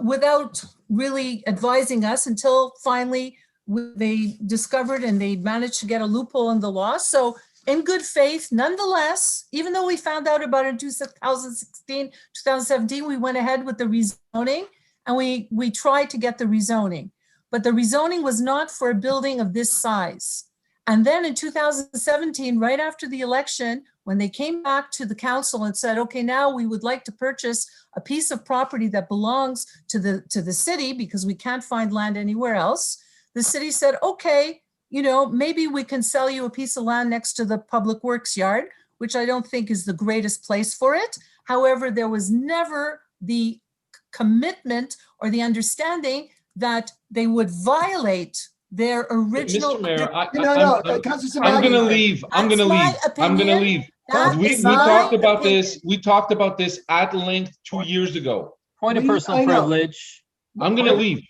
without really advising us until finally they discovered and they managed to get a loophole in the law. So in good faith, nonetheless, even though we found out about it in 2016, 2017, we went ahead with the rezoning and we tried to get the rezoning. But the rezoning was not for a building of this size. And then in 2017, right after the election, when they came back to the council and said, okay, now we would like to purchase a piece of property that belongs to the city because we can't find land anywhere else, the city said, okay, you know, maybe we can sell you a piece of land next to the public works yard, which I don't think is the greatest place for it. However, there was never the commitment or the understanding that they would violate their original. Mr. Mayor, I'm I'm going to leave. I'm going to leave. I'm going to leave. We talked about this. We talked about this at length 2 years ago. Point of personal privilege. I'm going to leave.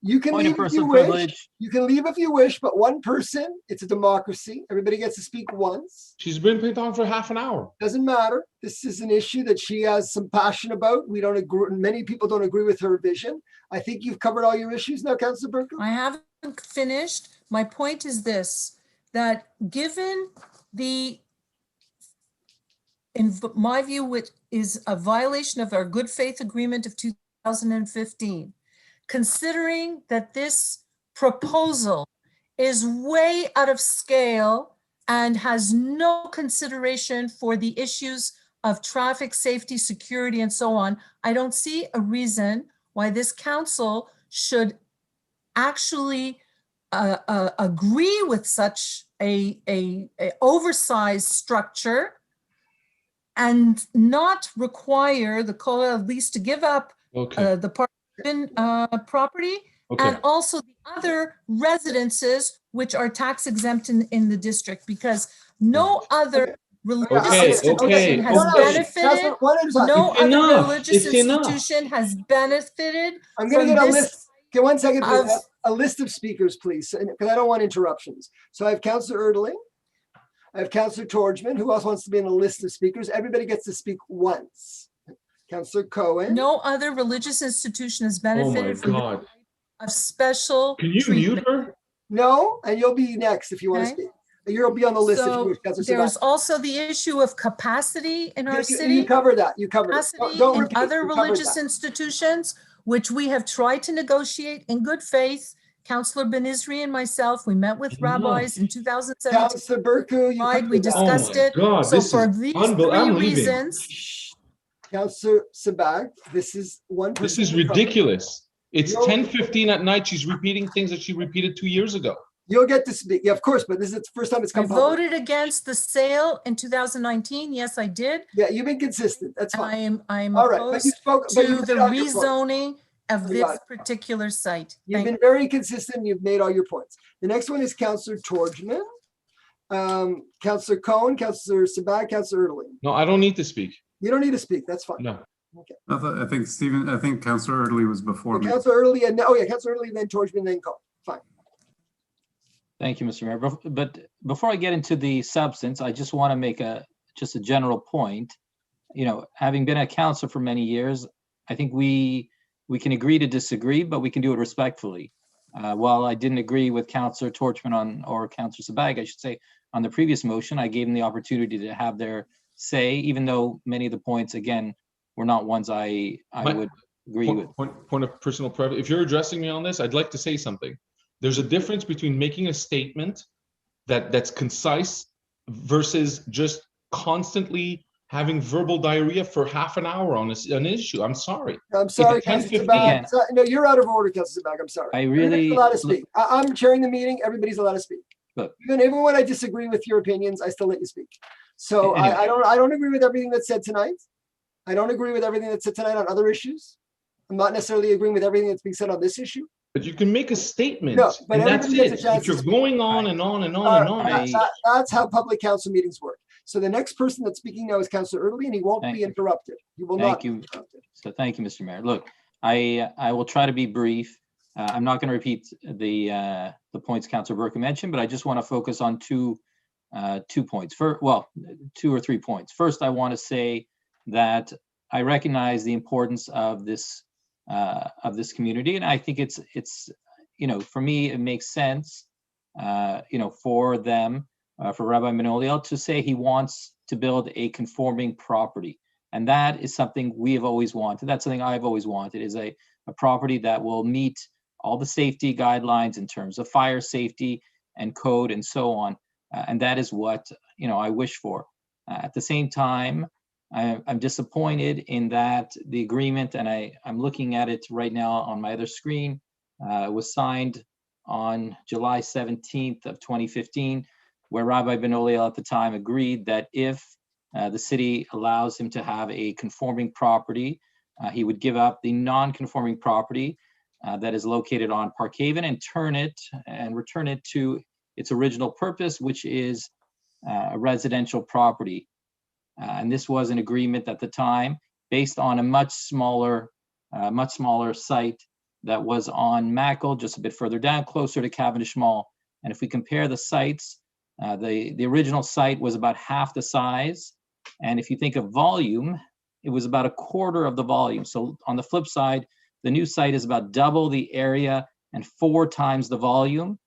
You can leave if you wish. You can leave if you wish, but one person, it's a democracy. Everybody gets to speak once. She's been on for half an hour. Doesn't matter. This is an issue that she has some passion about. We don't agree. Many people don't agree with her vision. I think you've covered all your issues now, Councilor Berku. I haven't finished. My point is this, that given in my view, it is a violation of our good faith agreement of 2015. Considering that this proposal is way out of scale and has no consideration for the issues of traffic safety, security, and so on, I don't see a reason why this council should actually agree with such a oversized structure and not require the Colel at least to give up the property and also the other residences which are tax exempt in the district, because no other religious Okay, institution has okay. benefited. Counselor, one at a time. No It's other enough. religious It's enough. institution has benefited I'm gonna from get a this. list. Okay, 1 second, please. of- A list of speakers, please, because I don't want interruptions. So I have Counselor Erdling. I have Counselor Torgman. Who else wants to be in the list of speakers? Everybody gets to speak once. Counselor Cohen. No other religious institution has Oh my benefited from this God. of special Can you treatment. mute her? No, and you'll be next if you want to Okay. speak. You'll be on the list if you So wish, Counselor there's Sabat. also the issue of capacity in our You city. covered that. You covered it. Capacity Don't in repeat. other You covered religious that. institutions, which we have tried to negotiate in good faith. Counselor Ben-Isri and myself, we met with rabbis in 2017. Counselor Burku, you Right, we covered that. Oh discussed my it. God, So this for is these unbelievable. three I'm leaving. reasons, Counselor Sabat, this is one person. This is you covered. ridiculous. It's You'll- 10:15 at night. She's repeating things that she repeated 2 years ago. You'll get to speak. Yeah, of course, but this is the first time it's I come public. voted against the sale in 2019. Yes, I did. Yeah, you've been consistent. That's And fine. I am All right, but you opposed spoke, but you to made the all your points. rezoning of I got this it. particular site. You've Thank been very consistent. You've made all your points. The next one is Counselor Torgman, Counselor Cohen, Counselor Sabat, Counselor Erdling. No, I don't need to speak. You don't need to speak. That's fine. No. I think Stephen, I think Councillor Erdley was before me. Counselor Erdling, and oh yeah, Counselor Erdling, then Torgman, then Cohen. Fine. Thank you, Mr. Mayor. But before I get into the substance, I just want to make just a general point. You know, having been a councillor for many years, I think we can agree to disagree, but we can do it respectfully. While I didn't agree with Councillor Torchman or Councillor Sabag, I should say, on the previous motion, I gave them the opportunity to have their say, even though many of the points, again, were not ones I would agree with. Point of personal preference. If you're addressing me on this, I'd like to say something. There's a difference between making a statement that's concise versus just constantly having verbal diarrhea for half an hour on an issue. I'm sorry. I'm sorry, It's Counselor 10:15. Sabag. No, you're out of order, Counselor Sabag. I'm sorry. I Everybody's really- allowed to speak. I'm chairing the meeting. Everybody's allowed to speak. Look. Even when I disagree with your opinions, I still let you speak. So Anyway. I don't agree with everything that's said tonight. I don't agree with everything that's said tonight on other issues. I'm not necessarily agreeing with everything that's being said on this issue. But you can make a statement, No, but and that's everybody it. gets a chance If you're to speak. going on and on and on and on, That's how public council meetings work. So the next person that's speaking now is Councillor Erdely, and he won't Thank be you. interrupted. He will Thank not be you. interrupted. So thank you, Mr. Mayor. Look, I will try to be brief. I'm not going to repeat the points Councillor Burke mentioned, but I just want to focus on two points. Two or 3 points. First, I want to say that I recognize the importance of this community, and I think it's for me it makes sense for them, for Rabbi Manoliel to say he wants to build a conforming property, and that is something we have always wanted. That's something I've always wanted, is a property that will meet all the safety guidelines in terms of fire safety and code and so on, and that is what I wish for. At the same time, I'm disappointed in that the agreement, and I'm looking at it right now on my other screen, was signed on July 17th of 2015, where Rabbi Benoliel at the time agreed that if the city allows him to have a conforming property, he would give up the non-conforming property that is located on Parkhaven and return it to its original purpose, which is a residential property. And this was an agreement at the time based on a much smaller site that was on Mackle, just a bit further down, closer to Cavendish Mall. And if we compare the sites, the original site was about half the size. And if you think of volume, it was about a quarter of the volume. So on the flip side, the new site is about double the area and 4 times the volume.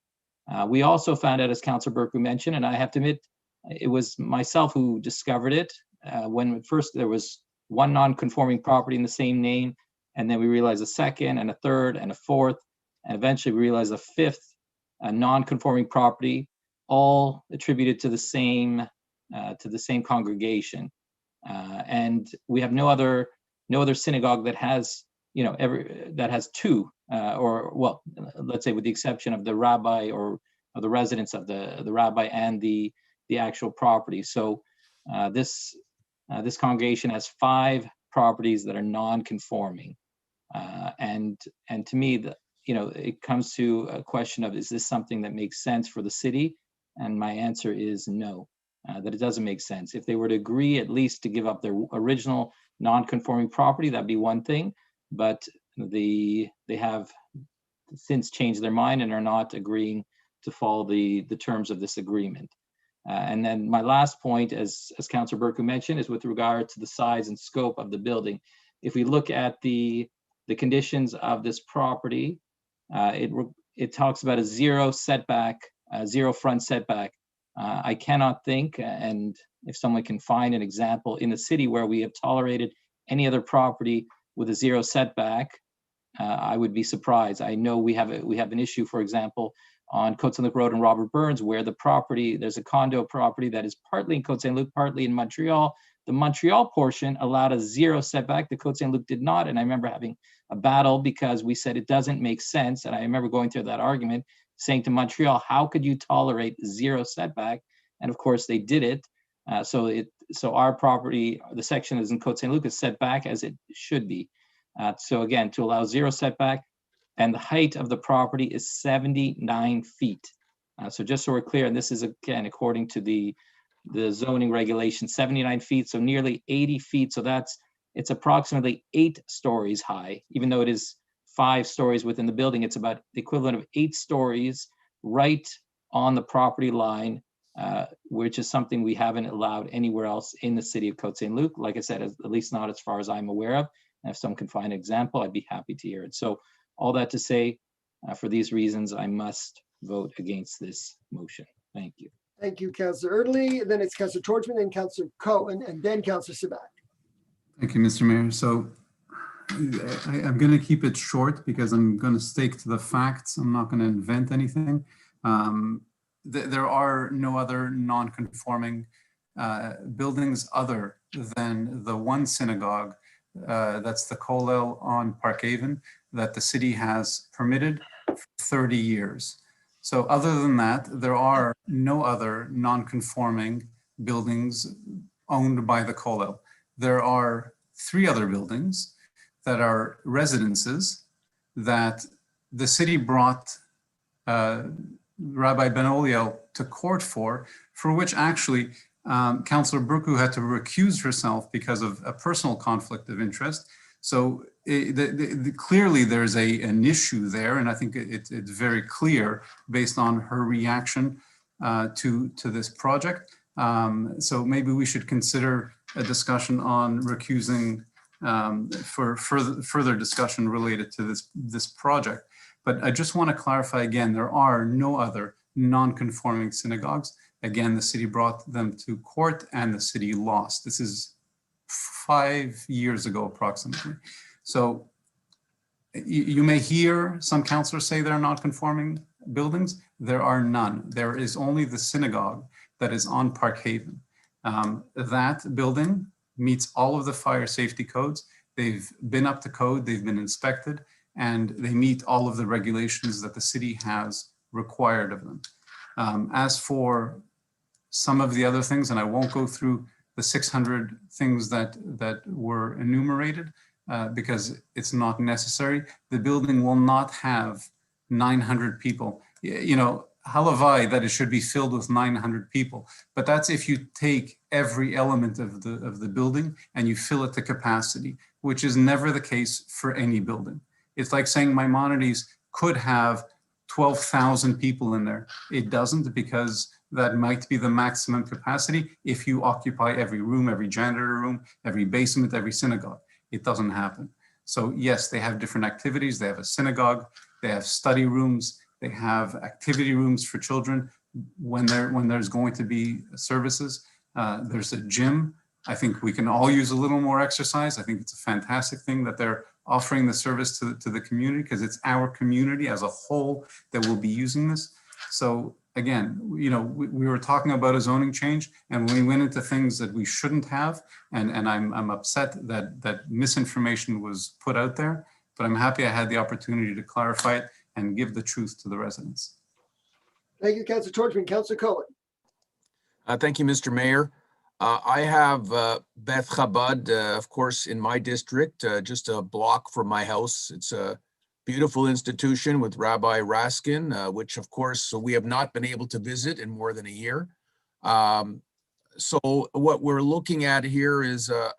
We also found out, as Councillor Burke mentioned, and I have to admit, it was myself who discovered it when first there was one non-conforming property in the same name, and then we realized a second and a third and a fourth, and eventually we realized a 5th non-conforming property, all attributed to the same congregation. And we have no other synagogue that has that has 2 let's say with the exception of the rabbi or the residence of the rabbi and the actual property. So this congregation has 5 properties that are non-conforming, and to me, it comes to a question of, is this something that makes sense for the city? And my answer is no. that it doesn't make sense. If they were to agree at least to give up their original non-conforming property, that'd be one thing, but they have since changed their mind and are not agreeing to follow the terms of this agreement. And then my last point, as Councillor Burku mentioned, is with regard to the size and scope of the building. If we look at the conditions of this property, it talks about a zero setback, zero front setback. I cannot think, and if someone can find an example in the city where we have tolerated any other property with a zero setback, I would be surprised. I know we have an issue, for example, on Côte Saint-Luc Road and Robert Burns, where the property, there's a condo property that is partly in Côte Saint-Luc, partly in Montreal. The Montreal portion allowed a zero setback. The Côte Saint-Luc did not. And I remember having a battle because we said it doesn't make sense. And I remember going through that argument, saying to Montreal, how could you tolerate zero setback? And of course they did it. So our property, the section is in Côte Saint-Luc, is set back as it should be. So again, to allow zero setback, and the height of the property is 79 feet. So just so we're clear, and this is again according to the zoning regulation, 79 feet, so nearly 80 feet. So it's approximately 8 stories high, even though it is 5 stories within the building. It's about the equivalent of 8 stories right on the property line, which is something we haven't allowed anywhere else in the city of Côte Saint-Luc. Like I said, at least not as far as I'm aware of. And if someone can find an example, I'd be happy to hear it. So all that to say, for these reasons, I must vote against this motion. Thank you. Thank you, Councillor Erdely. Then it's Councillor Torchman, then Councillor Cohen, and then Councillor Sabat. Thank you, Mr. Mayor. So I'm going to keep it short because I'm going to stick to the facts. I'm not going to invent anything. There are no other non-conforming buildings other than the one synagogue, that's the Kollel on Parkhaven, that the city has permitted for 30 years. So other than that, there are no other non-conforming buildings owned by the Kollel. There are 3 other buildings that are residences that the city brought Rabbi Ben-Oliel to court for which actually Councillor Burku had to recuse herself because of a personal conflict of interest. So clearly there's an issue there, and I think it's very clear based on her reaction to this project. So maybe we should consider a discussion on recusing for further discussion related to this project. But I just want to clarify again, there are no other non-conforming synagogues. Again, the city brought them to court and the city lost. This is 5 years ago, approximately. So you may hear some councillors say they're not conforming buildings. There are none. There is only the synagogue that is on Parkhaven. That building meets all of the fire safety codes. They've been up to code, they've been inspected, and they meet all of the regulations that the city has required of them. As for some of the other things, and I won't go through the 600 things that were enumerated because it's not necessary. The building will not have 900 people. You know, halavai that it should be filled with 900 people, but that's if you take every element of the building and you fill it to capacity, which is never the case for any building. It's like saying Maimonides could have 12,000 people in there. It doesn't, because that might be the maximum capacity if you occupy every room, every janitor room, every basement, every synagogue. It doesn't happen. So yes, they have different activities. They have a synagogue, they have study rooms, they have activity rooms for children when there's going to be services. There's a gym. I think we can all use a little more exercise. I think it's a fantastic thing that they're offering the service to the community, because it's our community as a whole that will be using this. So again, you know, we were talking about a zoning change, and when we went into things that we shouldn't have, and I'm upset that misinformation was put out there, but I'm happy I had the opportunity to clarify it and give the truth to the residents. Thank you, Councillor Torchman. Councillor Cohen. Thank you, Mr. Mayor. I have Beth Chabad, of course, in my district, just a block from my house. It's a beautiful institution with Rabbi Raskin, which of course we have not been able to visit in more than a year. So what we're looking at here is a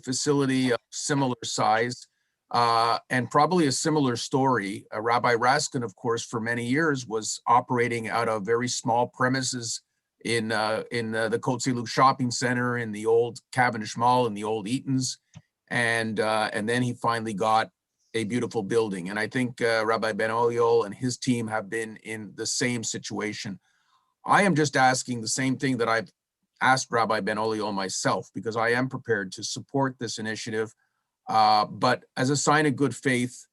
facility of similar size and probably a similar story. Rabbi Raskin, of course, for many years was operating out of very small premises in the Côte Saint-Luc shopping center, in the old Cavendish Mall, in the old Eaton's, and then he finally got a beautiful building. And I think Rabbi Ben-Oliol and his team have been in the same situation. I am just asking the same thing that I've asked Rabbi Ben-Oliol myself, because I am prepared to support this initiative. But as a sign of good faith,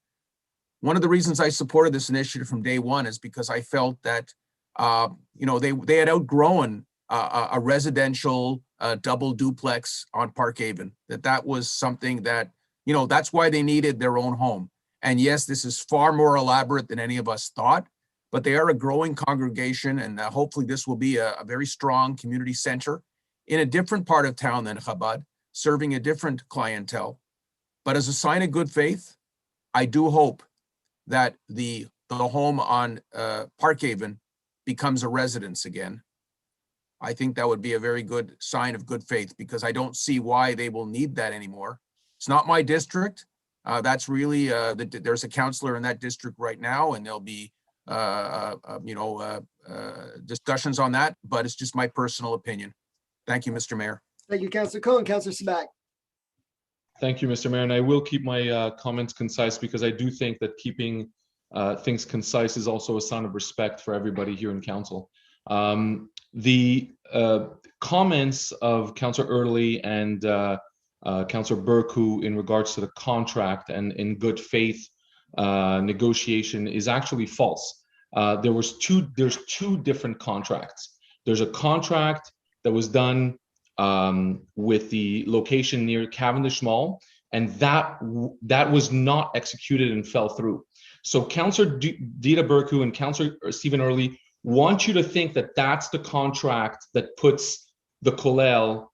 one of the reasons I supported this initiative from day one is because I felt that they had outgrown a residential double duplex on Park Haven. That was something that, that's why they needed their own home. And yes, this is far more elaborate than any of us thought, but they are a growing congregation, and hopefully this will be a very strong community center in a different part of town than Chabad, serving a different clientele. But as a sign of good faith, I do hope that the home on Park Haven becomes a residence again. I think that would be a very good sign of good faith, because I don't see why they will need that anymore. It's not my district. That's really, there's a counselor in that district right now, and there'll be discussions on that, but it's just my personal opinion. Thank you, Mr. Mayor. Thank you, Councillor Cohen. Councillor Sabac. Thank you, Mr. Mayor, and I will keep my comments concise, because I do think that keeping things concise is also a sign of respect for everybody here in council. The comments of Councillor Early and Councillor Burku in regards to the contract and in good faith negotiation is actually false. There's two different contracts. There's a contract that was done with the location near Cavendish Mall, and that was not executed and fell through. So Councillor Dita Burku and Councillor Stephen Early want you to think that that's the contract that puts the Kollel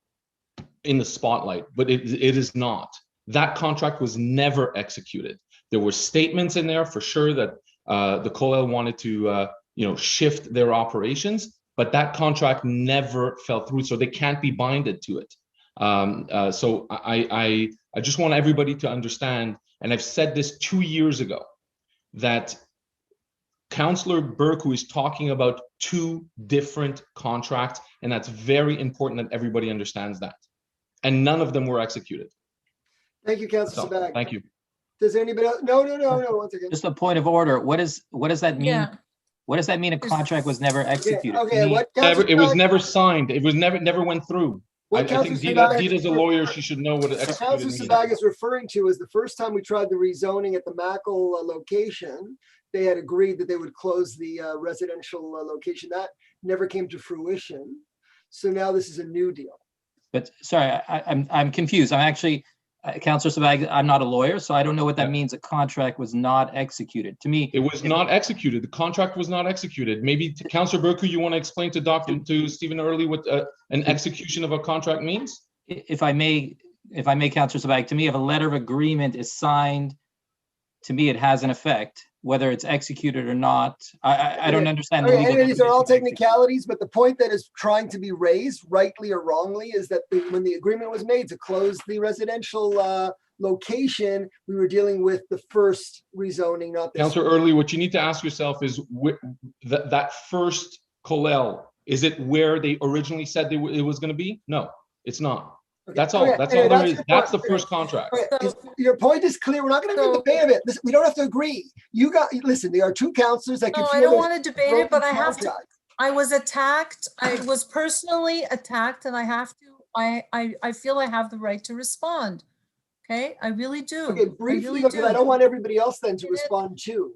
in the spotlight, but it is not. That contract was never executed. There were statements in there for sure that the Kollel wanted to shift their operations, but that contract never fell through, so they can't be binded to it. So I just want everybody to understand, and I've said this 2 years ago, that Councillor Burku is talking about two different contracts, and that's very important that everybody understands that. And none of them were executed. Thank you, Councillor Sabac. Thank you. Does anybody else? No. Once again. Just a point of order. What does that mean? Yeah. What does that mean? A contract was never executed? Okay. To me, What It was never signed. It was never went through. I think Councillor Dita's a lawyer. She should know what executed Councillor means. Sabac is referring to is the first time we tried the rezoning at the Mackle location. They had agreed that they would close the residential location. That never came to fruition. So now this is a new deal. But sorry, I'm confused. I'm actually, Councillor Sabac, I'm not a lawyer, so I don't know what that means. A contract was not executed. To me, it was not executed. The contract was not executed. Maybe Councillor Burku, you want to explain to Stephen Early what an execution of a contract means? If I may, Councillor Sabac, to me, if a letter of agreement is signed, to me, it has an effect. Whether it's executed or not, I don't understand. Okay, anyway, these are all technicalities, but the point that is trying to be raised, rightly or wrongly, is that when the agreement was made to close the residential location, we were dealing with the first rezoning, not this. Councillor Early, what you need to ask yourself is that first Kollel, is it where they originally said it was going to be? No, it's not. Okay. That's all. That's all there is. That's the first contract. Okay. Your point is clear. We're not going to debate it. Listen, we don't have to agree. Listen. There are two councillors that can. No, I don't want to debate it, but I have to. I was attacked. I was personally attacked, and I have to. I feel I have the right to respond. Okay, I really do. Okay, briefly, because I don't want everybody else then to respond too.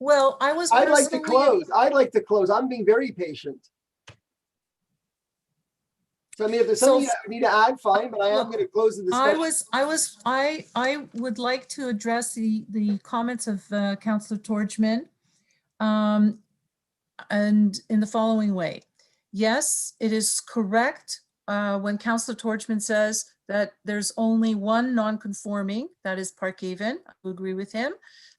Well, I was. I'd like to close. I'd like to close. I'm being very patient. So I mean, if there's something you need to add, fine, but I am going to close the discussion. I would like to address the comments of Councillor Torgman, and in the following way. Yes, it is correct when Councillor Torgman says that there's only one non-conforming, that is Park Haven. I agree with him.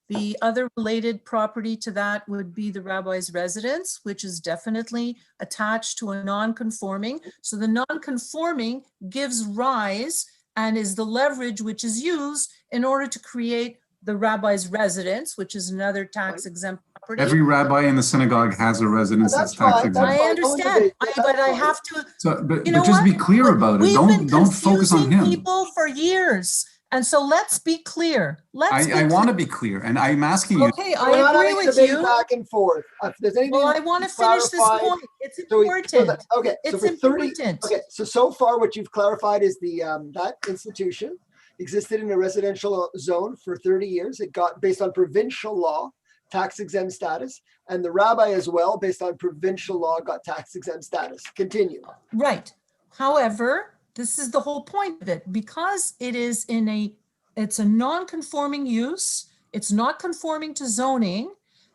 The other related property to that would be the rabbi's residence, which is definitely attached to a non-conforming. So the non-conforming gives rise and is the leverage which is used in order to create the rabbi's residence, which is another tax exempt property. Every rabbi in the synagogue has a residence that's tax fine, that's exempt. I understand, but I fine. have to, So, but you know just be what? clear about it. We've been Don't focus on confusing him. people for years. And so let's be clear. Let's be I want to clear. be clear, and I'm asking you. Okay, We're I not agree having with debate you. back and forth. If there's anything Well, I that want to you finish this clarified- point. It's so important. okay, so It's for 30, important. okay, so far what you've clarified is the that institution existed in a residential zone for 30 years. It got, based on provincial law, tax exempt status, and the rabbi as well, based on provincial law, got tax exempt status. Continue. Right. However, this is the whole point of it, because it is it's a non-conforming use. It's not conforming to zoning,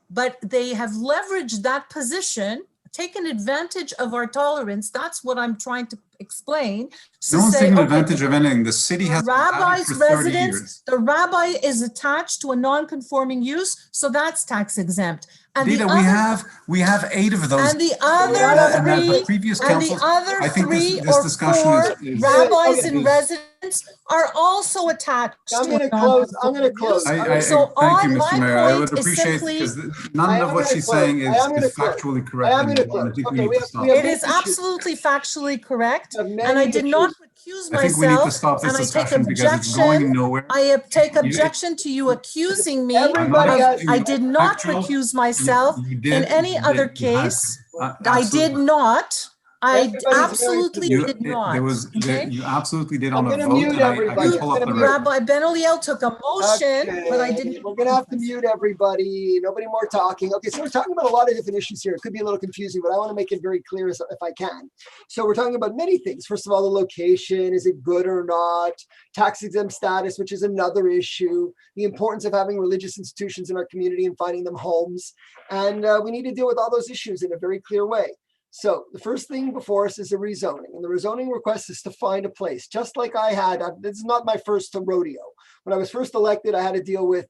but they have leveraged that position, taken advantage of our tolerance. That's what I'm trying to explain. No one's taking advantage of anything. The city has The been at it rabbi's for 30 residence, years. the rabbi is attached to a non-conforming use, so that's tax exempt. And the Dita, other, we have 8 of those. and the And other the three, previous and the councils, other I think three this or discussion four is rabbis Okay. in residence are also attached I'm to gonna a close. I'm gonna non-conforming close. use. So thank you, my Mr. Mayor. I point would is appreciate simply- because none of what she's saying is factually correct. I am gonna anymore, and I close. think Okay, we need we to have- stop. we have It is issues. absolutely factually correct, We have and I many did not issues. recuse I think we need to myself, stop this and I take discussion because it's going objection. nowhere. I take You- objection to you accusing me Everybody of, has- I did not Actual- recuse myself You in did, any you other did, you had case. to. I did not. I Everybody's very absolutely specific. did not. Okay? You absolutely did I'm on a gonna vote, mute and I everybody. can pull up I'm the gonna mute- record. Rabbi Ben Oliel took a motion, but I didn't. We're gonna have to mute everybody. Nobody more talking. Okay, so we're talking about a lot of different issues here. It could be a little confusing, but I want to make it very clear if I can. So we're talking about many things. First of all, the location, is it good or not? Tax exempt status, which is another issue. The importance of having religious institutions in our community and finding them homes. And we need to deal with all those issues in a very clear way. So the first thing before us is a rezoning, and the rezoning request is to find a place, just like I had. This is not my first rodeo. When I was first elected, I had to deal with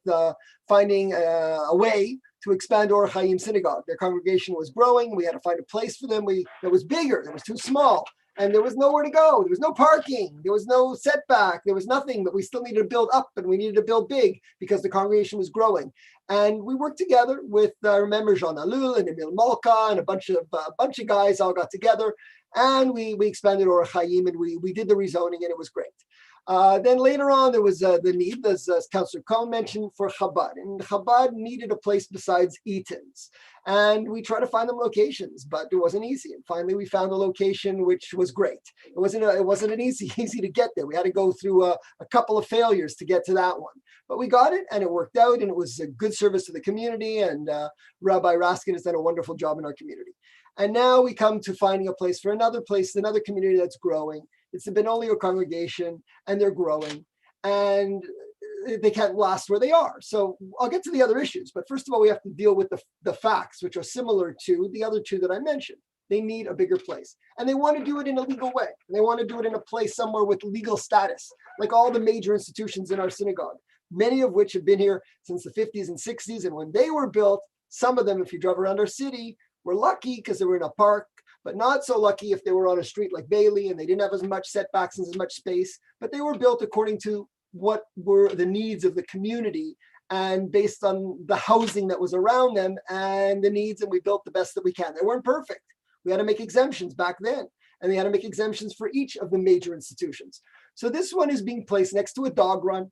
finding a way to expand Or Chaim Synagogue. Their congregation was growing. We had to find a place for them. That was bigger. It was too small. And there was nowhere to go. There was no parking. There was no setback. There was nothing, but we still needed to build up, and we needed to build big because the congregation was growing. And we worked together with, I remember Jean Alul and Emil Molka and a bunch of guys all got together, and we expanded Or Chaim, and we did the rezoning, and it was great. Then later on, there was the need, as Councillor Cohn mentioned, for Chabad. And Chabad needed a place besides Eaton's. And we tried to find them locations, but it wasn't easy. And finally, we found a location which was great. It wasn't an easy to get there. We had to go through a couple of failures to get to that one. But we got it, and it worked out, and it was a good service to the community. And Rabbi Raskin has done a wonderful job in our community. And now we come to finding a place, another community that's growing. It's the Benolio congregation, and they're growing, and they can't last where they are. So I'll get to the other issues, but first of all, we have to deal with the facts, which are similar to the other two that I mentioned. They need a bigger place, and they want to do it in a legal way. And they want to do it in a place somewhere with legal status, like all the major institutions in our synagogue, many of which have been here since the 50s and 60s. And when they were built, some of them, if you drove around our city, were lucky because they were in a park, but not so lucky if they were on a street like Bailey and they didn't have as much setbacks and as much space, but they were built according to what were the needs of the community and based on the housing that was around them and the needs, and we built the best that we can. They weren't perfect. We had to make exemptions back then, and they had to make exemptions for each of the major institutions. So this one is being placed next to a dog run,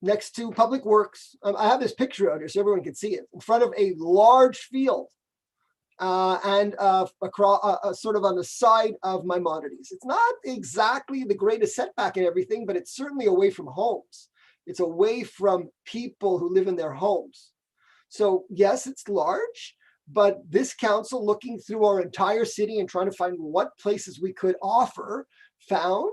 next to Public Works. I have this picture out here so everyone can see it, in front of a large field. And across, sort of on the side of Maimonides. It's not exactly the greatest setback and everything, but it's certainly away from homes. It's away from people who live in their homes. So yes, it's large, but this council, looking through our entire city and trying to find what places we could offer, found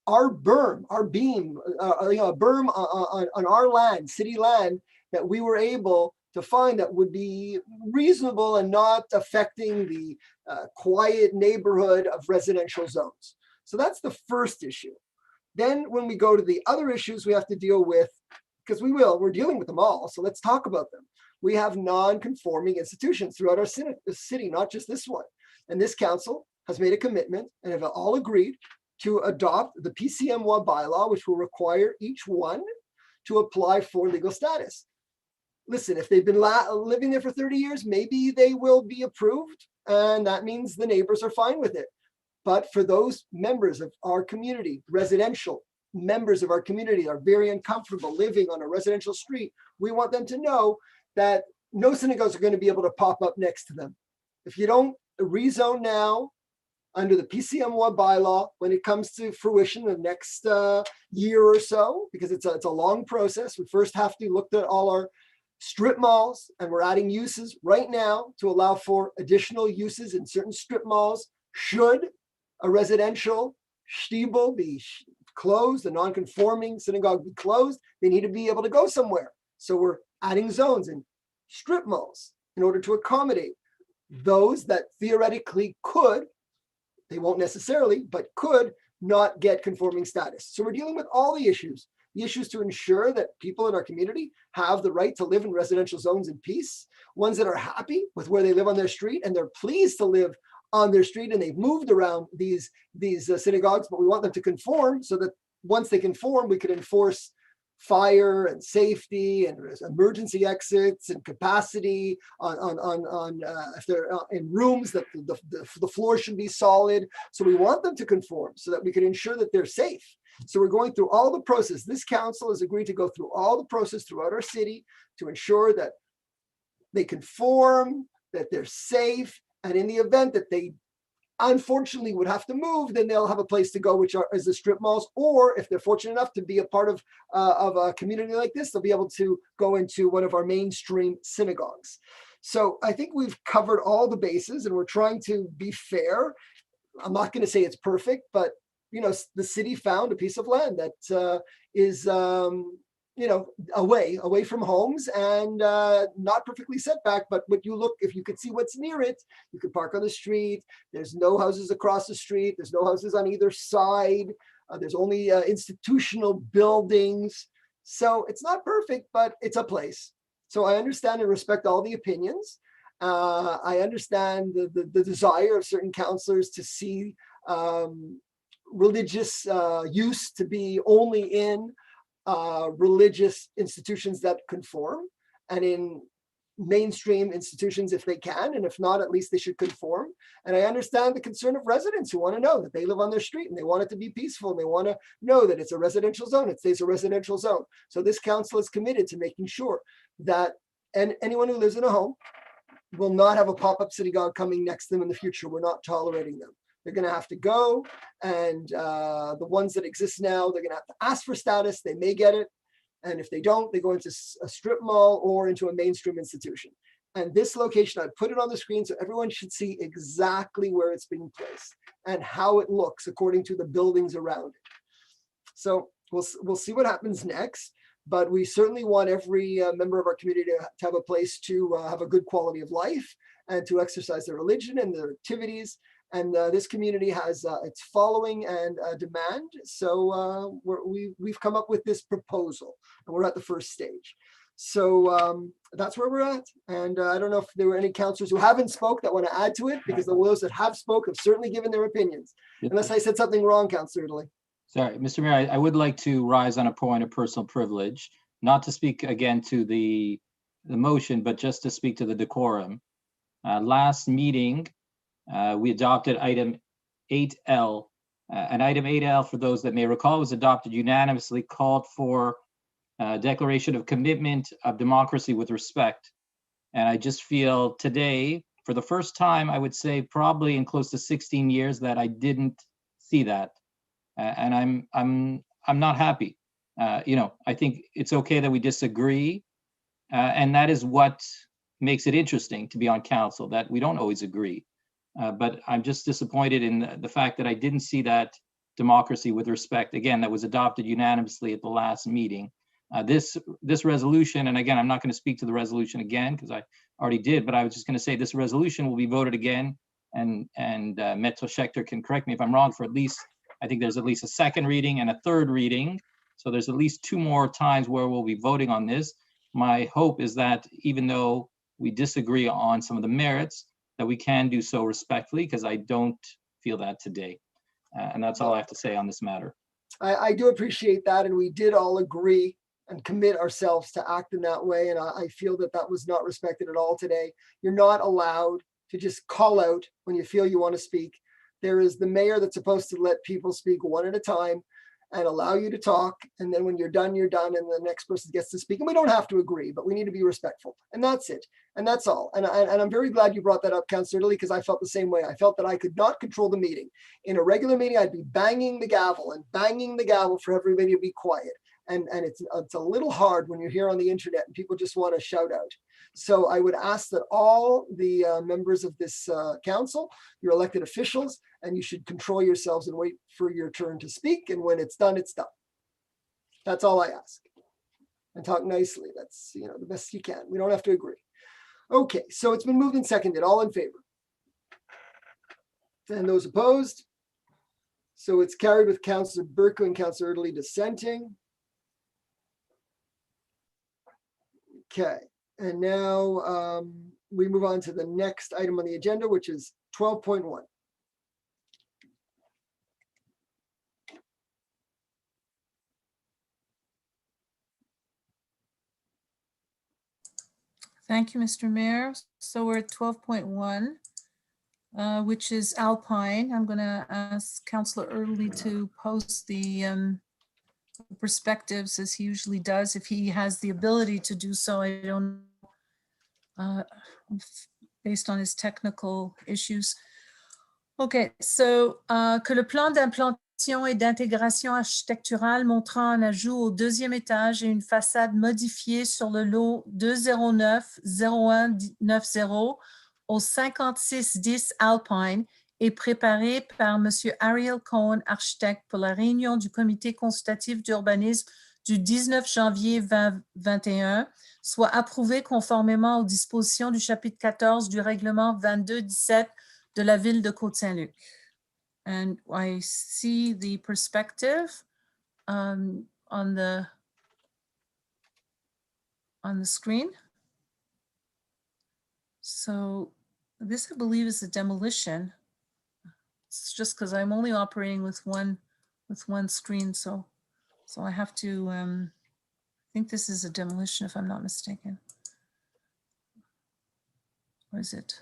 our berm, our beam, a berm on our land, city land, that we were able to find that would be reasonable and not affecting the quiet neighborhood of residential zones. So that's the first issue. Then when we go to the other issues, we have to deal with because we're dealing with them all. So let's talk about them. We have non-conforming institutions throughout our city, not just this one. And this council has made a commitment and have all agreed to adopt the PCMWA bylaw, which will require each one to apply for legal status. Listen, if they've been living there for 30 years, maybe they will be approved, and that means the neighbors are fine with it. But for those members of our community, residential members of our community are very uncomfortable living on a residential street, we want them to know that no synagogues are going to be able to pop up next to them. If you don't rezone now under the PCMWA bylaw, when it comes to fruition the next year or so, because it's a long process, we first have to look at all our strip malls, and we're adding uses right now to allow for additional uses in certain strip malls. Should a residential shtibel be closed, a non-conforming synagogue be closed, they need to be able to go somewhere. So we're adding zones in strip malls in order to accommodate those that theoretically could, they won't necessarily, but could not get conforming status. So we're dealing with all the issues to ensure that people in our community have the right to live in residential zones in peace, ones that are happy with where they live on their street and they're pleased to live on their street, and they've moved around these synagogues, but we want them to conform so that once they conform, we could enforce fire and safety and emergency exits and capacity on if they're in rooms that the floor should be solid. So we want them to conform so that we can ensure that they're safe. So we're going through all the process. This council has agreed to go through all the process throughout our city to ensure that they conform, that they're safe, and in the event that they unfortunately would have to move, then they'll have a place to go, which is the strip malls, or if they're fortunate enough to be a part of a community like this, they'll be able to go into one of our mainstream synagogues. So I think we've covered all the bases, and we're trying to be fair. I'm not going to say it's perfect, but the city found a piece of land that is away from homes and not perfectly set back, but if you could see what's near it, you could park on the street. There's no houses across the street. There's no houses on either side. There's only institutional buildings. So it's not perfect, but it's a place. So I understand and respect all the opinions. I understand the desire of certain councillors to see religious use to be only in religious institutions that conform, and in mainstream institutions if they can, and if not, at least they should conform. And I understand the concern of residents who want to know that they live on their street and they want it to be peaceful, and they want to know that it's a residential zone, it stays a residential zone. So this council is committed to making sure that anyone who lives in a home will not have a pop-up synagogue coming next to them in the future. We're not tolerating them. They're going to have to go, and the ones that exist now, they're going to have to ask for status. They may get it, and if they don't, they go into a strip mall or into a mainstream institution. And this location, I put it on the screen so everyone should see exactly where it's being placed and how it looks according to the buildings around it. So we'll see what happens next, but we certainly want every member of our community to have a place to have a good quality of life and to exercise their religion and their activities. And this community has its following and demand. So we've come up with this proposal, and we're at the first stage. So that's where we're at. And I don't know if there were any councillors who haven't spoke that want to add to it, because the those that have spoke have certainly given their opinions. Unless I said something wrong, Councillor Italy. Sorry, Mr. Mayor, I would like to rise on a point of personal privilege, not to speak again to the motion, but just to speak to the decorum. Last meeting, we adopted item 8L. And item 8L, for those that may recall, was adopted unanimously, called for a declaration of commitment of democracy with respect. And I just feel today, for the first time, I would say probably in close to 16 years, that I didn't see that. And I'm not happy. I think it's okay that we disagree. And that is what makes it interesting to be on council, that we don't always agree. But I'm just disappointed in the fact that I didn't see that democracy with respect, again, that was adopted unanimously at the last meeting. This resolution, and again, I'm not going to speak to the resolution again because I already did, but I was just going to say this resolution will be voted again, and Metro Schechter can correct me if I'm wrong, for at least, I think there's at least a second reading and a third reading. So there's at least 2 more times where we'll be voting on this. My hope is that even though we disagree on some of the merits, that we can do so respectfully, because I don't feel that today. And that's all I have to say on this matter. I do appreciate that, and we did all agree and commit ourselves to act in that way, and I feel that that was not respected at all today. You're not allowed to just call out when you feel you want to speak. There is the mayor that's supposed to let people speak one at a time and allow you to talk, and then when you're done, and the next person gets to speak. And we don't have to agree, but we need to be respectful, and that's it, and that's all. And I'm very glad you brought that up, Councillor Italy, because I felt the same way. I felt that I could not control the meeting. In a regular meeting, I'd be banging the gavel for everybody to be quiet. And it's a little hard when you're here on the internet and people just want to shout out. So I would ask that all the members of this council, your elected officials, and you should control yourselves and wait for your turn to speak. And when it's done, it's done. That's all I ask. And talk nicely. That's, the best you can. We don't have to agree. Okay, so it's been moved and seconded. All in favor? And those opposed? So it's carried with Councillor Burko and Councillor Italy dissenting. Okay, and now we move on to the next item on the agenda, which is 12.1. Thank you, Mr. Mayor. So we're at 12.1, which is Alpine. I'm going to ask Councillor Early to post the perspectives as he usually does, if he has the ability to do so. I don't know, based on his technical issues. Okay, so que le plan d'implantation et d'intégration architecturale montrant un ajout au 2e étage et une façade modifiée sur le lot 209-0190 au 5610 Alpine est préparé par M. Ariel Cohen, architecte, pour la réunion du comité consultatif d'urbanisme du 19 janvier 2021, soit approuvé conformément aux dispositions du chapitre 14 du règlement 2217 de la ville de Côte Saint-Luc. And I see the perspective on the screen. So this, I believe, is a demolition. It's just because I'm only operating with one screen, so I have to. I think this is a demolition, if I'm not mistaken. Or is it?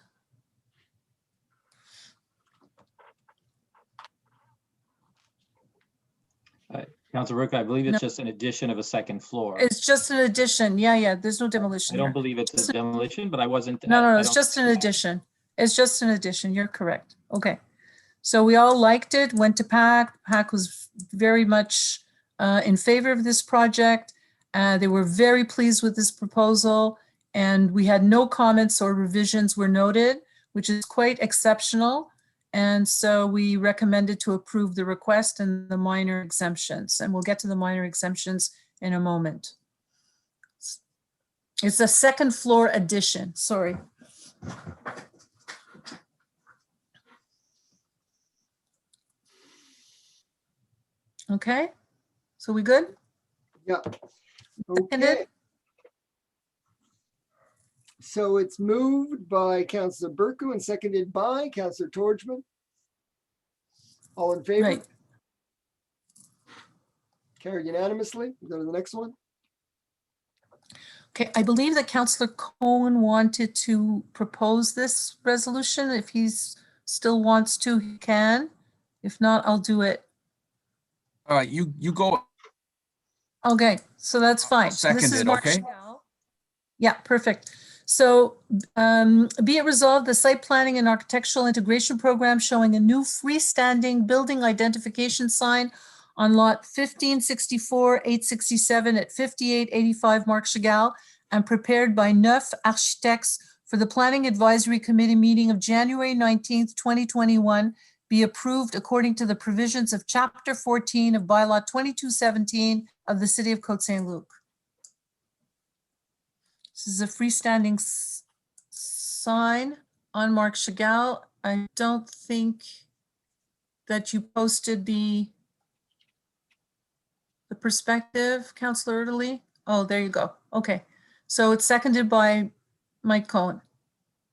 Councilor Rook, I believe it's just an addition of a 2nd floor. It's just an addition. Yeah. There's no demolition. I don't believe it's a demolition, but I wasn't. No, it's just an addition. It's just an addition. You're correct. Okay. So we all liked it, went to PAC. PAC was very much in favor of this project. They were very pleased with this proposal, and we had no comments or revisions were noted, which is quite exceptional. And so we recommended to approve the request and the minor exemptions, and we'll get to the minor exemptions in a moment. It's a 2nd floor addition, sorry. Okay, so we good? Yeah. Okay. So it's moved by Councillor Burko and seconded by Councillor Torgman. All in favor? Right. Carried unanimously. Go to the next one. Okay, I believe that Councillor Cohen wanted to propose this resolution. If he's still wants to, he can. If not, I'll do it. You go. Okay, so that's fine. So this is Seconded, Mark okay. Chagall. Yeah, perfect. So be it resolved, the site planning and architectural integration program showing a new freestanding building identification sign on lot 1564-867 at 5885 Mark Chagall and prepared by Neuf Architects for the Planning Advisory Committee meeting of January 19th, 2021 be approved according to the provisions of Chapter 14 of Bylaw 2217 of the City of Côte Saint-Luc. This is a freestanding sign on Mark Chagall. I don't think that you posted the the perspective, Councillor Italy? Oh, there you go. Okay. So it's seconded by Mike Cohen.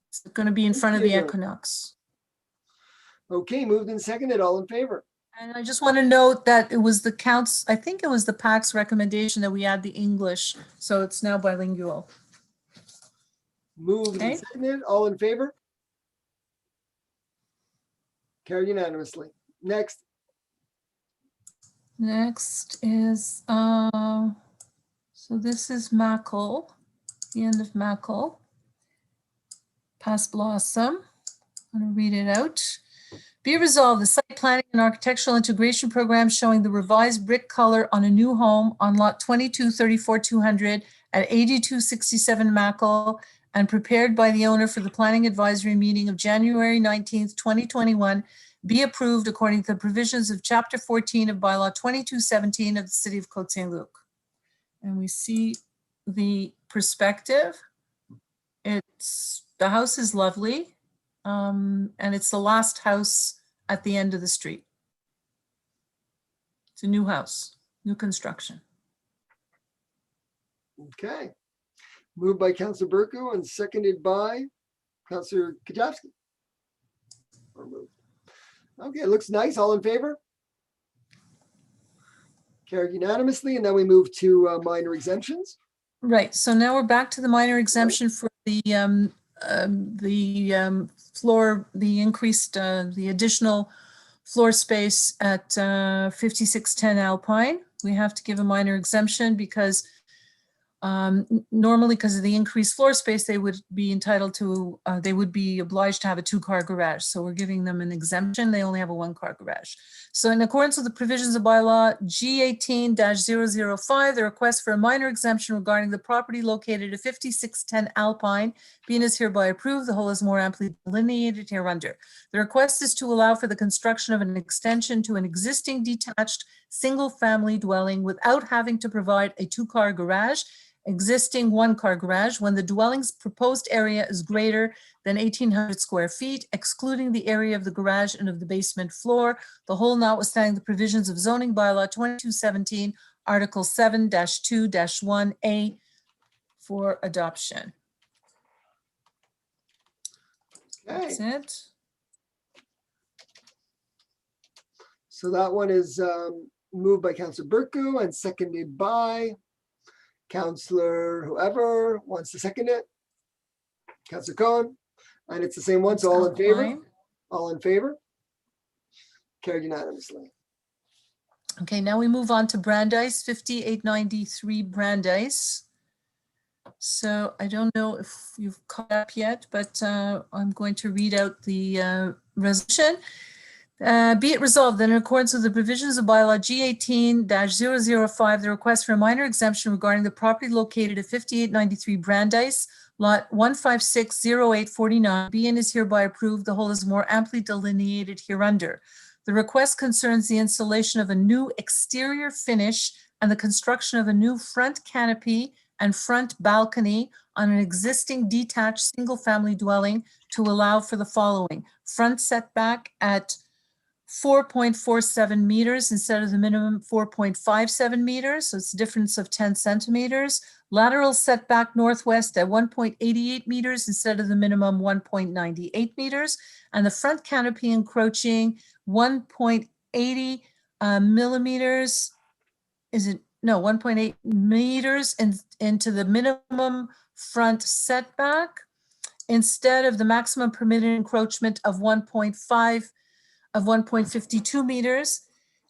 It's going to be in front of the favor. Equinox. Okay, moved and seconded, all in favor? And I just want to note that it was the counts, I think it was the PAC's recommendation that we add the English, so it's now bilingual. Moved Okay. and seconded, all in favor? Carried unanimously. Next, Next is, so this is Mackle, the end of Mackle. Past Blossom. I'm going to read it out. Be resolved, the site planning and architectural integration program showing the revised brick color on a new home on lot 2234-200 at 8267 Mackle and prepared by the owner for the planning advisory meeting of January 19th, 2021, be approved according to the provisions of Chapter 14 of Bylaw 2217 of the City of Côte Saint-Luc. And we see the perspective. The house is lovely. And it's the last house at the end of the street. It's a new house, new construction. okay. Moved by Councillor Berku and seconded by Councillor Kajewski. Or moved. Okay, it looks nice, all in favor? Carried unanimously, and then we move to minor exemptions. Right, so now we're back to the minor exemption for the floor, the increased, the additional floor space at 5610 Alpine. We have to give a minor exemption because normally, because of the increased floor space, they would be entitled to, they would be obliged to have a 2-car garage. So we're giving them an exemption. They only have a 1-car garage. So in accordance with the provisions of bylaw G18-005, the request for a minor exemption regarding the property located at 5610 Alpine being is hereby approved. The whole is more amply delineated hereunder. The request is to allow for the construction of an extension to an existing detached single-family dwelling without having to provide a 2-car garage, existing 1-car garage when the dwelling's proposed area is greater than 1,800 square feet, excluding the area of the garage and of the basement floor, the whole notwithstanding the provisions of zoning bylaw 2217, Article 7-2-1A for adoption. Okay, That's it. so that one is moved by Councillor Berku and seconded by Councillor whoever wants to second it. Councillor Cohen, and it's the same one, so all in favor? Alpine. All in favor? Carried unanimously. Okay, now we move on to Brandeis, 5893 Brandeis. So I don't know if you've caught up yet, but I'm going to read out the resolution. Be it resolved that in accordance with the provisions of bylaw G18-005, the request for a minor exemption regarding the property located at 5893 Brandeis, lot 1560849, be and is hereby approved. The whole is more amply delineated hereunder. The request concerns the installation of a new exterior finish and the construction of a new front canopy and front balcony on an existing detached single-family dwelling to allow for the following: front setback at 4.47 meters instead of the minimum 4.57 meters, so it's a difference of 10 centimeters. Lateral setback northwest at 1.88 meters instead of the minimum 1.98 meters, and the front canopy encroaching 1.80 millimeters, is it, no, 1.8 meters into the minimum front setback instead of the maximum permitted encroachment of 1.52 meters,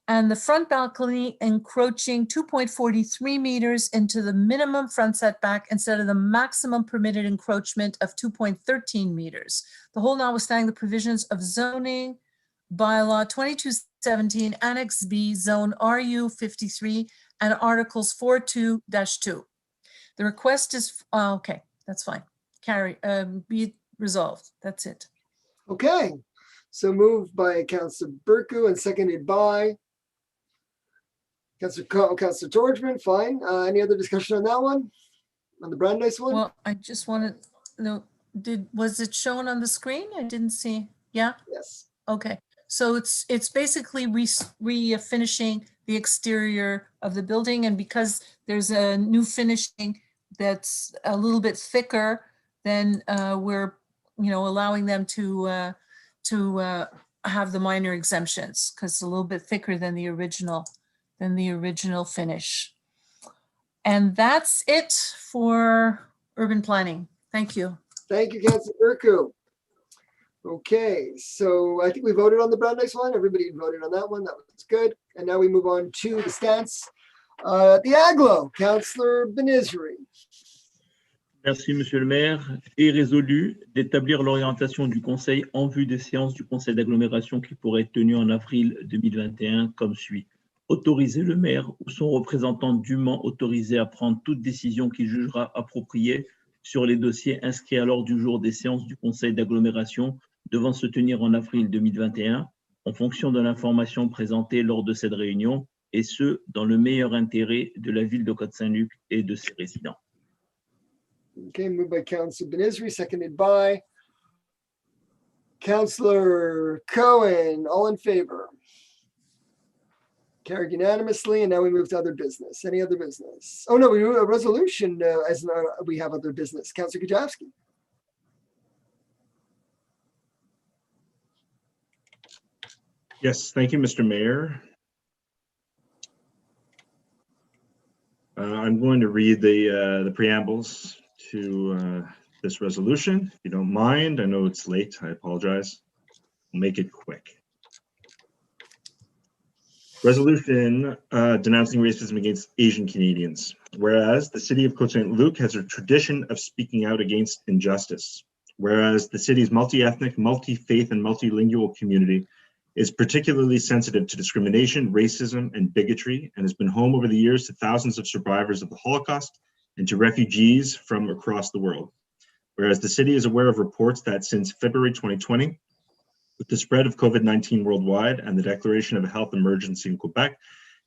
and the front balcony encroaching 2.43 meters into the minimum front setback instead of the maximum permitted encroachment of 2.13 meters. The whole notwithstanding the provisions of zoning bylaw 2217, Annex B, Zone RU 53, and Articles 4.2-2. The request is, okay, that's fine. Be resolved. That's it. Okay, so moved by Councillor Berku and seconded by Councillor Georgeman. Fine. Any other discussion on that one? On the Brandeis one? Well, I just wanted, no, was it shown on the screen? I didn't see. Yeah? Yes. Okay. So it's basically refinishing the exterior of the building. And because there's a new finishing that's a little bit thicker, then we're, allowing them to have the minor exemptions because it's a little bit thicker than the original finish. And that's it for urban planning. Thank you. Thank you, Councilor Urku. Okay, so I think we voted on the Brandeis one. Everybody voted on that one. That was good. And now we move on to the stance. The Aglo, Councilor Benizri. Merci, Monsieur le maire. Est résolu d'établir l'orientation du Conseil en vue des séances du Conseil d'agglomération qui pourraient être tenues en avril 2021 comme suit. Autoriser le maire ou son représentant dûment autorisé à prendre toute décision qu'il jugera appropriée sur les dossiers inscrits à l'ordre du jour des séances du Conseil d'agglomération devant se tenir en avril 2021 en fonction de l'information présentée lors de cette réunion et ce, dans le meilleur intérêt de la ville de Côte Saint-Luc et de ses résidents. Okay, moved by Councilor Benizri, seconded by Councilor Cohen. All in favor? Carried unanimously, and now we move to other business. Any other business? Oh, no, we do a resolution as we have other business. Councilor Kajewski. Yes, thank you, Mr. Mayor. I'm going to read the preambles to this resolution. If you don't mind, I know it's late, I apologize. I'll make it quick. Resolution denouncing racism against Asian Canadians. Whereas the city of Côte Saint-Luc has a tradition of speaking out against injustice. Whereas the city's multi-ethnic, multi-faith, and multilingual community is particularly sensitive to discrimination, racism, and bigotry, and has been home over the years to thousands of survivors of the Holocaust and to refugees from across the world. Whereas the city is aware of reports that since February 2020, with the spread of COVID-19 worldwide and the declaration of a health emergency in Quebec,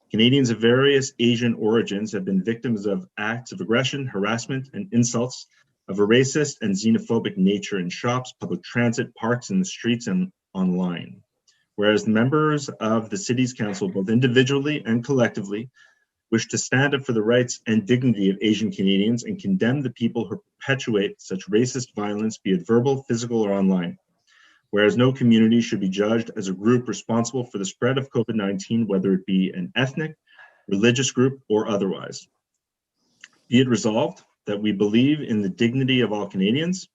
Canadians of various Asian origins have been victims of acts of aggression, harassment, and insults of a racist and xenophobic nature in shops, public transit, parks, in the streets, and online. Whereas the members of the city's council, both individually and collectively, wish to stand up for the rights and dignity of Asian Canadians and condemn the people who perpetuate such racist violence, be it verbal, physical, or online. Whereas no community should be judged as a group responsible for the spread of COVID-19, whether it be an ethnic, religious group, or otherwise. Be it resolved that we believe in the dignity of all Canadians,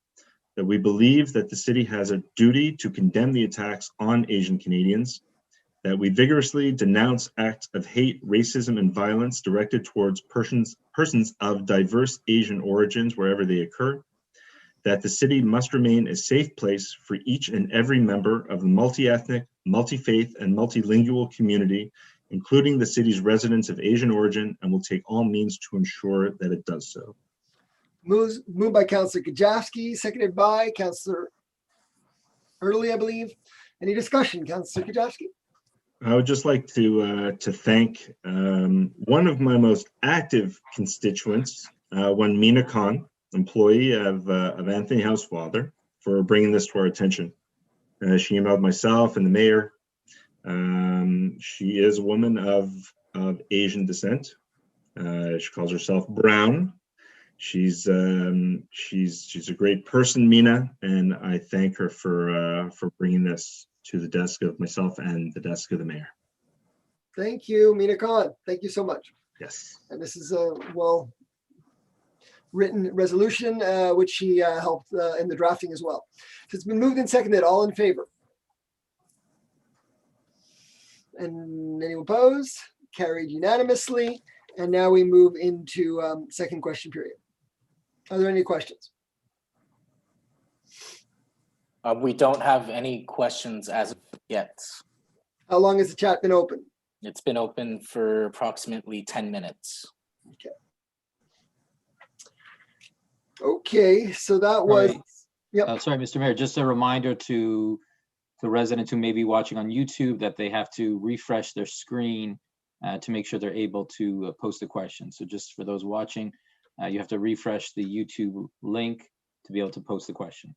that we believe that the city has a duty to condemn the attacks on Asian Canadians, that we vigorously denounce acts of hate, racism, and violence directed towards persons of diverse Asian origins wherever they occur, that the city must remain a safe place for each and every member of the multi-ethnic, multi-faith, and multilingual community, including the city's residents of Asian origin, and will take all means to ensure that it does so. Moved by Councilor Kajewski, seconded by Councilor Hurley, I believe. Any discussion, Councilor Kajewski? I would just like to thank one of my most active constituents, one Mina Khan, employee of Anthony House Father, for bringing this to our attention. She emailed myself and the mayor. She is a woman of Asian descent. She calls herself Brown. She's a great person, Mina, and I thank her for bringing this to the desk of myself and the desk of the mayor. Thank you, Mina Khan. Thank you so much. Yes. And this is a well-written resolution, which she helped in the drafting as well. So it's been moved and seconded. All in favor? And anyone opposed? Carried unanimously. And now we move into second question period. Are there any questions? We don't have any questions as of yet. How long has the chat been open? It's been open for approximately 10 minutes. Okay. Okay, so that was, yep. Sorry, Mr. Mayor, just a reminder to the residents who may be watching on YouTube that they have to refresh their screen to make sure they're able to post a question. So just for those watching, you have to refresh the YouTube link to be able to post the question.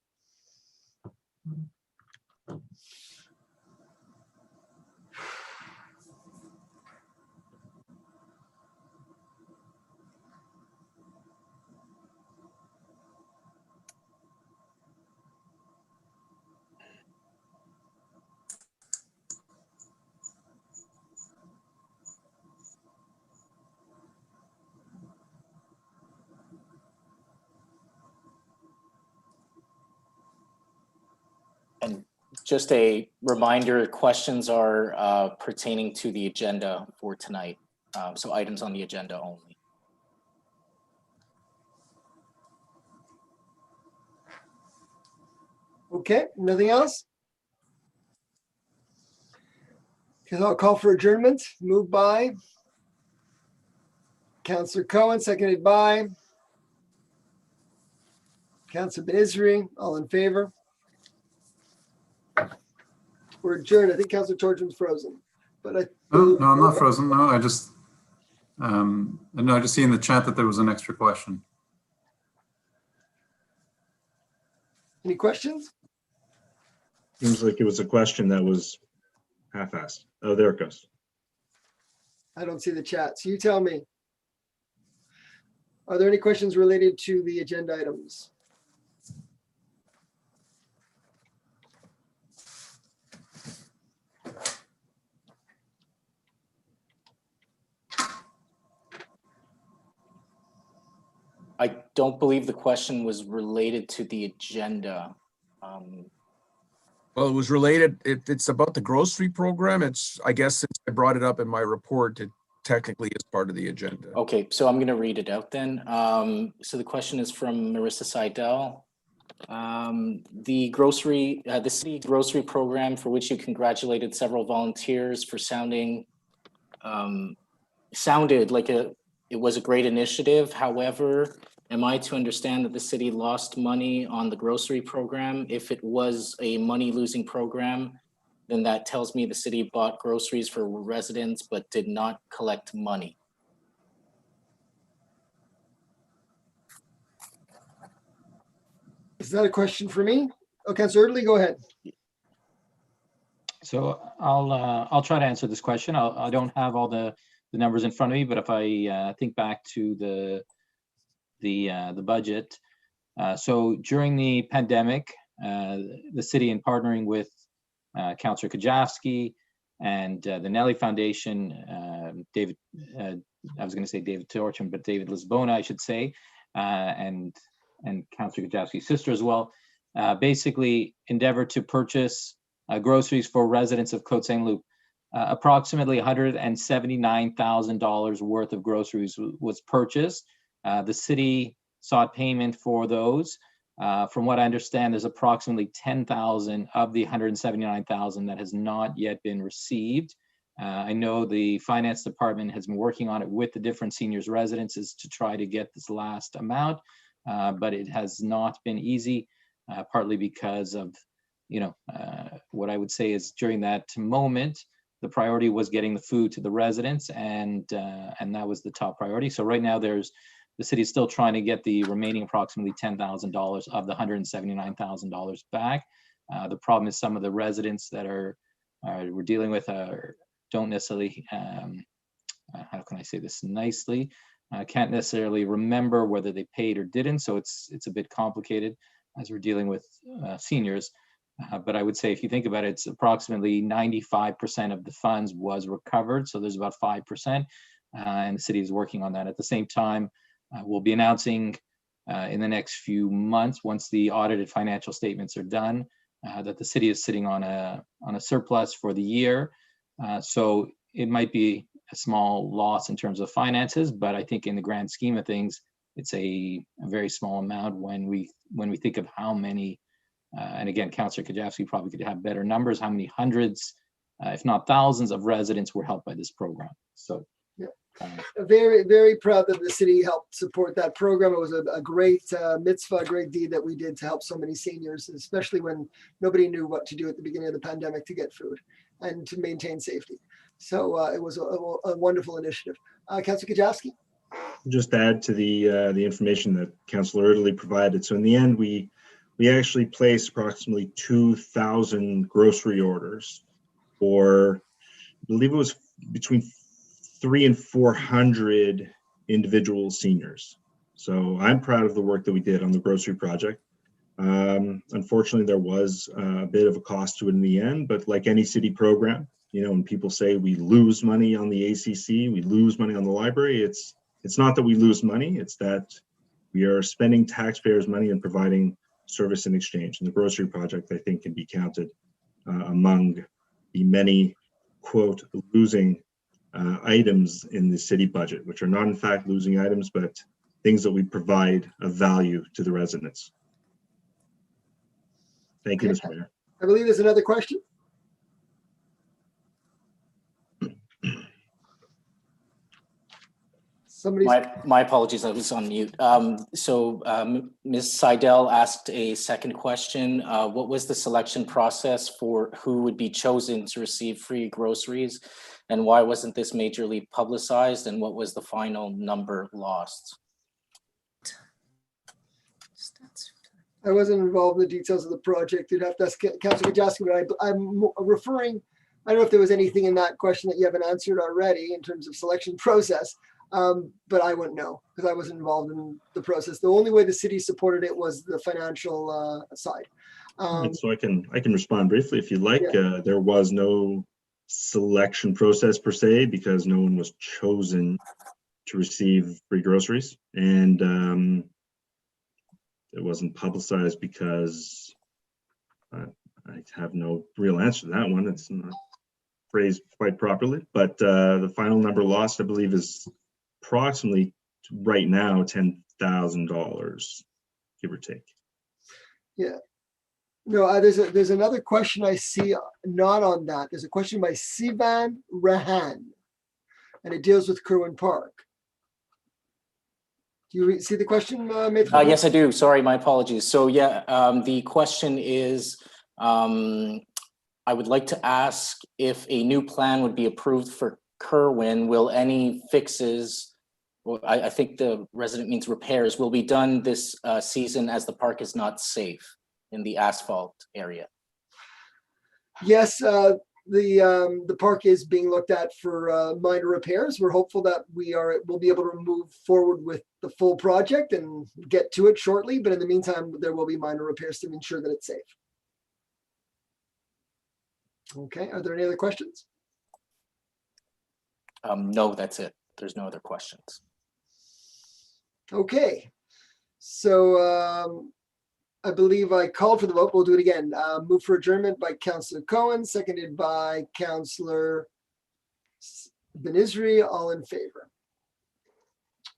just a reminder, questions are pertaining to the agenda for tonight. So items on the agenda only. Okay, nothing else? Okay, I'll call for adjournment. Moved by Councillor Cohen, seconded by Councillor Ben-Isri. All in favor? We're adjourned. I think Councillor Torchin's frozen, but I. Oh, no, I'm not frozen. No, I just, no, I just see in the chat that there was an extra question. Any questions? Seems like it was a question that was half-assed. Oh, there it goes. I don't see the chat, so you tell me. Are there any questions related to the agenda items? I don't believe the question was related to the agenda. Well, it was related, it's about the grocery program. I guess since I brought it up in my report, it technically is part of the agenda. Okay, so I'm going to read it out then. So the question is from Marissa Seidel. The city grocery program, for which you congratulated several volunteers for sounded like it was a great initiative. However, am I to understand that the city lost money on the grocery program? If it was a money-losing program, then that tells me the city bought groceries for residents but did not collect money. Is that a question for me? Okay, so Erdely, go ahead. So I'll try to answer this question. I don't have all the numbers in front of me, but if I think back to the budget, so during the pandemic, the city, in partnering with Councillor Kajavsky and the Nelly Foundation, David, I was going to say David Torchin, but David Lisbona, I should say, and Councillor Kajavsky's sister as well, basically endeavored to purchase groceries for residents of Côte Saint-Luc. Approximately $179,000 worth of groceries was purchased. The city sought payment for those. From what I understand, there's approximately 10,000 of the 179,000 that has not yet been received. I know the finance department has been working on it with the different seniors residences to try to get this last amount, but it has not been easy, partly because of, what I would say is during that moment, the priority was getting the food to the residents, and that was the top priority. So right now the city is still trying to get the remaining approximately $10,000 of the $179,000 back. The problem is some of the residents that we're dealing with don't necessarily, how can I say this nicely? Can't necessarily remember whether they paid or didn't. So it's a bit complicated as we're dealing with seniors. But I would say, if you think about it, it's approximately 95% of the funds was recovered. So there's about 5%, and the city is working on that. At the same time, we'll be announcing in the next few months, once the audited financial statements are done, that the city is sitting on a surplus for the year. So it might be a small loss in terms of finances, but I think in the grand scheme of things, it's a very small amount when we think of how many. And again, Councillor Kajavsky probably could have better numbers, how many hundreds, if not thousands of residents were helped by this program. So yeah. Very, very proud that the city helped support that program. It was a great mitzvah, a great deed that we did to help so many seniors, especially when nobody knew what to do at the beginning of the pandemic to get food and to maintain safety. So it was a wonderful initiative. Councillor Kajavsky? Just add to the information that Councillor Erdely provided. So in the end, we actually placed approximately 2,000 grocery orders for, I believe it was between 300 and 400 individual seniors. So I'm proud of the work that we did on the grocery project. Unfortunately, there was a bit of a cost to it in the end, but like any city program, when people say we lose money on the ACC, we lose money on the library, it's not that we lose money, it's that we are spending taxpayers' money and providing service in exchange. And the grocery project, I think, can be counted among the many, quote, losing items in the city budget, which are not in fact losing items, but things that we provide of value to the residents. Thank you, Okay. Mr. Mayor. I believe there's another question. Somebody's, My apologies, I was on mute. Ms. Seidel asked a second question. What was the selection process for who would be chosen to receive free groceries? And why wasn't this majorly publicized? And what was the final number lost? I wasn't involved in the details of the project. You'd have to ask Councilor Kajaski, but I'm referring, I don't know if there was anything in that question that you haven't answered already in terms of selection process, but I wouldn't know because I wasn't involved in the process. The only way the city supported it was the financial side. So I can respond briefly if you like. Yeah. There was no selection process per se because no one was chosen to receive free groceries, and it wasn't publicized because I have no real answer to that one. It's not phrased quite properly, but the final number lost, I believe, is approximately right now $10,000, give or take. Yeah. No, there's another question I see not on that. There's a question by Sivan Rahan, and it deals with Kerwin Park. Do you see the question, Maître? Yes, I do. Sorry, my apologies. So yeah, the question is, I would like to ask if a new plan would be approved for Kerwin, will any fixes, well, I think the resident means repairs, will be done this season as the park is not safe in the asphalt area? Yes, the park is being looked at for minor repairs. We're hopeful that we'll be able to move forward with the full project and get to it shortly. But in the meantime, there will be minor repairs to ensure that it's safe. Okay, are there any other questions? No, that's it. There's no other questions. Okay, so I believe I called for the vote. We'll do it again. Move for adjournment by Councillor Cohen, seconded by Councillor Benizri. All in favor.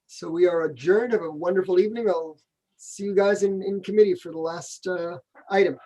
So we are adjourned. Have a wonderful evening. I'll see you guys in committee for the last item.